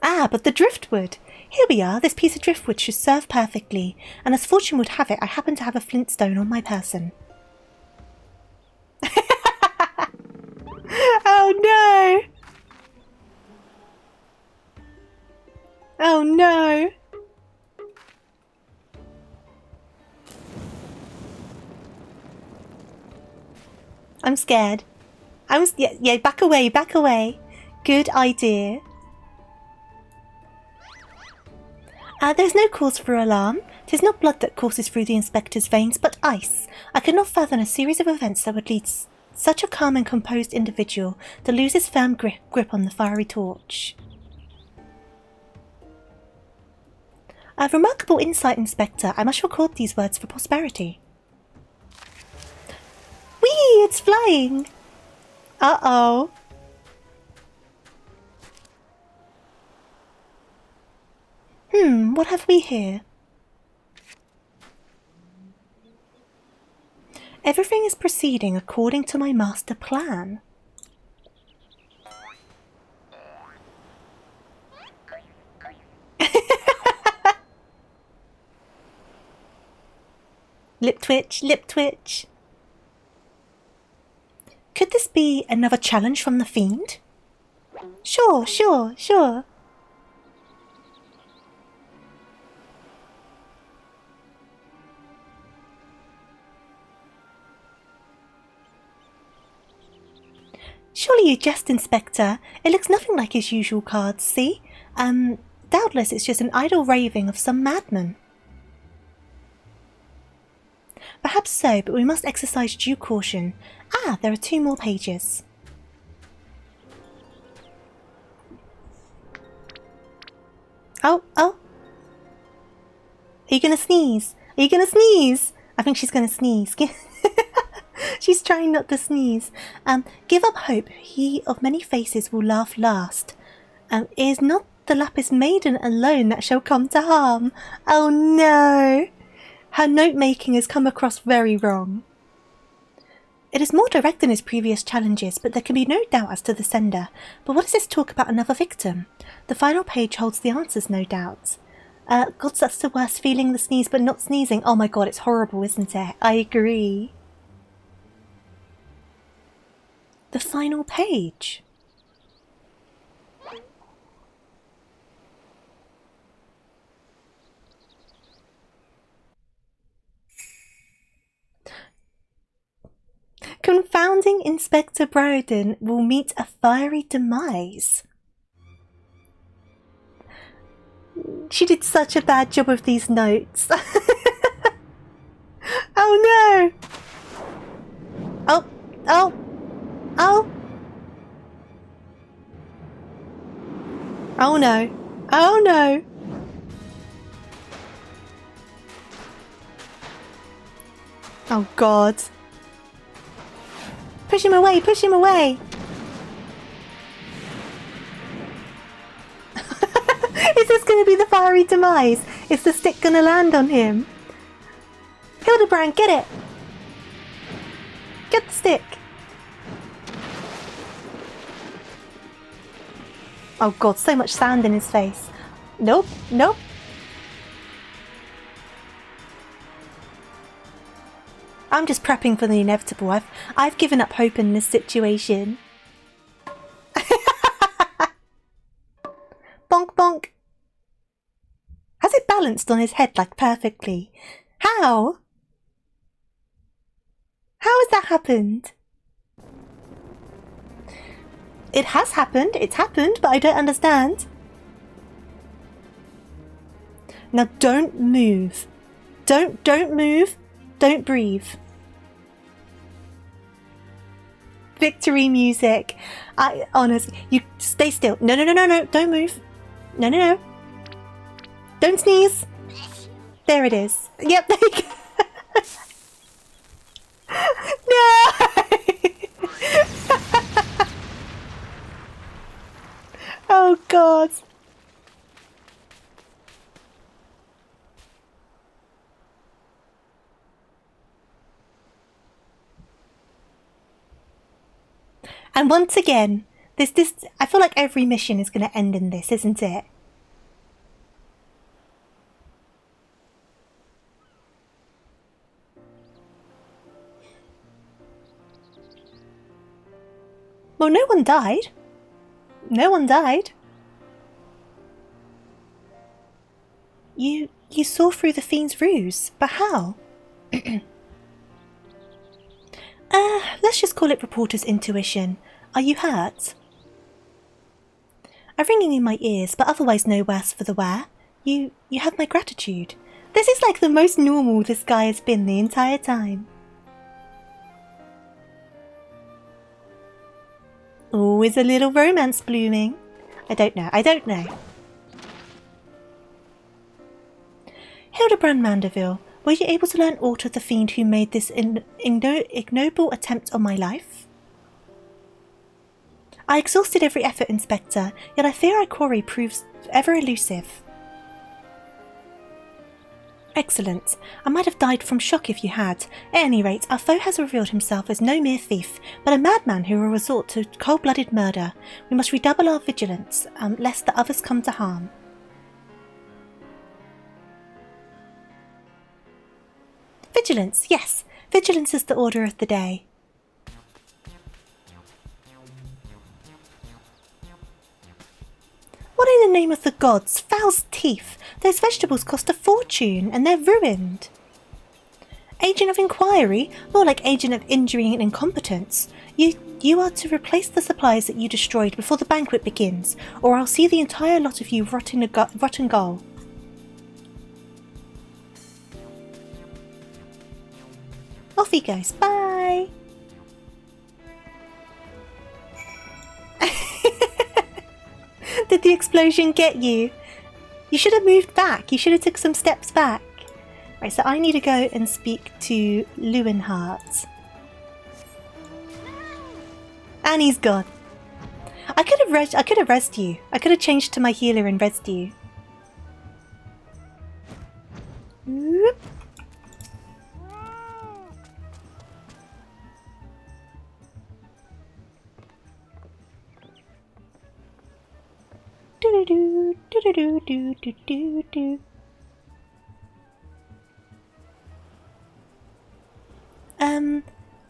Ah, but the driftwood! Here we are. This piece of driftwood should serve perfectly, and as fortune would have it, I happen to have a flintstone on my person. Oh no! Oh no! I'm scared. Yeah, back away, back away. Good idea. There's no cause for alarm. 'Tis not blood that courses through the Inspector's veins, but ice. I could not fathom a series of events that would lead such a calm and composed individual to lose his firm grip on the fiery torch. A remarkable insight, Inspector. I must record these words for posterity. Whee! It's flying! Uh-oh. What have we here? Everything is proceeding according to my master plan. Lip twitch, lip twitch. Could this be another challenge from the fiend? Sure. Surely you jest, Inspector. It looks nothing like his usual cards, see? Doubtless it's just an idle raving of some madman. Perhaps so, but we must exercise due caution. Ah, there are 2 more pages. Oh. Are you gonna sneeze? Are you gonna sneeze? I think she's gonna sneeze. She's trying not to sneeze. Give up hope. He of many faces will laugh last. It is not the Lapis Maiden alone that shall come to harm. Oh no! Her note-making has come across very wrong. It is more direct than his previous challenges, but there can be no doubt as to the sender. But what is this talk about another victim? The final page holds the answers, no doubt. God, that's the worst feeling, the sneeze but not sneezing. Oh my god, it's horrible, isn't it? I agree. The final page. Confounding Inspector Browden will meet a fiery demise. She did such a bad job of these notes. Oh no! Oh! Oh no! Oh no! Oh god! Push him away! Push him away! Is this going to be the fiery demise? Is the stick going to land on him? Hildibrand, get it! Get the stick! Oh god, so much sand in his face. Nope. I'm just prepping for the inevitable. I've given up hope in this situation. Bonk bonk. Has it balanced? balanced on his head like perfectly. How? How has that happened? It has happened. It's happened, but I don't understand. Now don't move. Don't move. Don't breathe. Victory music. I honestly, you stay still. No. Don't move. No. Don't sneeze. There it is. Yep, there you go. No. Oh God. And once again, this I feel like every mission is going to end in this, isn't it? Well, no one died. No one died. You saw through the fiend's ruse, but how? Let's just call it reporter's intuition. Are you hurt? A ringing in my ears, but otherwise no worse for the wear. You have my gratitude. This is like the most normal this guy has been the entire time. Oh, is a little romance blooming? I don't know. Hildibrand Mandeville, were you able to learn aught of the fiend who made this ignoble attempt on my life? I exhausted every effort, Inspector, yet I fear our quarry proves ever elusive. Excellent. I might have died from shock if you had. At any rate, our foe has revealed himself as no mere thief, but a madman who will resort to cold-blooded murder. We must redouble our vigilance, lest the others come to harm. Vigilance, yes. Vigilance is the order of the day. What in the name of the gods? Fowl's teeth! Those vegetables cost a fortune, and they're ruined. Agent of inquiry? More like agent of injury and incompetence. You are to replace the supplies that you destroyed before the banquet begins, or I'll see the entire lot of you rot in rotten gall. Off he goes. Bye! Did the explosion get you? You should have moved back. You should have took some steps back. Right, so I need to go and speak to Lewinhart. And he's gone. I could have rezzed you. I could have changed to my healer and rezzed you. Whoop.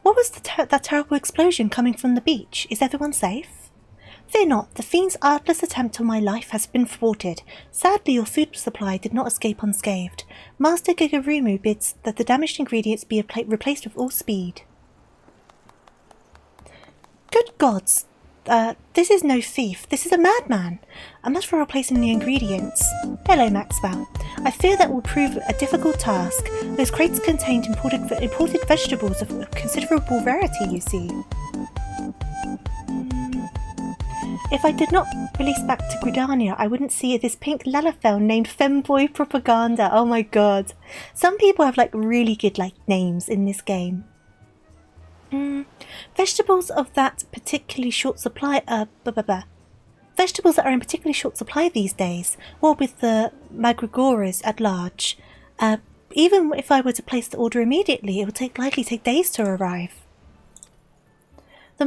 What was that terrible explosion coming from the beach? Is everyone safe? Fear not, the fiend's artless attempt on my life has been thwarted. Sadly, your food supply did not escape unscathed. Master Gigarumu bids that the damaged ingredients be replaced with all speed. Good gods! This is no thief. This is a madman. And as for replacing the ingredients... Hello, Maxwell. I fear that will prove a difficult task. Those crates contained imported vegetables of considerable rarity, you see. If I did not release back to Gridania, I wouldn't see this pink Lalafell named Femboy Propaganda. Oh my god. Some people have like really good names in this game. Vegetables of that particularly short supply, Vegetables that are in particularly short supply these days, or with the Magragoras at large. Even if I were to place the order immediately, it would likely take days to arrive. The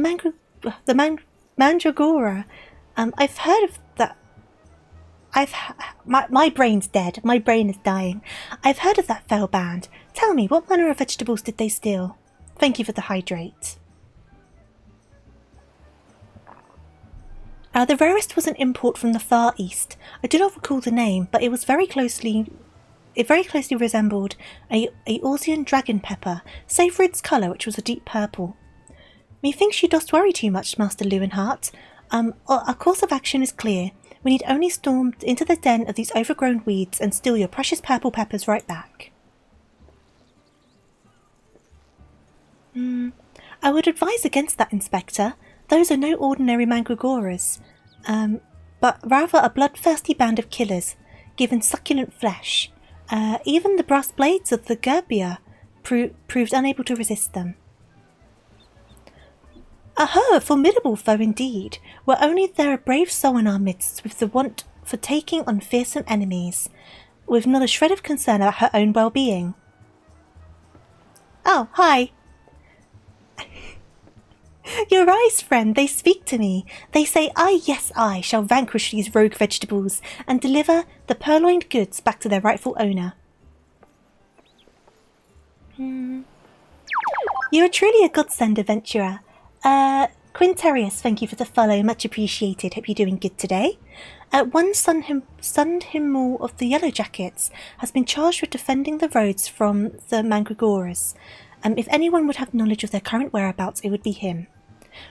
Mandragora, I've heard of that. My brain's dead. My brain is dying. I've heard of that fell band. Tell me, what manner of vegetables did they steal? Thank you for the hydrate. The rarest was an import from the Far East. I do not recall the name, but it was very closely it very closely resembled a Ausian dragon pepper, save for its colour, which was a deep purple. Methinks you dost worry too much, Master Lewinhart. Our course of action is clear. We need only storm into the den of these overgrown weeds and steal your precious purple peppers right back. I would advise against that, Inspector. Those are no ordinary mandragoras, but rather a bloodthirsty band of killers, given succulent flesh. Even the brass blades of the Gerbia proved unable to resist them. Aha, a formidable foe indeed. Were only there a brave soul in our midst with the want for taking on fearsome enemies, with not a shred of concern about her own well-being. Oh, hi. Your eyes, friend, they speak to me. They say, yes, I shall vanquish these rogue vegetables and deliver the purloined goods back to their rightful owner. You are truly a godsend, adventurer. Quintarius, thank you for the follow, much appreciated. Hope you're doing good today. One Sun Himmel of the Yellow Jackets has been charged with defending the roads from the Mandragoras. If anyone would have knowledge of their current whereabouts, it would be him.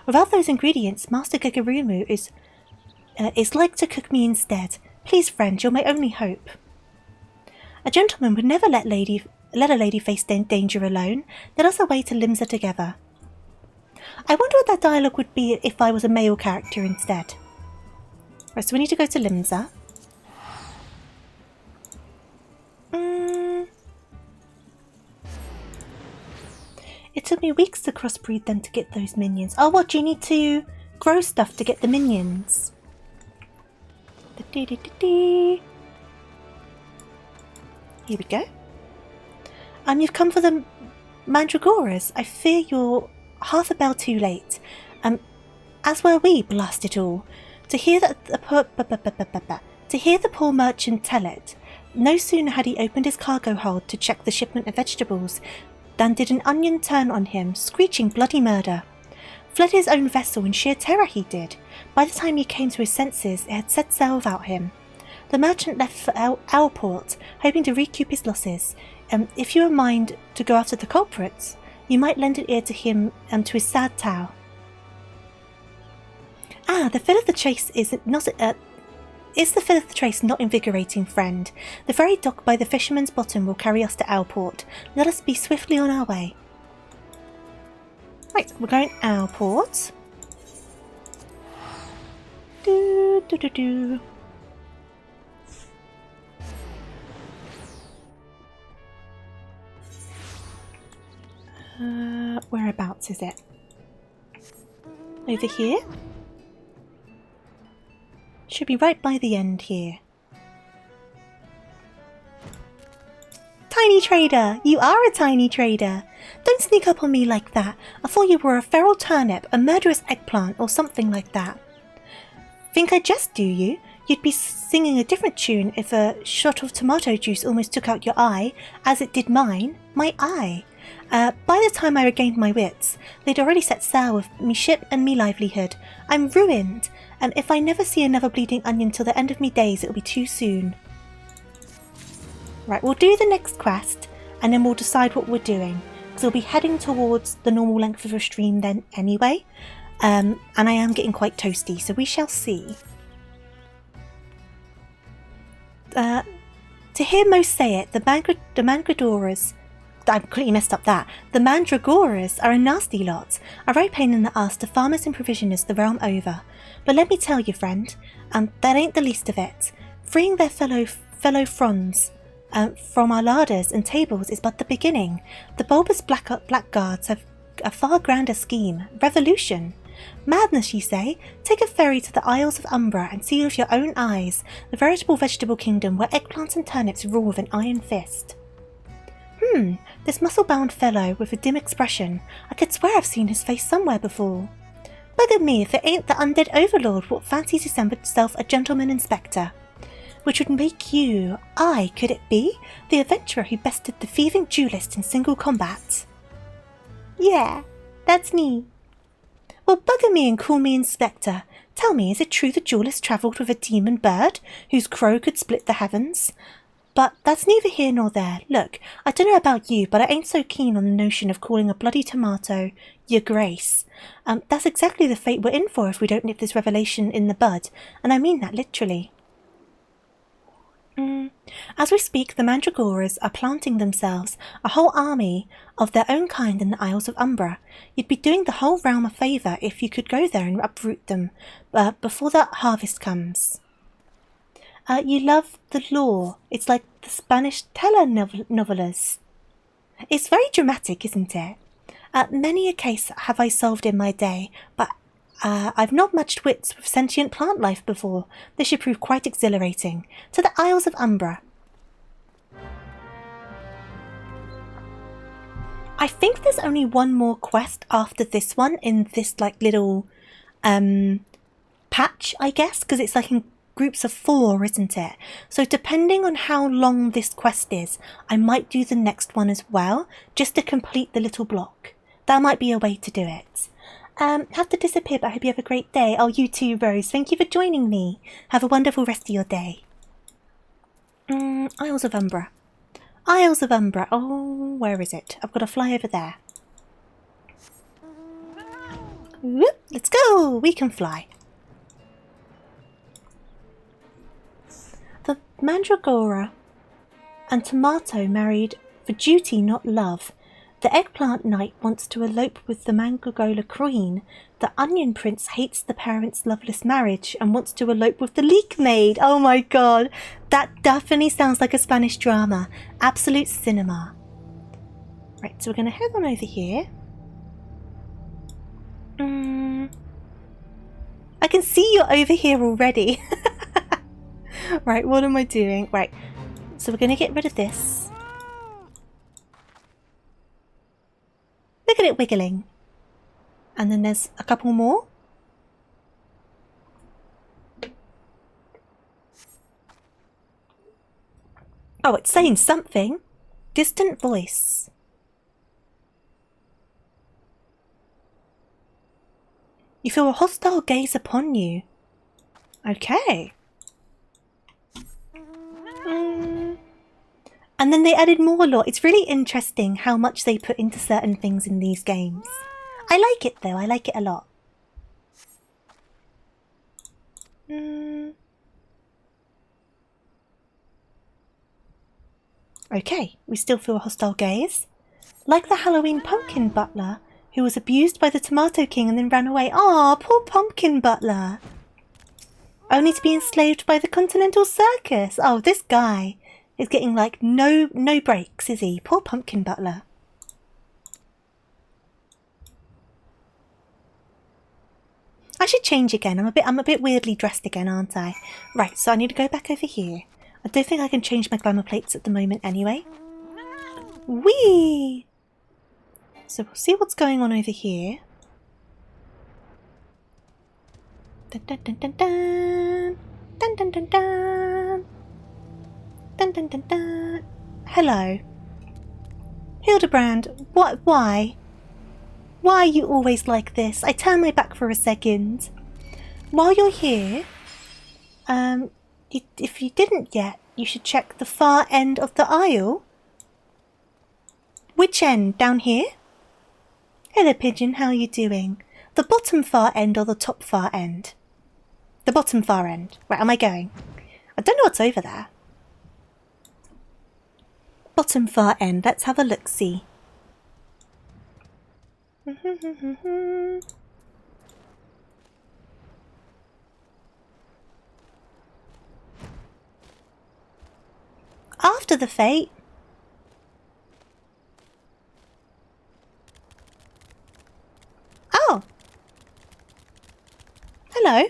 Without those ingredients, Master Gegarumu is like to cook me instead. Please, friend, you're my only hope. A gentleman would never let a lady face danger alone. Let us away to Limsa together. I wonder what that dialogue would be if I was a male character instead. Right, so we need to go to Limsa. It took me weeks to crossbreed them to get those minions. Oh, what? Do you need to grow stuff to get the minions? Here we go. You've come for the Mandragoras. I fear you're half a bell too late. As were we, blast it all. To hear the poor merchant tell it, no sooner had he opened his cargo hold to check the shipment of vegetables than did an onion turn on him, screeching bloody murder. Fled his own vessel in sheer terror he did. By the time he came to his senses, it had set sail without him. The merchant left for Owlport, hoping to recoup his losses. If you were mind to go after the culprits, you might lend an ear to him and to his sad tale. The feel of the chase is not... Is the feel of the trace not invigorating, friend? The ferry dock by the fisherman's bottom will carry us to Owlport. Let us be swiftly on our way. Right, we're going Owlport. Whereabouts is it? Over here? Should be right by the end here. Tiny trader! You are a tiny trader! Don't sneak up on me like that. I thought you were a feral turnip, a murderous eggplant, or something like that. Think I jest, do you? You'd be singing a different tune if a shot of tomato juice almost took out your eye, as it did mine. My eye. By the time I regained my wits, they'd already set sail with me ship and me livelihood. I'm ruined, and if I never see another bleeding onion till the end of me days, it'll be too soon. Right, we'll do the next quest, and then we'll decide what we're doing, because we'll be heading towards the normal length of a stream then anyway, and I am getting quite toasty, so we shall see. To hear most say it, the Mandragoras... I completely messed up that. The Mandragoras are a nasty lot, a right pain in the ass to farmers and provisioners the realm over. But let me tell you, friend, that ain't the least of it. Freeing their fellow fronds from our larders and tables is but the beginning. The bulbous blackguards have a far grander scheme. Revolution. Madness, you say? Take a ferry to the Isles of Umbra and see with your own eyes the veritable vegetable kingdom where eggplants and turnips rule with an iron fist. This muscle-bound fellow with a dim expression, I could swear I've seen his face somewhere before. Bugger me if it ain't the undead overlord what fancies himself a gentleman inspector. Which would make you, could it be, the adventurer who bested the thieving duelist in single combat? Yeah, that's me. Well, bugger me and call me inspector. Tell me, is it true the duelist travelled with a demon bird, whose crow could split the heavens? But that's neither here nor there. Look, I don't know about you, but I ain't so keen on the notion of calling a bloody tomato your grace. That's exactly the fate we're in for if we don't nip this revelation in the bud, and I mean that literally. As we speak, the Mandragoras are planting themselves, a whole army of their own kind in the Isles of Umbra. You'd be doing the whole realm a favour if you could go there and uproot them before the harvest comes. You love the lore. It's like the Spanish telenovelas. It's very dramatic, isn't it? Many a case have I solved in my day, but I've not much wits with sentient plant life before. This should prove quite exhilarating. To the Isles of Umbra. I think there's only one more quest after this one in this like little patch, I guess, because it's like in groups of 4, isn't it? So depending on how long this quest is, I might do the next one as well, just to complete the little block. That might be a way to do it. Have to disappear, but I hope you have a great day. Oh, you too, Rose. Thank you for joining me. Have a wonderful rest of your day. Isles of Umbra. Isles of Umbra. Oh, where is it? I've got to fly over there. Whoop, let's go. We can fly. The Mandragora and Tomato married for duty, not love. The Eggplant Knight wants to elope with the Mandragora Queen. The Onion Prince hates the parents' loveless marriage and wants to elope with the Leek Maid. Oh my god, that definitely sounds like a Spanish drama. Absolute cinema. Right, so we're going to head on over here. I can see you're over here already. Right, what am I doing? Right, so we're going to get rid of this. Look at it wiggling. And then there's a couple more. Oh, it's saying something. Distant voice. You feel a hostile gaze upon you. Okay. And then they added more lore. It's really interesting how much they put into certain things in these games. I like it though, I like it a lot. Okay, we still feel a hostile gaze. Like the Halloween pumpkin butler, who was abused by the Tomato King and then ran away. Aw, poor pumpkin butler. Only to be enslaved by the Continental Circus. Oh, this guy is getting like no breaks, is he? Poor pumpkin butler. I should change again. I'm a bit weirdly dressed again, aren't I? Right, so I need to go back over here. I don't think I can change my glamour plates at the moment anyway. Whee! So we'll see what's going on over here. Dun dun dun dun dun. Dun dun dun dun. Dun dun dun dun. Hello. Hildibrand, why? Why are you always like this? I turn my back for a second. While you're here, if you didn't yet, you should check the far end of the aisle. Which end? Down here? Hello, Pigeon. How are you doing? The bottom far end or the top far end? The bottom far end. Where am I going? I don't know what's over there. Bottom far end. Let's have a look-see. After the fate. Oh. Hello.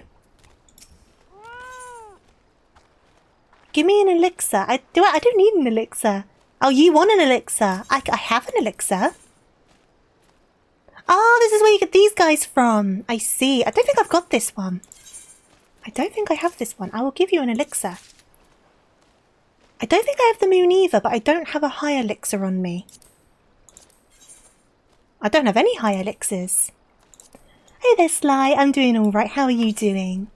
Give me an elixir. I don't need an elixir. Oh, you want an elixir? I have an elixir. Oh, this is where you get these guys from. I see. I don't think I've got this one. I don't think I have this one. I will give you an elixir. I don't think I have the moon either, but I don't have a high elixir on me. I don't have any high elixirs. Hey there, Sly. I'm doing all right. How are you doing?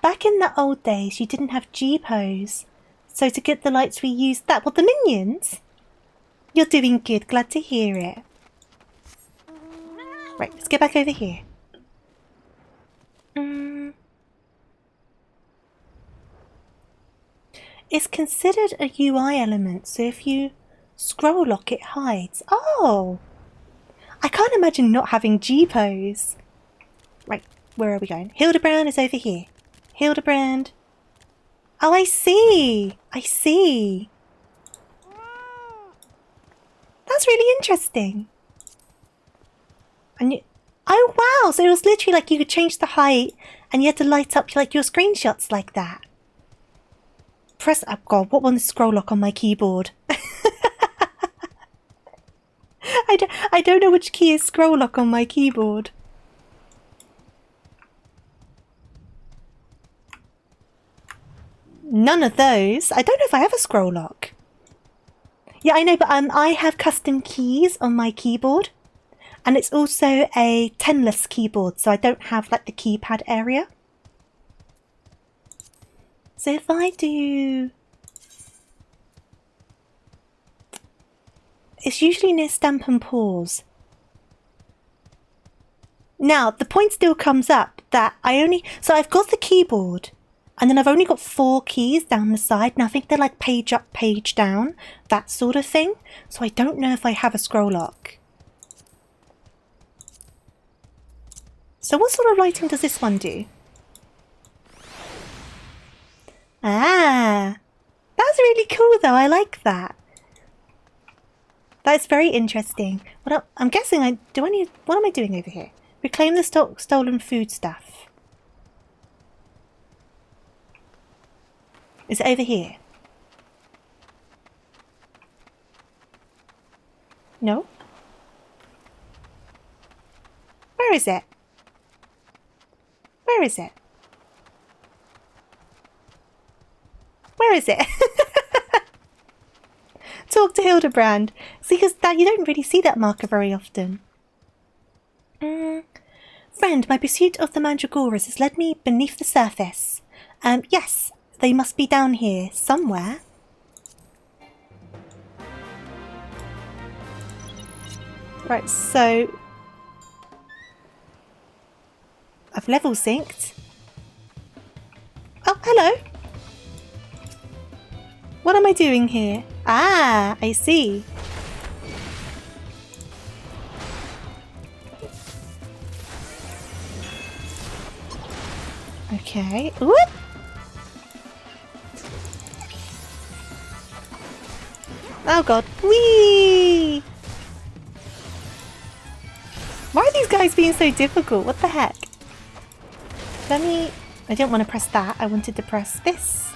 Back in the old days, you didn't have G-pose. So to get the lights, we used that. What, the minions? You're doing good. Glad to hear it. Right, let's get back over here. It's considered a UI element, so if you scroll lock, it hides. Oh! I can't imagine not having G-pose. Right, where are we going? Hildibrand is over here. Hildibrand. Oh, I see. I see. That's really interesting. And you, oh wow! So it was literally like you could change the height, and you had to light up like your screenshots like that. Press. Oh god, what one is scroll lock on my keyboard? I don't know which key is scroll lock on my keyboard. None of those. I don't know if I have a scroll lock. Yeah, I know, but I have custom keys on my keyboard. And it's also a 10-less keyboard, so I don't have like the keypad area. So if I do... It's usually near stamp and pause. Now, the point still comes up that I only... So I've got the keyboard, and then I've only got 4 keys down the side, and I think they're like page up, page down, that sort of thing. So I don't know if I have a scroll lock. So what sort of lighting does this one do? Ah, that's really cool though. I like that. That's very interesting. I'm guessing what am I doing over here? Reclaim the stolen food stuff. Is it over here? No? Where is it? Where is it? Where is it? Talk to Hildibrand. See, because you don't really see that marker very often. Friend, my pursuit of the Mandragoras has led me beneath the surface. Yes, they must be down here somewhere. Right, so... I've level synced. Oh, hello! What am I doing here? Ah, I see. Okay. Whoop! Oh god. Whee! Why are these guys being so difficult? What the heck? I didn't want to press that. I wanted to press this.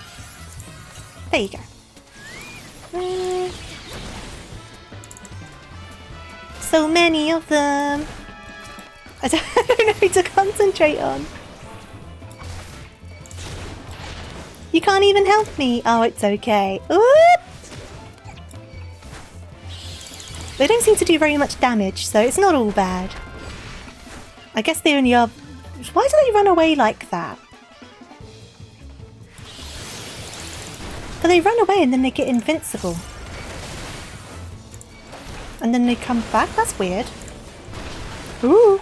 There you go. So many of them. I don't know who to concentrate on. You can't even help me. Oh, it's okay. Whoop! They don't seem to do very much damage, so it's not all bad. I guess they only are... Why do they run away like that? But they run away and then they get invincible. And then they come back? That's weird. Ooh.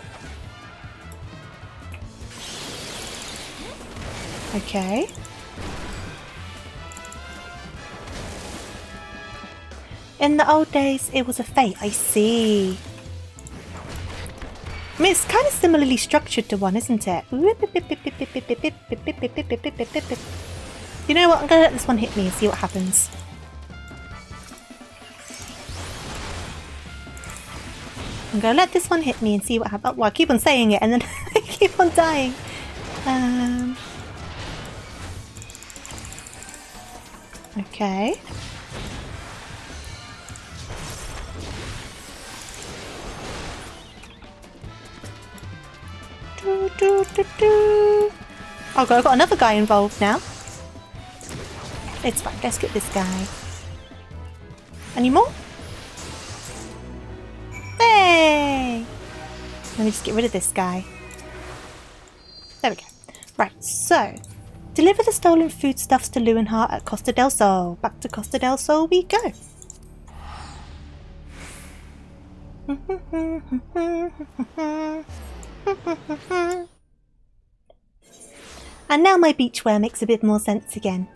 Okay. In the old days, it was a fate. I see. I mean, it's kind of similarly structured to one, isn't it? You know what? I'm going to let this one hit me and see what happens. I'm going to let this one hit me and see what happens. Oh, well, I keep on saying it and then I keep on dying. Okay. Oh god, I've got another guy involved now. It's fine, let's get this guy. Any more? Hey! Let me just get rid of this guy. There we go. Right, so deliver the stolen foodstuffs to Leeuwenhoek at Costa del Sol. Back to Costa del Sol we go. And now my beachwear makes a bit more sense again.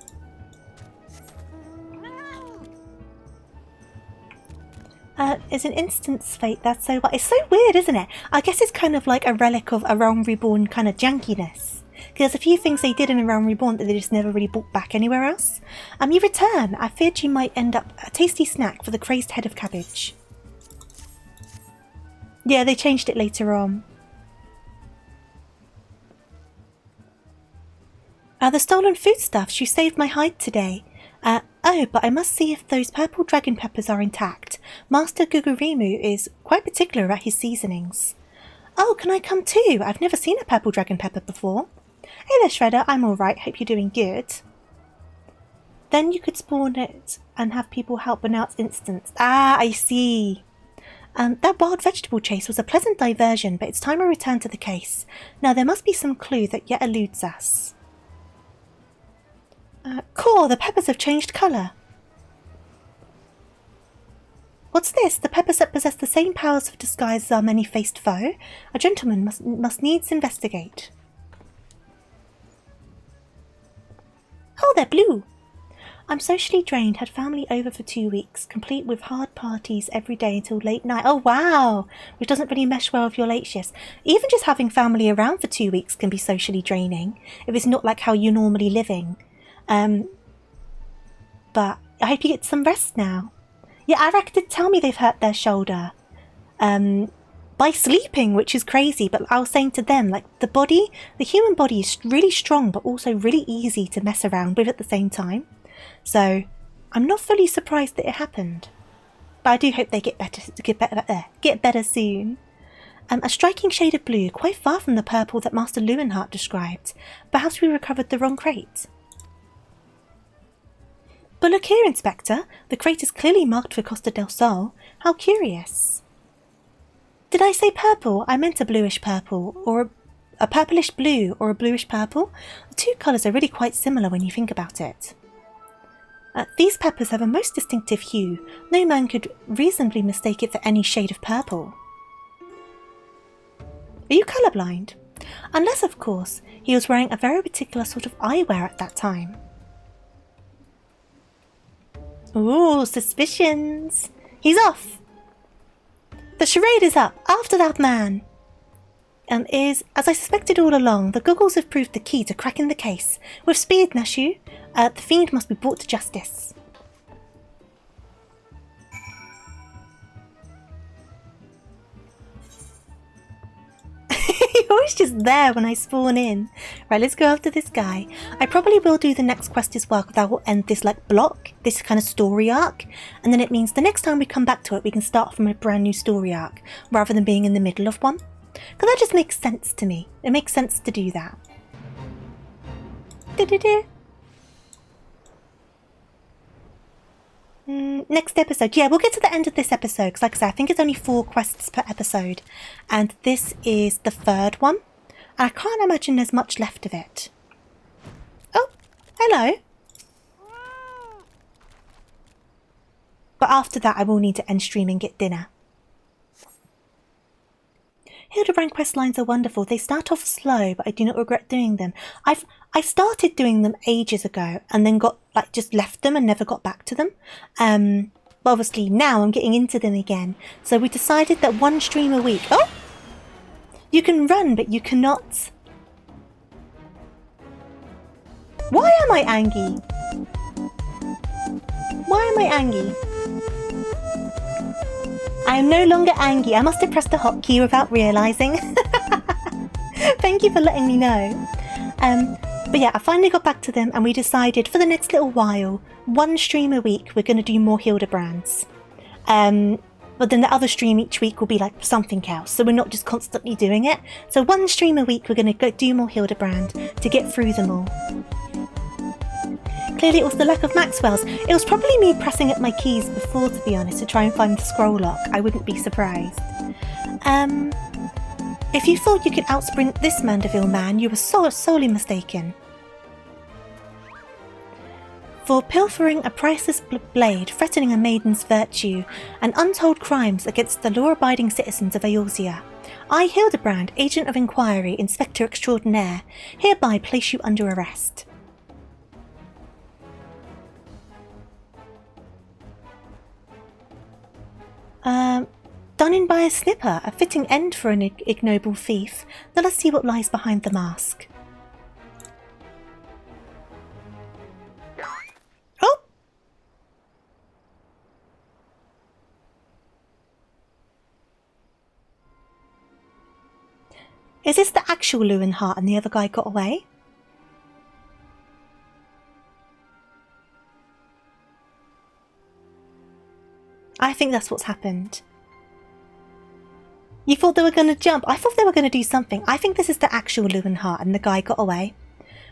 It's an instant's fate, that's so... It's so weird, isn't it? I guess it's kind of like a relic of A Realm Reborn kind of jankiness. Because there's a few things they did in A Realm Reborn that they just never really brought back anywhere else. You return. I feared you might end up a tasty snack for the crazed head of cabbage. Yeah, they changed it later on. The stolen foodstuffs. You saved my hide today. Oh, but I must see if those purple dragon peppers are intact. Master Gugurimu is quite particular about his seasonings. Oh, can I come too? I've never seen a purple dragon pepper before. Hey there, Shredder. I'm alright. Hope you're doing good. Then you could spawn it and have people help, but now it's instant. Ah, I see. That wild vegetable chase was a pleasant diversion, but it's time we return to the case. Now there must be some clue that yet eludes us. Core, the peppers have changed colour. What's this? The peppers that possess the same powers of disguise as our many-faced foe? A gentleman must needs investigate. Oh, they're blue. I'm socially drained, had family over for 2 weeks, complete with hard parties every day until late night. Oh, wow! Which doesn't really mesh well with your late shifts. Even just having family around for 2 weeks can be socially draining, if it's not like how you're normally living. But I hope you get some rest now. Yeah, Arak did tell me they've hurt their shoulder by sleeping, which is crazy. But I was saying to them, like, the human body is really strong, but also really easy to mess around with at the same time. So I'm not fully surprised that it happened. But I do hope they get better soon. A striking shade of blue, quite far from the purple that Master Leeuwenhoek described. Perhaps we recovered the wrong crate. But look here, Inspector. The crate is clearly marked for Costa del Sol. How curious. Did I say purple? I meant a bluish purple, or a purplish blue, or a bluish purple. The two colours are really quite similar when you think about it. These peppers have a most distinctive hue. No man could reasonably mistake it for any shade of purple. Are you colourblind? Unless, of course, he was wearing a very particular sort of eyewear at that time. Ooh, suspicions! He's off! The charade is up! After that man! As I suspected all along, the goggles have proved the key to cracking the case. With speed, Nashu. The fiend must be brought to justice. You're always just there when I spawn in. Right, let's go after this guy. I probably will do the next quest as well, because that will end this block, this kind of story arc. And then it means the next time we come back to it, we can start from a brand new story arc, rather than being in the middle of one. Because that just makes sense to me. It makes sense to do that. Next episode. Yeah, we'll get to the end of this episode, because like I said, I think it's only 4 quests per episode. And this is the 3rd one. And I can't imagine there's much left of it. Oh, hello. But after that, I will need to end stream and get dinner. Hildibrand quest lines are wonderful. They start off slow, but I do not regret doing them. I started doing them ages ago and then just left them and never got back to them. But obviously now I'm getting into them again. So we decided that 1 stream a week. Oh! You can run, but you cannot. Why am I angry? Why am I angry? I am no longer angry. I must have pressed the hotkey without realising. Thank you for letting me know. But yeah, I finally got back to them and we decided for the next little while, 1 stream a week, we're going to do more Hildibrands. But then the other stream each week will be like something else. So we're not just constantly doing it. So 1 stream a week, we're going to go do more Hildibrand to get through them all. Clearly it was the lack of Maxwell's. It was probably me pressing up my keys before, to be honest, to try and find the scroll lock. I wouldn't be surprised. If you thought you could outsprint this Mandeville man, you were sorely mistaken. For pilfering a priceless blade, threatening a maiden's virtue, and untold crimes against the law-abiding citizens of Eorzea, I, Hildibrand, Agent of Inquiry, Inspector Extraordinaire, hereby place you under arrest. Done in by a snipper, a fitting end for an ignoble thief. Let us see what lies behind the mask. Oh! Is this the actual Lewinhart and the other guy got away? I think that's what's happened. You thought they were going to jump. I thought they were going to do something. I think this is the actual Lewinhart and the guy got away.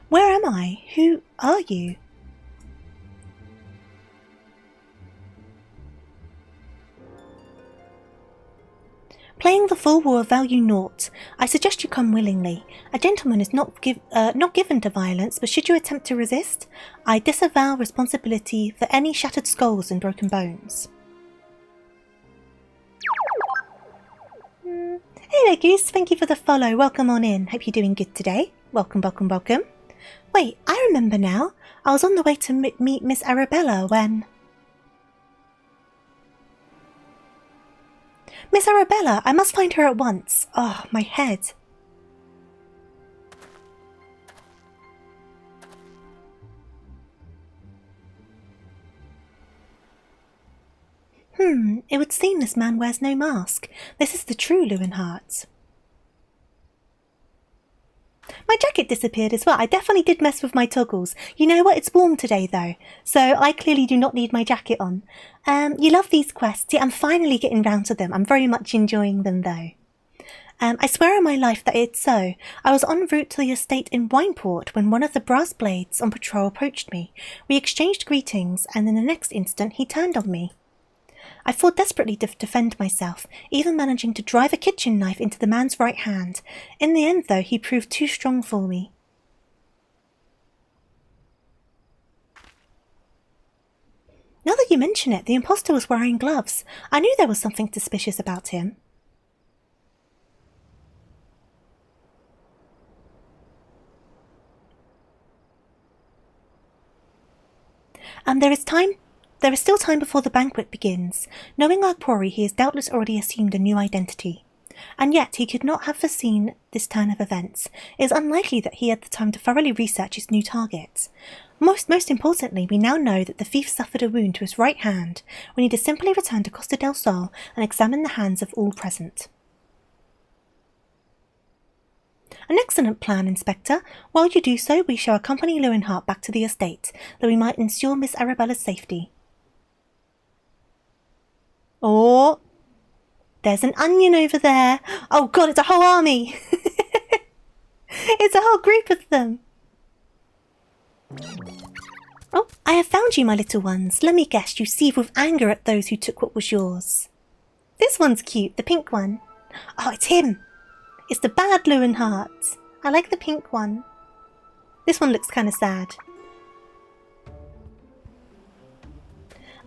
Where am I? Who are you? Playing the fool will value naught. I suggest you come willingly. A gentleman is not given to violence, but should you attempt to resist, I disavow responsibility for any shattered skulls and broken bones. Hey there, Goose. Thank you for the follow. Welcome on in. Hope you're doing good today. Welcome, welcome, welcome. Wait, I remember now. I was on the way to meet Miss Arabella when... Miss Arabella, I must find her at once. Oh, my head. It would seem this man wears no mask. This is the true Lewinhart. My jacket disappeared as well. I definitely did mess with my toggles. You know what? It's warm today though, so I clearly do not need my jacket on. You love these quests. Yeah, I'm finally getting round to them. I'm very much enjoying them though. I swear on my life that it's so. I was en route to the estate in Wineport when one of the brass blades on patrol approached me. We exchanged greetings, and in the next instant he turned on me. I fought desperately to defend myself, even managing to drive a kitchen knife into the man's right hand. In the end, though, he proved too strong for me. Now that you mention it, the imposter was wearing gloves. I knew there was something suspicious about him. There is still time before the banquet begins. Knowing our quarry, he has doubtless already assumed a new identity. And yet he could not have foreseen this turn of events. It is unlikely that he had the time to thoroughly research his new targets. Most importantly, we now know that the thief suffered a wound to his right hand. We need to simply return to Costa del Sol and examine the hands of all present. An excellent plan, Inspector. While you do so, we shall accompany Lewinhart back to the estate, that we might ensure Miss Arabella's safety. Oh, there's an onion over there. Oh God, it's a whole army. It's a whole group of them. Oh, I have found you, my little ones. Let me guess, you seethe with anger at those who took what was yours. This one's cute, the pink one. Oh, it's him. It's the bad Lewinhart. I like the pink one. This one looks kind of sad.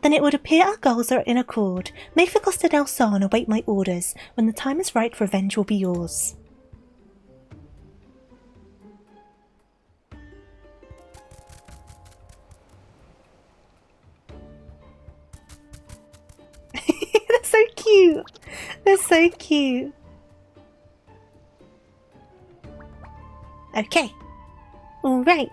Then it would appear our goals are in accord. Make for Costa del Sol and await my orders. When the time is right, revenge will be yours. They're so cute. They're so cute. Okay. All right.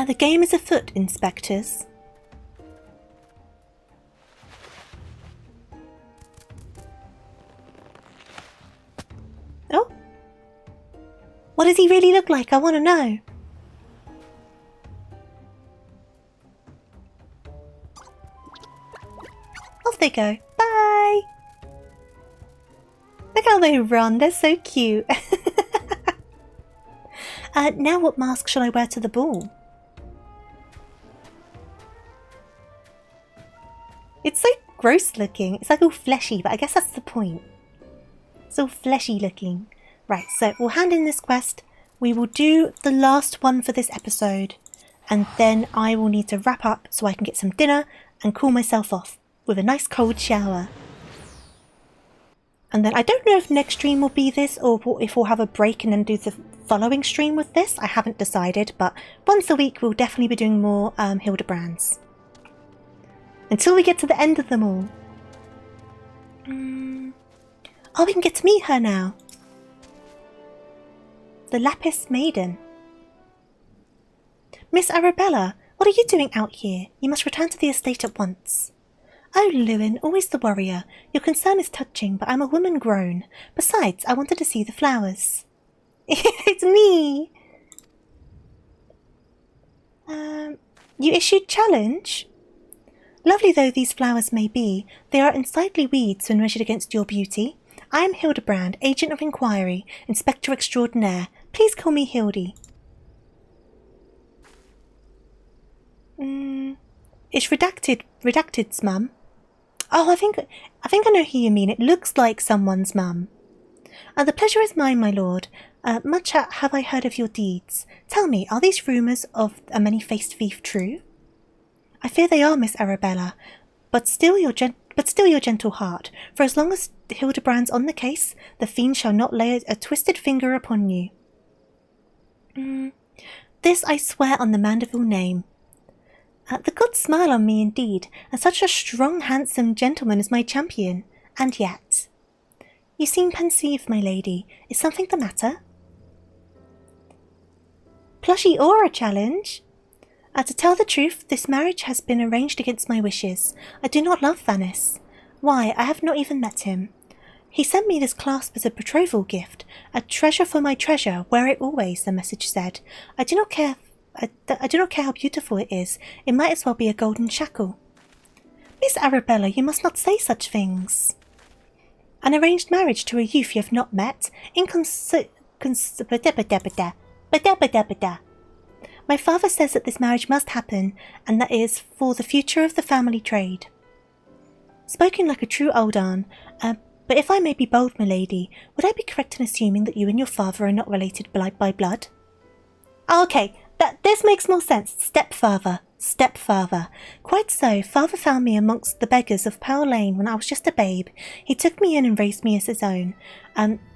The game is afoot, inspectors. Oh? What does he really look like? I want to know. Off they go. Bye! Look how they run. They're so cute. Now what mask shall I wear to the ball? It's so... gross looking. It's like all fleshy, but I guess that's the point. It's all fleshy looking. Right, so we'll hand in this quest. We will do the last one for this episode. And then I will need to wrap up so I can get some dinner and cool myself off with a nice cold shower. And then I don't know if next stream will be this or if we'll have a break and then do the following stream with this. I haven't decided, but once a week we'll definitely be doing more Hildibrands. Until we get to the end of them all. Oh, we can get to meet her now. The Lapis Maiden. Miss Arabella, what are you doing out here? You must return to the estate at once. Oh, Lewin, always the worrier. Your concern is touching, but I'm a woman grown. Besides, I wanted to see the flowers. It's me! You issued challenge? Lovely though these flowers may be, they are unsightly weeds when measured against your beauty. I am Hildibrand, Agent of Inquiry, Inspector Extraordinaire. Please call me Hildy. It's redacted's mum. Oh, I think I know who you mean. It looks like someone's mum. The pleasure is mine, my lord. Much have I heard of your deeds. Tell me, are these rumours of a many-faced thief true? I fear they are, Miss Arabella, but still your gentle heart. For as long as Hildibrand's on the case, the fiend shall not lay a twisted finger upon you. This I swear on the Mandeville name. The gods smile on me indeed, and such a strong, handsome gentleman is my champion. And yet... You seem pensive, my lady. Is something the matter? Plushy or a challenge? To tell the truth, this marriage has been arranged against my wishes. I do not love Vanis. Why, I have not even met him. He sent me this clasp as a betrothal gift, a treasure for my treasure, wear it always, the message said. I do not care how beautiful it is. It might as well be a golden shackle. Miss Arabella, you must not say such things. An arranged marriage to a youth you have not met? My father says that this marriage must happen, and that is for the future of the family trade. Spoken like a true Aldan, but if I may be bold, my lady, would I be correct in assuming that you and your father are not related by blood? Oh, okay. This makes more sense. Stepfather. Quite so. Father found me amongst the beggars of Pearl Lane when I was just a babe. He took me in and raised me as his own.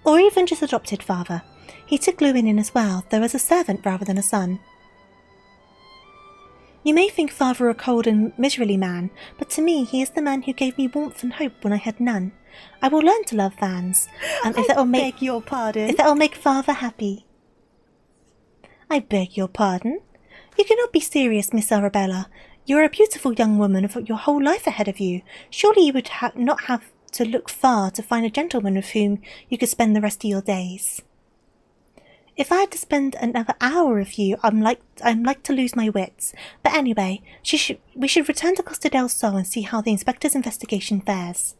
Or even just adopted father. He took Lewin in as well, though as a servant rather than a son. You may think father a cold and miserly man, but to me he is the man who gave me warmth and hope when I had none. I will learn to love Vans, if that will make your pardon. If that will make father happy. I beg your pardon? You cannot be serious, Miss Arabella. You are a beautiful young woman with your whole life ahead of you. Surely you would not have to look far to find a gentleman with whom you could spend the rest of your days. If I had to spend another hour with you, I'm like to lose my wits. But anyway, we should return to Costa del Sol and see how the inspector's investigation fares.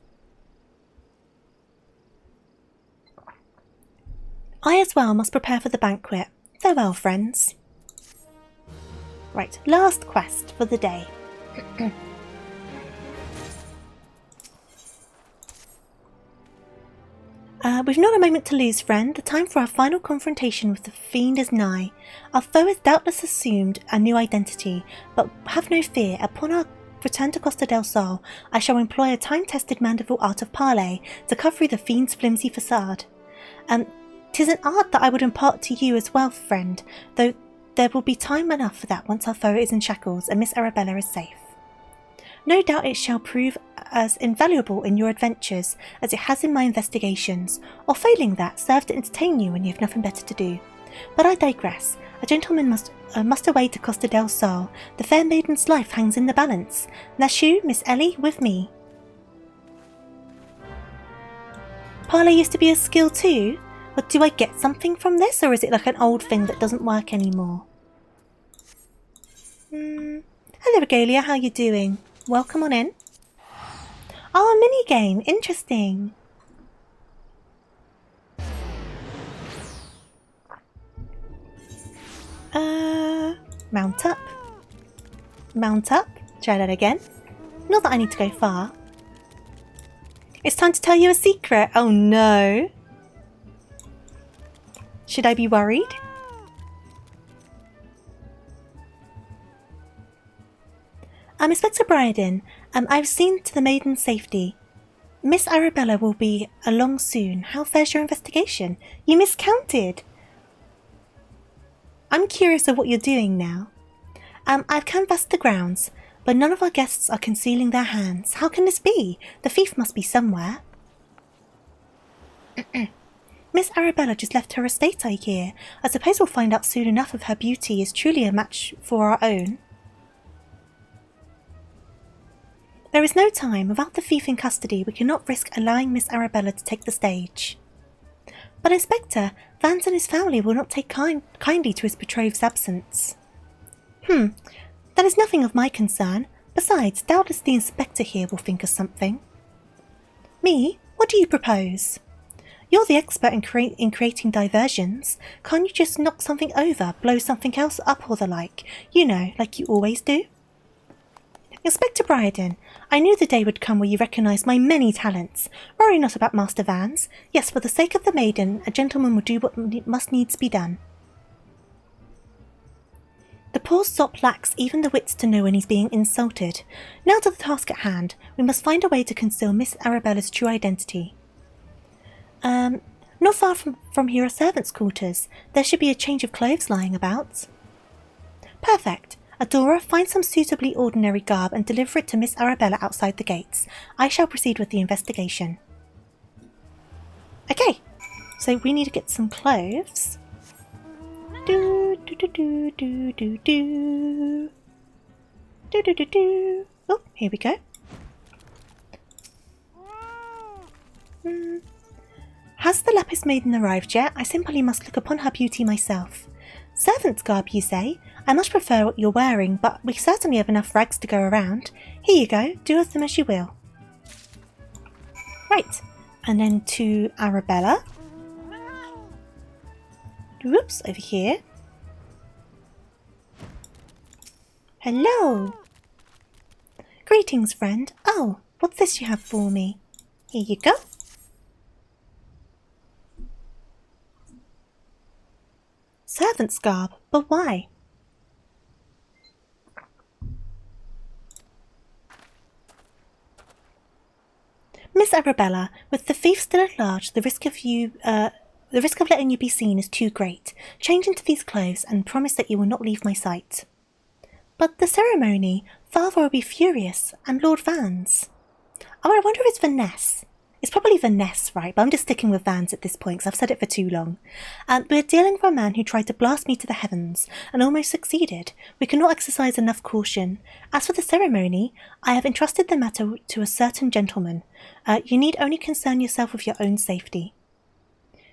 I as well must prepare for the banquet. Farewell, friends. Right, last quest for the day. We've not a moment to lose, friend. The time for our final confrontation with the fiend is nigh. Our foe has doubtless assumed a new identity, but have no fear. Upon our return to Costa del Sol, I shall employ a time-tested Mandeville art of parley to cut through the fiend's flimsy facade. 'Tis an art that I would impart to you as well, friend, though there will be time enough for that once our foe is in shackles and Miss Arabella is safe. No doubt it shall prove as invaluable in your adventures as it has in my investigations, or failing that, serve to entertain you when you have nothing better to do. But I digress. A gentleman must away to Costa del Sol. The fair maiden's life hangs in the balance. Nashu, Miss Ellie, with me. Parley used to be a skill too? But do I get something from this, or is it like an old thing that doesn't work anymore? Hello, Regalia, how you doing? Welcome on in. Oh, a mini-game. Interesting. Mount up. Mount up. Try that again. Not that I need to go far. It's time to tell you a secret. Oh no. Should I be worried? Inspector Bryden, I've seen to the maiden's safety. Miss Arabella will be along soon. How fares your investigation? You miscounted. I'm curious of what you're doing now. I've canvassed the grounds, but none of our guests are concealing their hands. How can this be? The thief must be somewhere. Miss Arabella just left her estate, I hear. I suppose we'll find out soon enough if her beauty is truly a match for our own. There is no time. Without the thief in custody, we cannot risk allowing Miss Arabella to take the stage. But Inspector, Vance and his family will not take kindly to his betrothed's absence. That is nothing of my concern. Besides, doubtless the Inspector here will think of something. Me? What do you propose? You're the expert in creating diversions. Can't you just knock something over, blow something else up or the like? You know, like you always do? Inspector Bryden, I knew the day would come where you recognised my many talents. Worry not about Master Vance. Yes, for the sake of the maiden, a gentleman will do what must needs be done. The poor sop lacks even the wits to know when he's being insulted. Now to the task at hand. We must find a way to conceal Miss Arabella's true identity. Not far from here are servants' quarters. There should be a change of clothes lying about. Perfect. Adora, find some suitably ordinary garb and deliver it to Miss Arabella outside the gates. I shall proceed with the investigation. Okay, so we need to get some clothes. Do do do do do do do do do do do. Oh, here we go. Has the Lapis Maiden arrived yet? I simply must look upon her beauty myself. Servant's garb, you say? I much prefer what you're wearing, but we certainly have enough rags to go around. Here you go, do with them as you will. Right, and then to Arabella. Whoops, over here. Hello! Greetings, friend. Oh, what's this you have for me? Here you go. Servant's garb, but why? Miss Arabella, with the thief still at large, the risk of letting you be seen is too great. Change into these clothes and promise that you will not leave my sight. But the ceremony, Father will be furious, and Lord Vance. Oh, I wonder if it's Vanessa. It's probably Vanessa, right? But I'm just sticking with Vance at this point because I've said it for too long. We're dealing with a man who tried to blast me to the heavens and almost succeeded. We cannot exercise enough caution. As for the ceremony, I have entrusted the matter to a certain gentleman. You need only concern yourself with your own safety.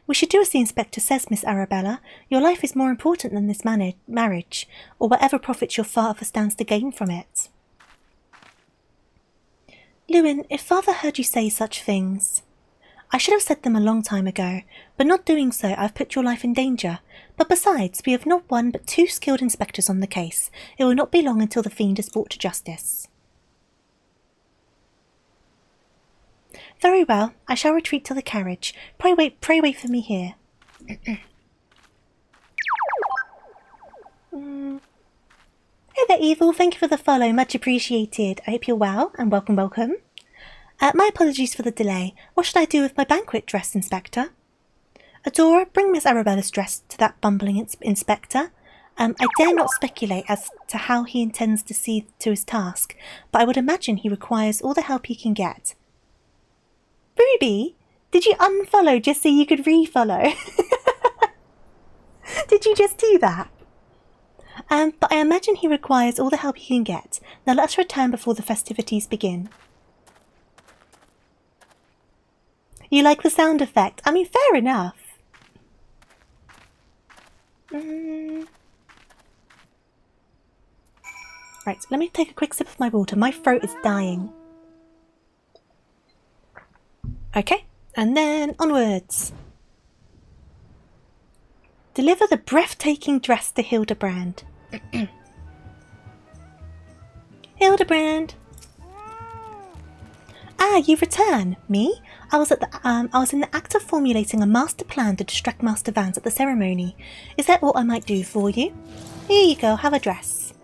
We should do as the Inspector says, Miss Arabella. Your life is more important than this marriage, or whatever profits your father stands to gain from it. Lewin, if Father heard you say such things... I should have said them a long time ago, but not doing so I've put your life in danger. But besides, we have not one but 2 skilled inspectors on the case. It will not be long until the fiend is brought to justice. Very well, I shall retreat to the carriage. Pray wait for me here. Hey there, Evil. Thank you for the follow. Much appreciated. I hope you're well, and welcome. My apologies for the delay. What should I do with my banquet dress, Inspector? Adora, bring Miss Arabella's dress to that bumbling Inspector. I dare not speculate as to how he intends to see to his task, but I would imagine he requires all the help he can get. Ruby, did you unfollow just so you could refollow? Did you just do that? But I imagine he requires all the help he can get. Now let us return before the festivities begin. You like the sound effect? I mean, fair enough. Right, let me take a quick sip of my water. My throat is dying. Okay, and then onwards. Deliver the breathtaking dress to Hildibrand. Hildibrand! Ah, you return. Me? I was in the act of formulating a master plan to distract Master Vance at the ceremony. Is that what I might do for you? Here you go, have a dress.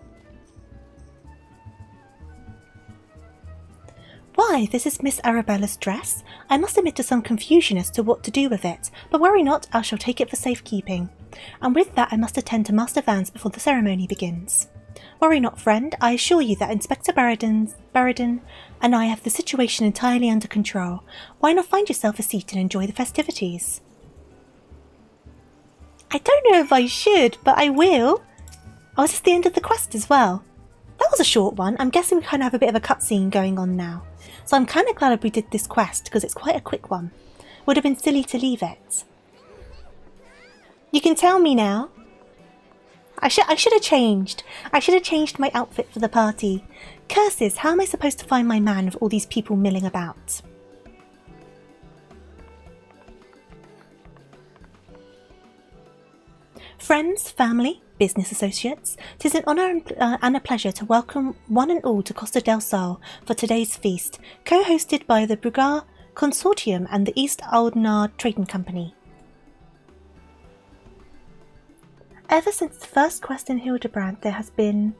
Why, this is Miss Arabella's dress. I must admit to some confusion as to what to do with it, but worry not, I shall take it for safekeeping. And with that I must attend to Master Vance before the ceremony begins. Worry not, friend. I assure you that Inspector Baradin and I have the situation entirely under control. Why not find yourself a seat and enjoy the festivities? I don't know if I should, but I will. Oh, is this the end of the quest as well? That was a short one. I'm guessing we kind of have a bit of a cutscene going on now. So I'm kind of glad we did this quest because it's quite a quick one. Would have been silly to leave it. You can tell me now. I should have changed. I should have changed my outfit for the party. Curses, how am I supposed to find my man with all these people milling about? Friends, family, business associates, 'tis an honour and a pleasure to welcome one and all to Costa del Sol for today's feast, co-hosted by the Brugar Consortium and the East Aldenard Trading Company. Ever since the first quest in Hildibrand, there has been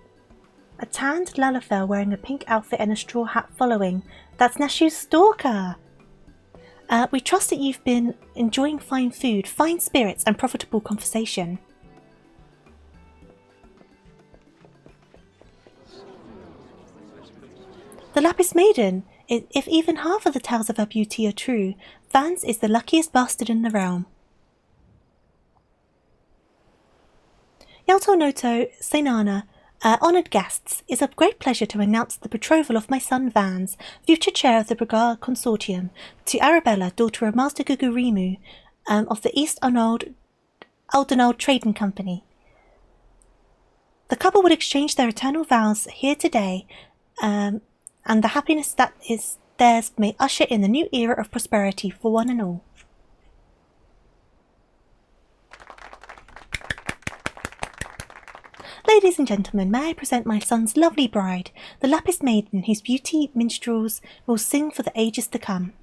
a tanned Lalafell wearing a pink outfit and a straw hat following. That's Nashu's stalker! We trust that you've been enjoying fine food, fine spirits and profitable conversation. The Lapis Maiden! If even half of the tales of her beauty are true, Vance is the luckiest bastard in the realm. Yalto Noto, Senana, honoured guests, it's a great pleasure to announce the betrothal of my son Vance, future chair of the Brugar Consortium, to Arabella, daughter of Master Gugurimu, of the East Aldenard Trading Company. The couple would exchange their eternal vows here today, and the happiness that is theirs may usher in the new era of prosperity for one and all. Ladies and gentlemen, may I present my son's lovely bride, the Lapis Maiden, whose beauty minstrels will sing for the ages to come.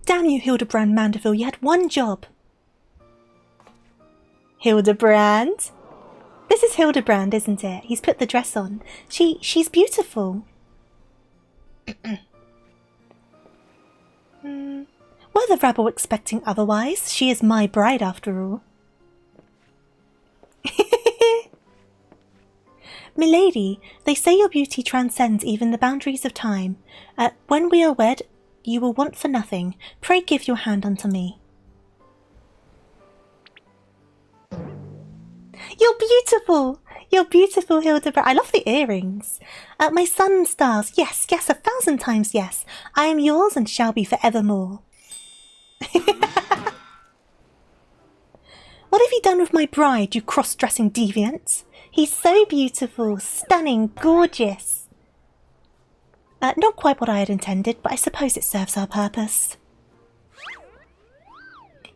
Damn you, Hildibrand Mandeville, you had one job. Hildibrand? This is Hildibrand, isn't it? He's put the dress on. She's beautiful. Were the rabble expecting otherwise? She is my bride after all. Milady, they say your beauty transcends even the boundaries of time. When we are wed, you will want for nothing. Pray give your hand unto me. You're beautiful! You're beautiful, Hildibrand. I love the earrings. My sun stars. Yes, yes, 1,000 times yes. I am yours and shall be forevermore. What have you done with my bride, you cross-dressing deviant? He's so beautiful, stunning, gorgeous. Not quite what I had intended, but I suppose it serves our purpose.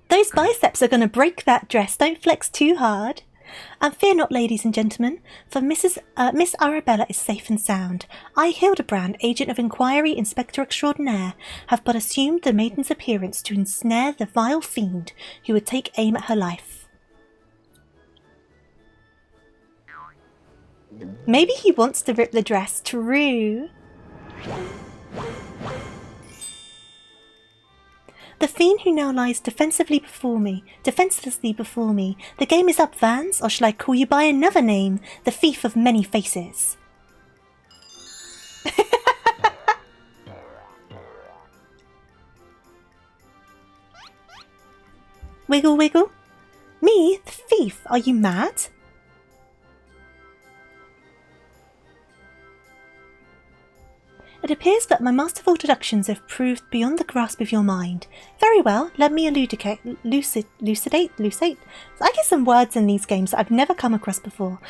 Those biceps are going to break that dress. Don't flex too hard. And fear not, ladies and gentlemen, for Miss Arabella is safe and sound. I, Hildibrand, Agent of Inquiry, Inspector Extraordinaire, have but assumed the maiden's appearance to ensnare the vile fiend who would take aim at her life. Maybe he wants to rip the dress, true. The fiend who now lies defenselessly before me. The game is up, Vance, or shall I call you by another name? The thief of many faces. Wiggle, wiggle. Me, the thief? Are you mad? It appears that my masterful deductions have proved beyond the grasp of your mind. Very well, let me elucidate. I get some words in these games that I've never come across before.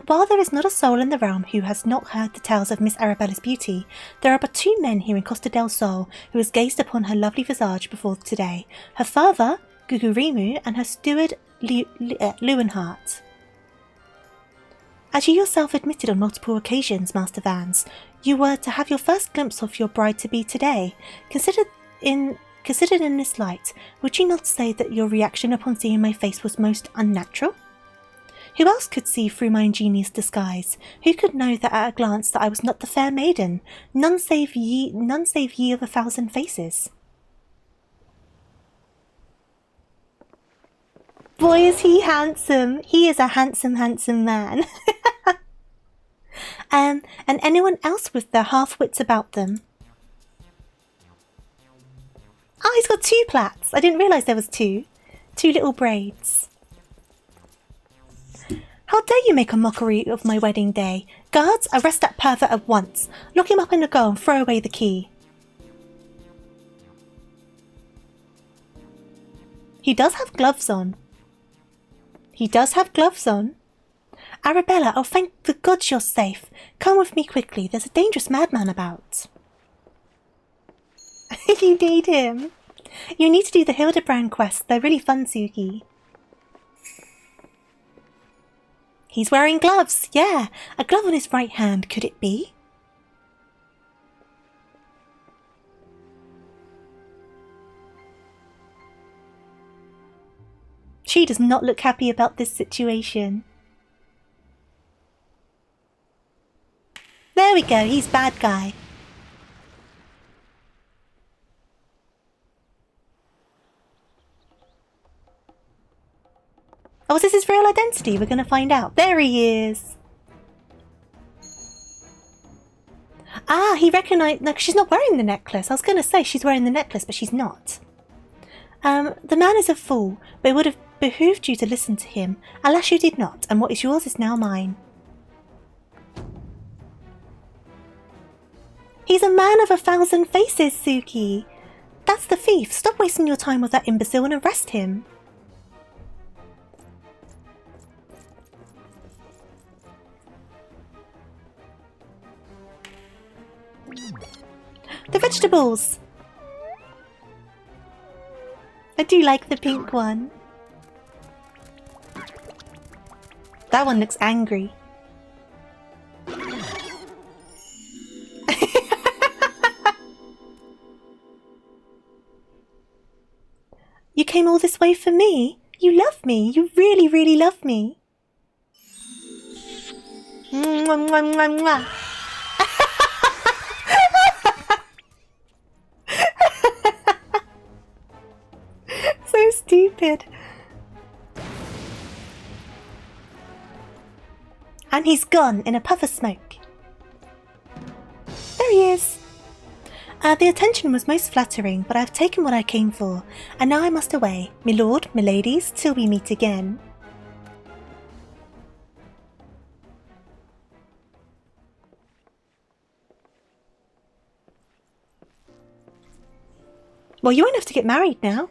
While there is not a soul in the realm who has not heard the tales of Miss Arabella's beauty, there are but 2 men here in Costa del Sol who has gazed upon her lovely visage before today. Her father, Gugurimu, and her steward, Lewenhart. As you yourself admitted on multiple occasions, Master Vance, you were to have your first glimpse of your bride-to-be today. Considered in this light, would you not say that your reaction upon seeing my face was most unnatural? Who else could see through my ingenious disguise? Who could know that at a glance that I was not the fair maiden? None save ye of 1,000 faces. Boy, is he handsome! He is a handsome, handsome man. And anyone else with their half-wits about them? Oh, he's got 2 plaits. I didn't realise there was 2. 2 little braids. How dare you make a mockery of my wedding day? Guards, arrest that pervert at once. Lock him up in the gaol and throw away the key. He does have gloves on. He does have gloves on. Arabella, oh thank the gods you're safe. Come with me quickly, there's a dangerous madman about. You need him. You need to do the Hildibrand quests, they're really fun, Suki. He's wearing gloves, yeah. A glove on his right hand, could it be? She does not look happy about this situation. There we go, he's bad guy. Oh, is this his real identity? We're going to find out. There he is. Ah, he recognised... No, she's not wearing the necklace. I was going to say she's wearing the necklace, but she's not. The man is a fool, but it would have behooved you to listen to him. Alas, you did not, and what is yours is now mine. He's a man of 1,000 faces, Suki. That's the thief. Stop wasting your time with that imbecile and arrest him. The vegetables! I do like the pink one. That one looks angry. You came all this way for me? You love me. You really, really love me. Mwah, mwah, mwah, mwah. So stupid. And he's gone in a puff of smoke. There he is. The attention was most flattering, but I have taken what I came for, and now I must away, my lord, my ladies, till we meet again. Well, you won't have to get married now.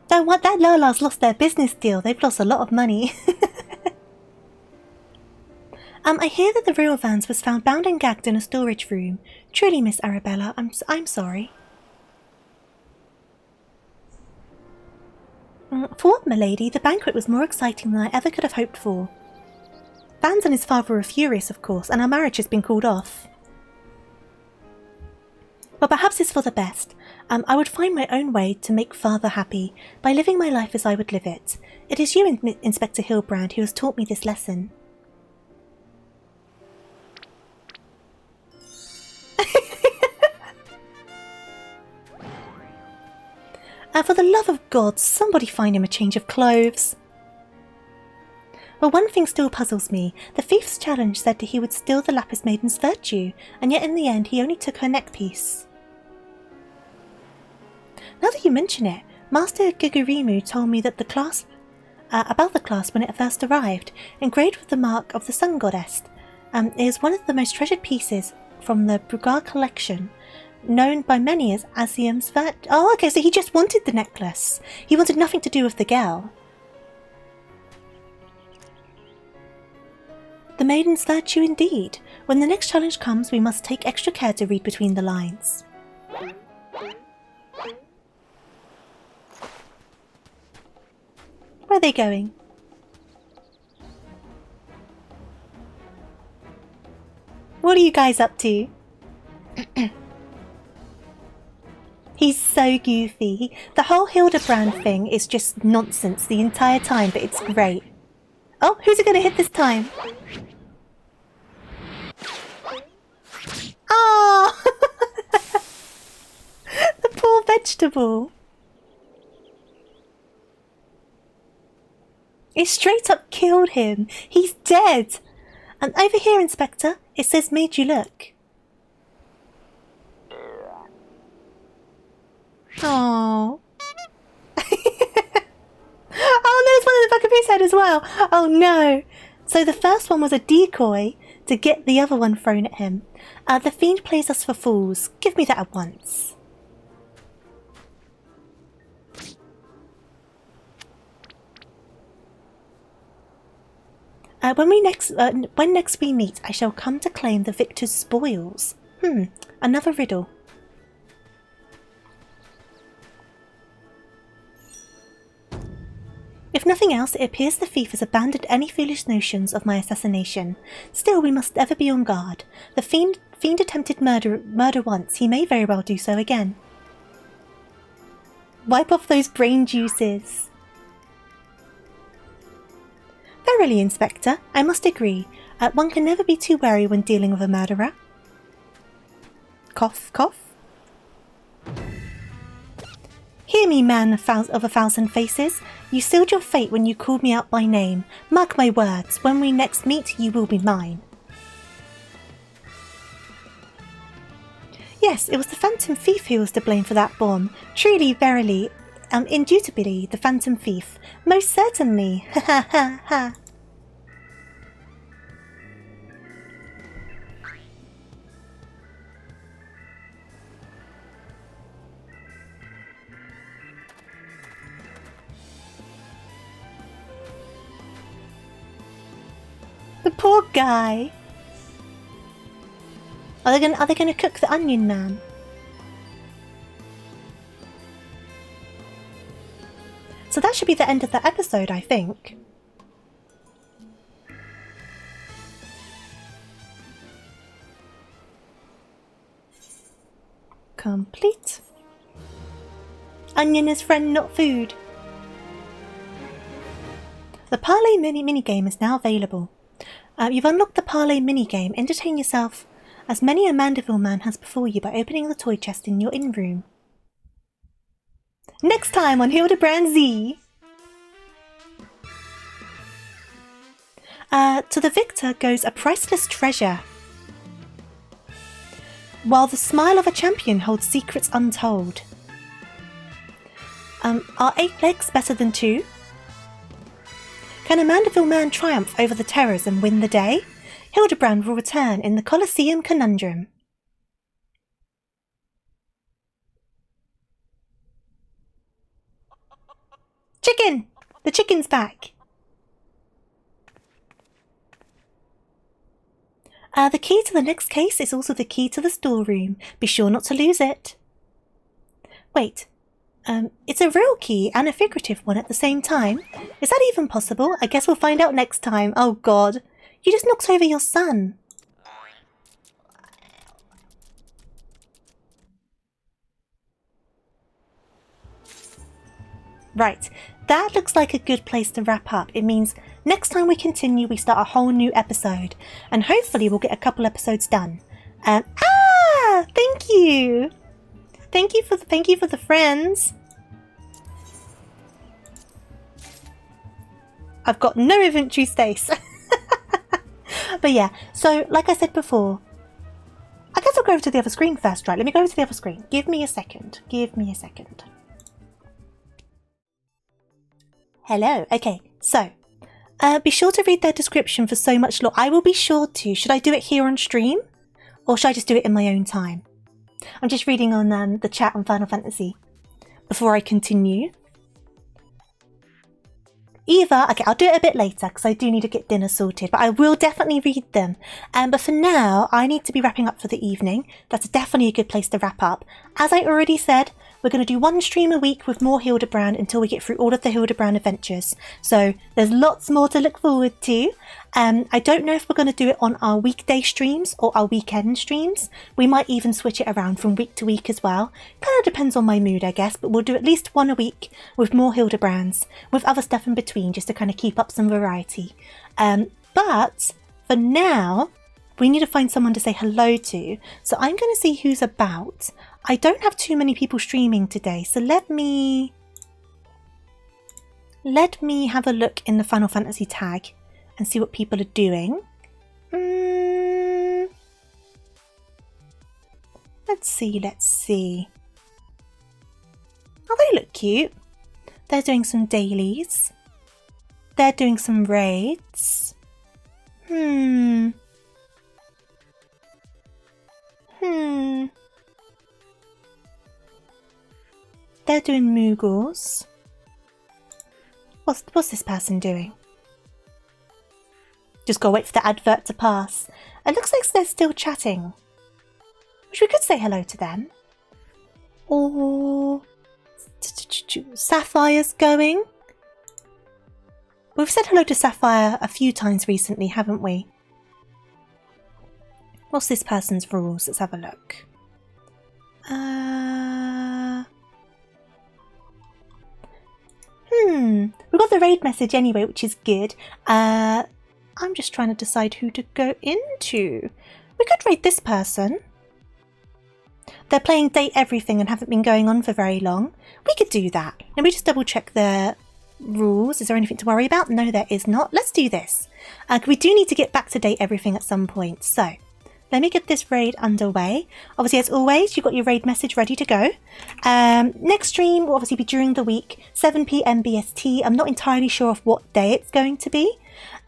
Don't want that. Lala's lost their business deal. They've lost a lot of money. I hear that the real Vance was found bound and gagged in a storage room. Truly, Miss Arabella, I'm sorry. For what, my lady? The banquet was more exciting than I ever could have hoped for. Vance and his father were furious, of course, and our marriage has been called off. But perhaps it's for the best. I would find my own way to make father happy, by living my life as I would live it. It is you, Inspector Hildibrand, who has taught me this lesson. For the love of God, somebody find him a change of clothes. Well, one thing still puzzles me. The thief's challenge said that he would steal the Lapis Maiden's virtue, and yet in the end he only took her neckpiece. Now that you mention it, Master Gigurimu told me that the clasp, about the clasp when it first arrived, engraved with the mark of the Sun Goddess, is one of the most treasured pieces from the Brugar collection, known by many as Asium's virtue. Oh, okay, so he just wanted the necklace. He wanted nothing to do with the girl. The maiden's virtue indeed. When the next challenge comes, we must take extra care to read between the lines. Where are they going? What are you guys up to? He's so goofy. The whole Hildibrand thing is just nonsense the entire time, but it's great. Oh, who's it going to hit this time? Oh! The poor vegetable. It straight up killed him. He's dead. And over here, Inspector, it says made you look. Oh. Oh, there's one in the back of his head as well. Oh no. So the first one was a decoy to get the other one thrown at him. The fiend plays us for fools. Give me that at once. When next we meet, I shall come to claim the victor's spoils. Another riddle. If nothing else, it appears the thief has abandoned any foolish notions of my assassination. Still, we must ever be on guard. The fiend attempted murder once. He may very well do so again. Wipe off those brain juices. Verily, Inspector, I must agree. One can never be too wary when dealing with a murderer. Cough, cough. Hear me, man of a thousand faces. You sealed your fate when you called me out by name. Mark my words, when we next meet, you will be mine. Yes, it was the Phantom Thief who was to blame for that bomb. Truly, verily, indubitably, the Phantom Thief. Most certainly. Ha ha ha ha. The poor guy. Are they gonna cook the onion man? So that should be the end of the episode, I think. Complete. Onion is friend, not food. The Parlay minigame is now available. You've unlocked the Parlay minigame. Entertain yourself as many a Mandeville man has before you by opening the toy chest in your in-room. Next time on Hildibrand Z! To the victor goes a priceless treasure. While the smile of a champion holds secrets untold. Are 8 legs better than 2? Can a Mandeville man triumph over the terrors and win the day? Hildibrand will return in the Colosseum Conundrum. Chicken! The chicken's back! The key to the next case is also the key to the storeroom. Be sure not to lose it. Wait. It's a real key and a figurative one at the same time. Is that even possible? I guess we'll find out next time. Oh god. You just knocked over your son. Right. That looks like a good place to wrap up. It means next time we continue, we start a whole new episode. And hopefully we'll get a couple episodes done. Thank you! Thank you for the friends. I've got no inventory space. But yeah, so like I said before, I guess I'll go over to the other screen first, right? Let me go over to the other screen. Give me a second. Hello. Okay, so be sure to read their description for so much lore. I will be sure to. Should I do it here on stream? Or should I just do it in my own time? I'm just reading on the chat on Final Fantasy before I continue. Either, okay, I'll do it a bit later because I do need to get dinner sorted, but I will definitely read them. But for now, I need to be wrapping up for the evening. That's definitely a good place to wrap up. As I already said, we're going to do one stream a week with more Hildibrand until we get through all of the Hildibrand Adventures. So there's lots more to look forward to. I don't know if we're going to do it on our weekday streams or our weekend streams. We might even switch it around from week to week as well. Kind of depends on my mood, I guess, but we'll do at least one a week with more Hildibrands, with other stuff in between, just to kind of keep up some variety. But for now, we need to find someone to say hello to. So I'm going to see who's about. I don't have too many people streaming today, so let me have a look in the Final Fantasy tag and see what people are doing. Let's see. Oh, they look cute. They're doing some dailies. They're doing some raids. They're doing Moogles. What's this person doing? Just gotta wait for the advert to pass. It looks like they're still chatting. Which we could say hello to them. Or Sapphire's going. We've said hello to Sapphire a few times recently, haven't we? What's this person's rules? Let's have a look. We got the raid message anyway, which is good. I'm just trying to decide who to go into. We could raid this person. They're playing Date Everything and haven't been going on for very long. We could do that. Let me just double check their rules. Is there anything to worry about? No, there is not. Let's do this. We do need to get back to Date Everything at some point. So let me get this raid underway. Obviously, as always, you've got your raid message ready to go. Next stream will obviously be during the week, 7 PM BST. I'm not entirely sure of what day it's going to be.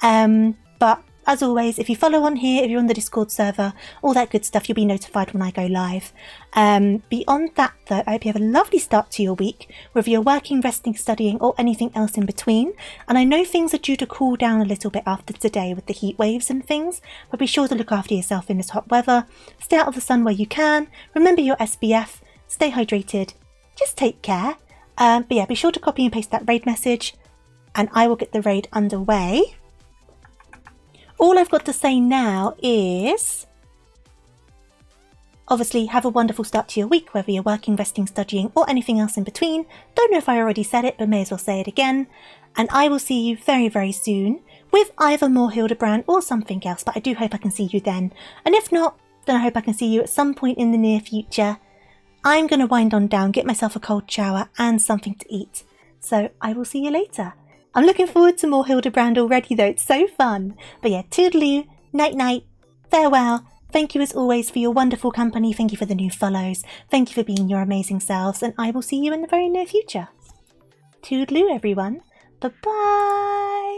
But as always, if you follow on here, if you're on the Discord server, all that good stuff, you'll be notified when I go live. Beyond that, though, I hope you have a lovely start to your week, whether you're working, resting, studying, or anything else in between. And I know things are due to cool down a little bit after today with the heat waves and things, but be sure to look after yourself in this hot weather. Stay out of the sun where you can. Remember your SPF. Stay hydrated. Just take care. But yeah, be sure to copy and paste that raid message, and I will get the raid underway. All I've got to say now is, obviously, have a wonderful start to your week, whether you're working, resting, studying, or anything else in between. Don't know if I already said it, but may as well say it again. And I will see you very, very soon with either more Hildibrand or something else, but I do hope I can see you then. And if not, then I hope I can see you at some point in the near future. I'm going to wind on down, get myself a cold shower and something to eat. So I will see you later. I'm looking forward to more Hildibrand already though, it's so fun. But yeah, toodaloo, night night, farewell. Thank you as always for your wonderful company, thank you for the new follows, thank you for being your amazing selves, and I will see you in the very near future. Toodaloo everyone, bye bye.